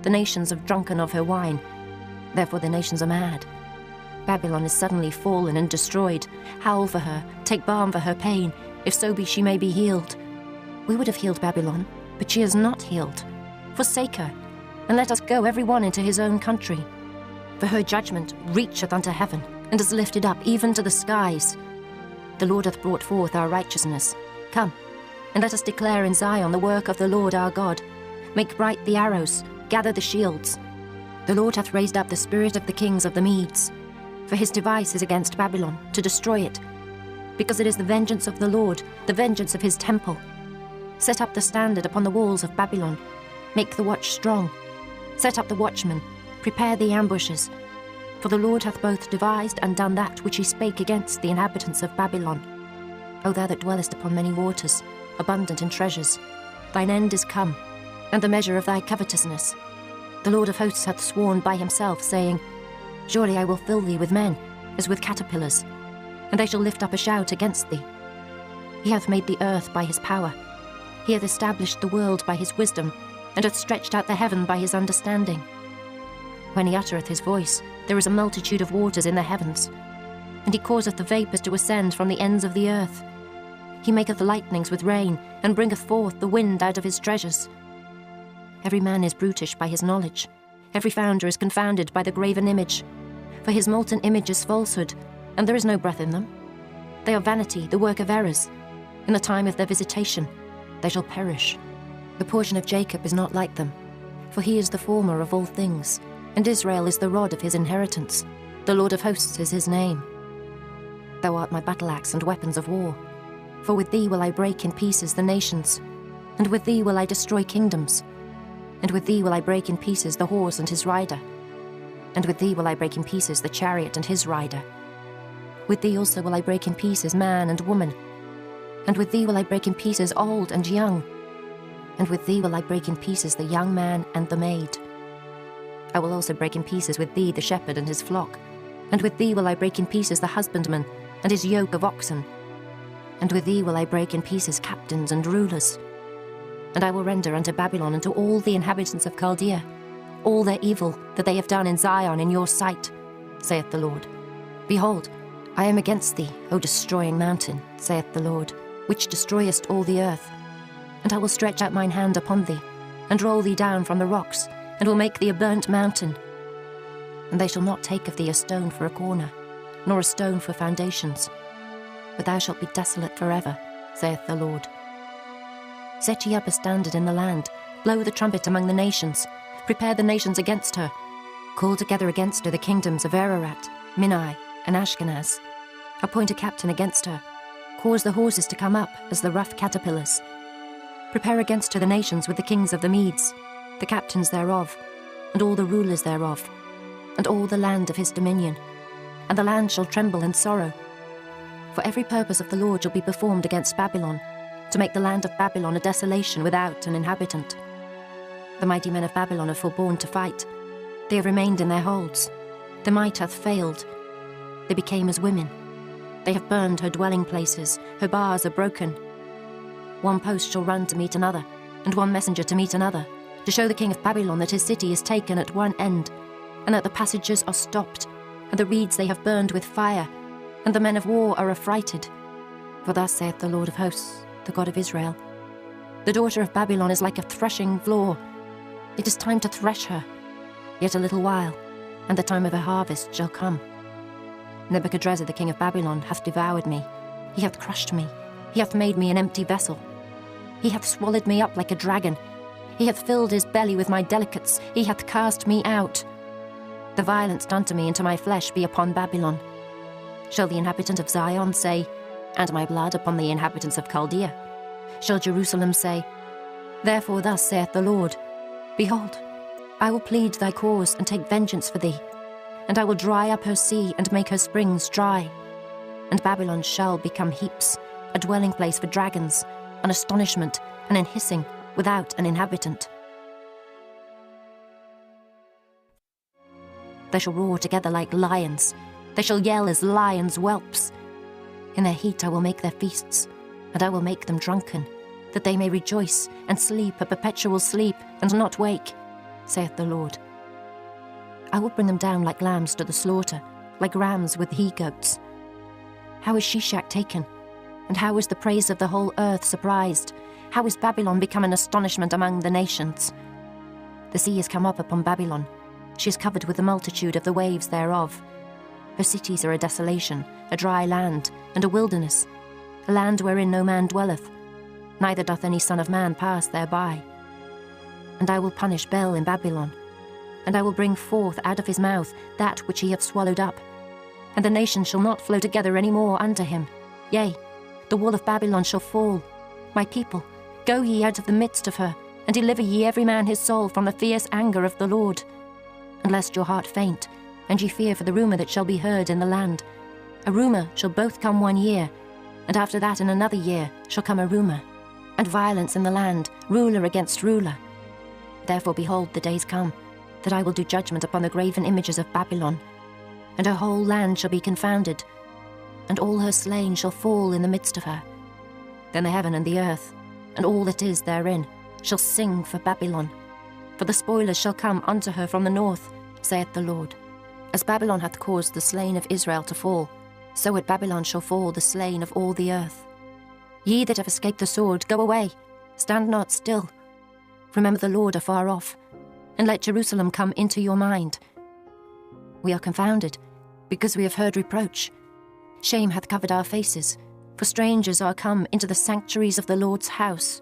The nations have drunken of her wine, therefore the nations are mad. Babylon is suddenly fallen and destroyed. Howl for her, take balm for her pain, if so be she may be healed. We would have healed Babylon, but she is not healed. Forsake her, and let us go every one into his own country. For her judgment reacheth unto heaven, and is lifted up even to the skies. The Lord hath brought forth our righteousness. Come, and let us declare in Zion the work of the Lord our God. Make bright the arrows, gather the shields. The Lord hath raised up the spirit of the kings of the Medes. For his device is against Babylon, to destroy it. Because it is the vengeance of the Lord, the vengeance of his temple. Set up the standard upon the walls of Babylon. Make the watch strong. Set up the watchmen. Prepare the ambushes. For the Lord hath both devised and done that which he spake against the inhabitants of Babylon. O thou that dwellest upon many waters, abundant in treasures, thine end is come, and the measure of thy covetousness. The Lord of hosts hath sworn by himself, saying, Surely I will fill thee with men, as with caterpillars, and they shall lift up a shout against thee. He hath made the earth by his power. He hath established the world by his wisdom, and hath stretched out the heaven by his understanding. When he uttereth his voice, there is a multitude of waters in the heavens, and he causeth the vapours to ascend from the ends of the earth. He maketh lightnings with rain, and bringeth forth the wind out of his treasures. Every man is brutish by his knowledge. Every founder is confounded by the graven image. For his molten image is falsehood, and there is no breath in them. They are vanity, the work of errors. In the time of their visitation, they shall perish. The portion of Jacob is not like them, for he is the former of all things, and Israel is the rod of his inheritance. The Lord of hosts is his name. Thou art my battle-axe and weapons of war. For with thee will I break in pieces the nations, and with thee will I destroy kingdoms. And with thee will I break in pieces the horse and his rider. And with thee will I break in pieces the chariot and his rider. With thee also will I break in pieces man and woman. And with thee will I break in pieces old and young. And with thee will I break in pieces the young man and the maid. I will also break in pieces with thee the shepherd and his flock. And with thee will I break in pieces the husbandman and his yoke of oxen. And with thee will I break in pieces captains and rulers. And I will render unto Babylon and to all the inhabitants of Chaldea all their evil that they have done in Zion in your sight, saith the Lord. Behold, I am against thee, O destroying mountain, saith the Lord, which destroyest all the earth. And I will stretch out mine hand upon thee, and roll thee down from the rocks, and will make thee a burnt mountain. And they shall not take of thee a stone for a corner, nor a stone for foundations. But thou shalt be desolate forever, saith the Lord. Set ye up a standard in the land, blow the trumpet among the nations, prepare the nations against her. Call together against her the kingdoms of Ararat, Minai, and Ashkenaz. Appoint a captain against her. Cause the horses to come up as the rough caterpillars. Prepare against her the nations with the kings of the Medes, the captains thereof, and all the rulers thereof, and all the land of his dominion. And the land shall tremble in sorrow. For every purpose of the Lord shall be performed against Babylon, to make the land of Babylon a desolation without an inhabitant. The mighty men of Babylon have forborne to fight. They have remained in their holds. Their might hath failed. They became as women. They have burned her dwelling places. Her bars are broken. One post shall run to meet another, and one messenger to meet another, to show the king of Babylon that his city is taken at one end, and that the passages are stopped, and the reeds they have burned with fire, and the men of war are affrighted. For thus saith the Lord of hosts, the God of Israel, the daughter of Babylon is like a threshing floor. It is time to thresh her. Yet a little while, and the time of her harvest shall come. Nebuchadrezzar the king of Babylon hath devoured me. He hath crushed me. He hath made me an empty vessel. He hath swallowed me up like a dragon. He hath filled his belly with my delicates. He hath cast me out. The violence done to me and to my flesh be upon Babylon. Shall the inhabitant of Zion say, "And my blood upon the inhabitants of Chaldea"? Shall Jerusalem say, "Therefore thus saith the Lord, Behold, I will plead thy cause and take vengeance for thee, and I will dry up her sea and make her springs dry. And Babylon shall become heaps, a dwelling place for dragons, an astonishment, and an hissing, without an inhabitant. They shall roar together like lions. They shall yell as lions' whelps. In their heat I will make their feasts, and I will make them drunken, that they may rejoice and sleep a perpetual sleep, and not wake, saith the Lord. I will bring them down like lambs to the slaughter, like rams with he-goats. How is Shishak taken? And how is the praise of the whole earth surprised? How is Babylon become an astonishment among the nations? The sea is come up upon Babylon. She is covered with the multitude of the waves thereof. Her cities are a desolation, a dry land, and a wilderness, a land wherein no man dwelleth, neither doth any son of man pass thereby. And I will punish Bel in Babylon, and I will bring forth out of his mouth that which he hath swallowed up, and the nations shall not flow together any more unto him. Yea, the wall of Babylon shall fall. My people, go ye out of the midst of her, and deliver ye every man his soul from the fierce anger of the Lord. And lest your heart faint, and ye fear for the rumour that shall be heard in the land. A rumour shall both come 1 year, and after that in another year shall come a rumour, and violence in the land, ruler against ruler. Therefore behold, the days come, that I will do judgment upon the graven images of Babylon, and her whole land shall be confounded, and all her slain shall fall in the midst of her. Then the heaven and the earth, and all that is therein, shall sing for Babylon. For the spoilers shall come unto her from the north, saith the Lord. As Babylon hath caused the slain of Israel to fall, so at Babylon shall fall the slain of all the earth. Ye that have escaped the sword, go away, stand not still. Remember the Lord afar off, and let Jerusalem come into your mind. We are confounded, because we have heard reproach. Shame hath covered our faces, for strangers are come into the sanctuaries of the Lord's house.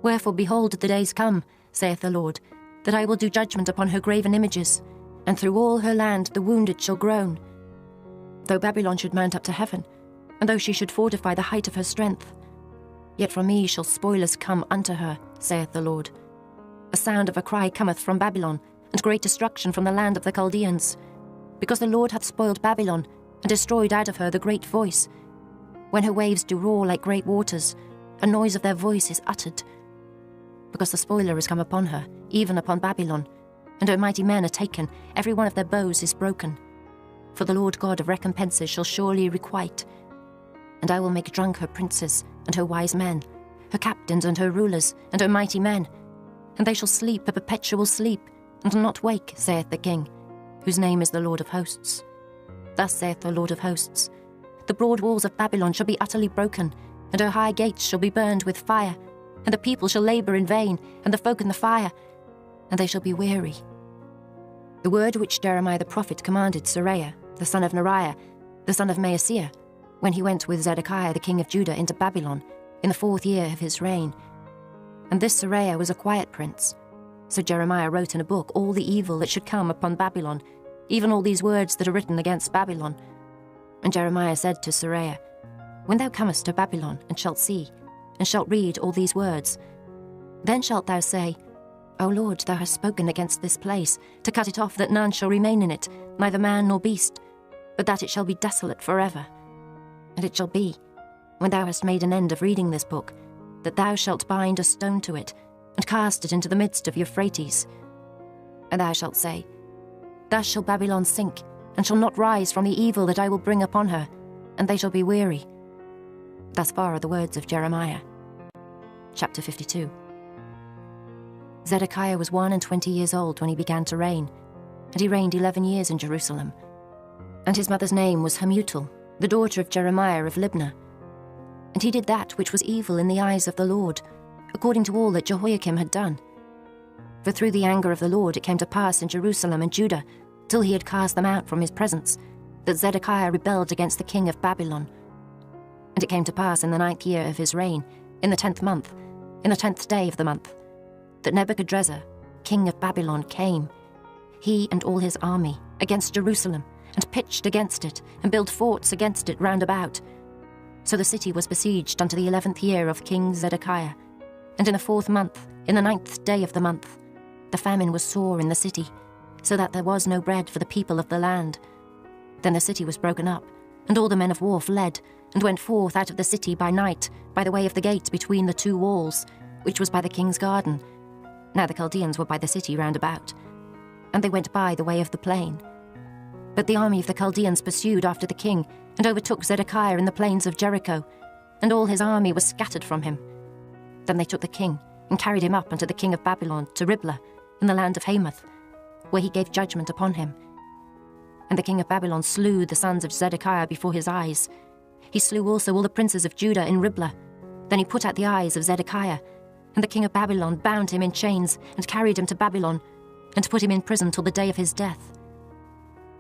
Wherefore behold, the days come, saith the Lord, that I will do judgment upon her graven images, and through all her land the wounded shall groan. Though Babylon should mount up to heaven, and though she should fortify the height of her strength, yet from me shall spoilers come unto her, saith the Lord. A sound of a cry cometh from Babylon, and great destruction from the land of the Chaldeans, because the Lord hath spoiled Babylon, and destroyed out of her the great voice. When her waves do roar like great waters, a noise of their voice is uttered. Because the spoiler is come upon her, even upon Babylon, and her mighty men are taken, every one of their bows is broken. For the Lord God of recompenses shall surely requite. And I will make drunk her princes, and her wise men, her captains and her rulers, and her mighty men, and they shall sleep a perpetual sleep, and not wake, saith the King, whose name is the Lord of hosts. Thus saith the Lord of hosts, the broad walls of Babylon shall be utterly broken, and her high gates shall be burned with fire, and the people shall labour in vain, and the folk in the fire, and they shall be weary. The word which Jeremiah the prophet commanded Seraiah, the son of Neriah, the son of Maaseiah, when he went with Zedekiah the king of Judah into Babylon, in the 4th year of his reign. And this Seraiah was a quiet prince. So Jeremiah wrote in a book all the evil that should come upon Babylon, even all these words that are written against Babylon. And Jeremiah said to Seraiah, When thou comest to Babylon, and shalt see, and shalt read all these words, then shalt thou say, O Lord, thou hast spoken against this place, to cut it off, that none shall remain in it, neither man nor beast, but that it shall be desolate forever. And it shall be, when thou hast made an end of reading this book, that thou shalt bind a stone to it, and cast it into the midst of Euphrates. And thou shalt say, Thus shall Babylon sink, and shall not rise from the evil that I will bring upon her, and they shall be weary. Thus far are the words of Jeremiah. Chapter 52. Zedekiah was 21 years old when he began to reign, and he reigned 11 years in Jerusalem. And his mother's name was Hamutal, the daughter of Jeremiah of Libnah. And he did that which was evil in the eyes of the Lord, according to all that Jehoiakim had done. For through the anger of the Lord it came to pass in Jerusalem and Judah, till he had cast them out from his presence, that Zedekiah rebelled against the king of Babylon. And it came to pass in the 9th year of his reign, in the 10th month, in the 10th day of the month, that Nebuchadrezzar, king of Babylon, came, he and all his army, against Jerusalem, and pitched against it, and built forts against it round about. So the city was besieged unto the 11th year of King Zedekiah. And in the 4th month, in the 9th day of the month, the famine was sore in the city, so that there was no bread for the people of the land. Then the city was broken up, and all the men of war fled, and went forth out of the city by night, by the way of the gate between the 2 walls, which was by the king's garden. Now the Chaldeans were by the city round about, and they went by the way of the plain. But the army of the Chaldeans pursued after the king, and overtook Zedekiah in the plains of Jericho, and all his army was scattered from him. Then they took the king, and carried him up unto the king of Babylon to Riblah, in the land of Hamath, where he gave judgment upon him. And the king of Babylon slew the sons of Zedekiah before his eyes. He slew also all the princes of Judah in Riblah. Then he put out the eyes of Zedekiah, and the king of Babylon bound him in chains, and carried him to Babylon, and put him in prison till the day of his death.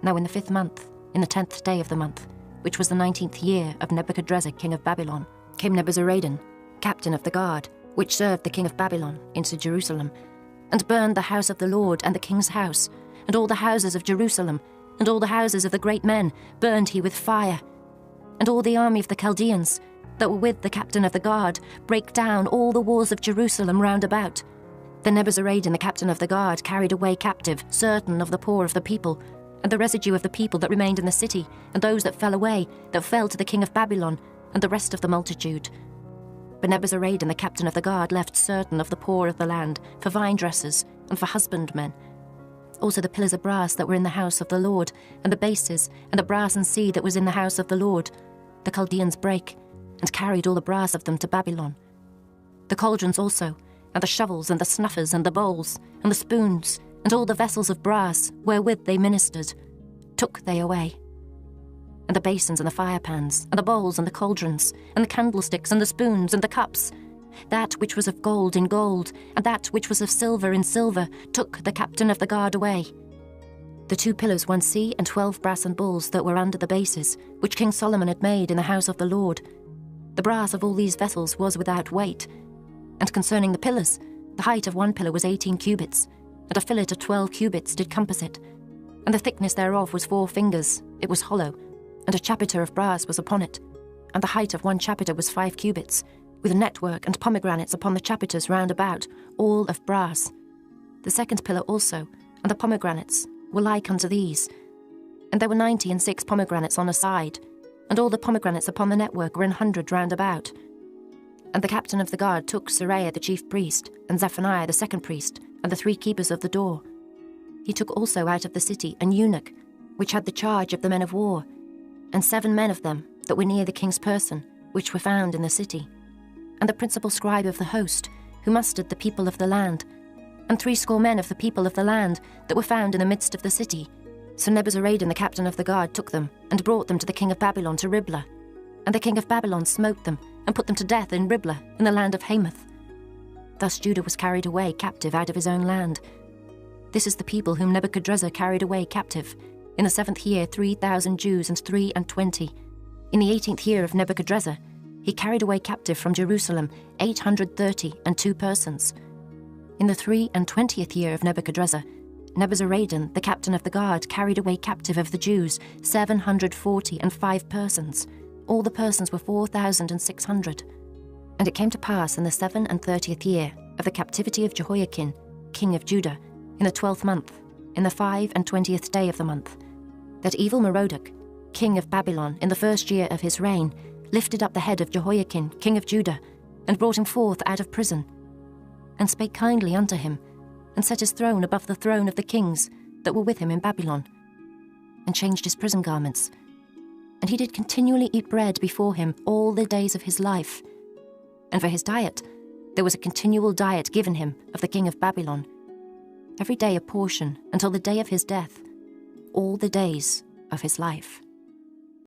Now in the 5th month, in the 10th day of the month, which was the 19th year of Nebuchadrezzar king of Babylon, came Nebuzaradan, captain of the guard, which served the king of Babylon, into Jerusalem, and burned the house of the Lord and the king's house, and all the houses of Jerusalem, and all the houses of the great men burned he with fire. And all the army of the Chaldeans, that were with the captain of the guard, brake down all the walls of Jerusalem round about. Then Nebuzaradan the captain of the guard carried away captive certain of the poor of the people, and the residue of the people that remained in the city, and those that fell away, that fell to the king of Babylon, and the rest of the multitude. But Nebuzaradan the captain of the guard left certain of the poor of the land for vine dressers and for husbandmen. Also the pillars of brass that were in the house of the Lord, and the bases, and the brass and sea that was in the house of the Lord, the Chaldeans brake, and carried all the brass of them to Babylon. The cauldrons also, and the shovels, and the snuffers, and the bowls, and the spoons, and all the vessels of brass wherewith they ministered, took they away. And the basins, and the firepans, and the bowls, and the cauldrons, and the candlesticks, and the spoons, and the cups, that which was of gold in gold, and that which was of silver in silver, took the captain of the guard away. The 2 pillars, 1 sea, and 12 brass and bulls that were under the bases, which King Solomon had made in the house of the Lord. The brass of all these vessels was without weight. And concerning the pillars, the height of 1 pillar was 18 cubits, and a fillet of 12 cubits did compass it. And the thickness thereof was 4 fingers, it was hollow, and a chapiter of brass was upon it. And the height of 1 chapiter was 5 cubits, with network and pomegranates upon the chapiters round about, all of brass. The 2nd pillar also, and the pomegranates, were like unto these. And there were 96 pomegranates on a side, and all the pomegranates upon the network were 100 round about. And the captain of the guard took Seraiah the chief priest, and Zephaniah the 2nd priest, and the 3 keepers of the door. He took also out of the city an eunuch, which had the charge of the men of war, and 7 men of them that were near the king's person, which were found in the city, and the principal scribe of the host, who mustered the people of the land, and 70 men of the people of the land that were found in the midst of the city. So Nebuzaradan the captain of the guard took them, and brought them to the king of Babylon to Riblah. And the king of Babylon smote them, and put them to death in Riblah, in the land of Hamath. Thus Judah was carried away captive out of his own land. This is the people whom Nebuchadrezzar carried away captive. In the 7th year 3,000 Jews and 23. In the 18th year of Nebuchadrezzar, he carried away captive from Jerusalem 832 persons. In the 23 year of Nebuchadrezzar, Nebuzaradan, the captain of the guard, carried away captive of the Jews 745 persons. All the persons were 4,600. And it came to pass in the 37th year of the captivity of Jehoiakim, king of Judah, in the 12th month, in the 25th day of the month, that evil Merodach, king of Babylon, in the 1st year of his reign, lifted up the head of Jehoiakim, king of Judah, and brought him forth out of prison, and spake kindly unto him, and set his throne above the throne of the kings that were with him in Babylon, and changed his prison garments. And he did continually eat bread before him all the days of his life. And for his diet, there was a continual diet given him of the king of Babylon, every day a portion until the day of his death, all the days of his life.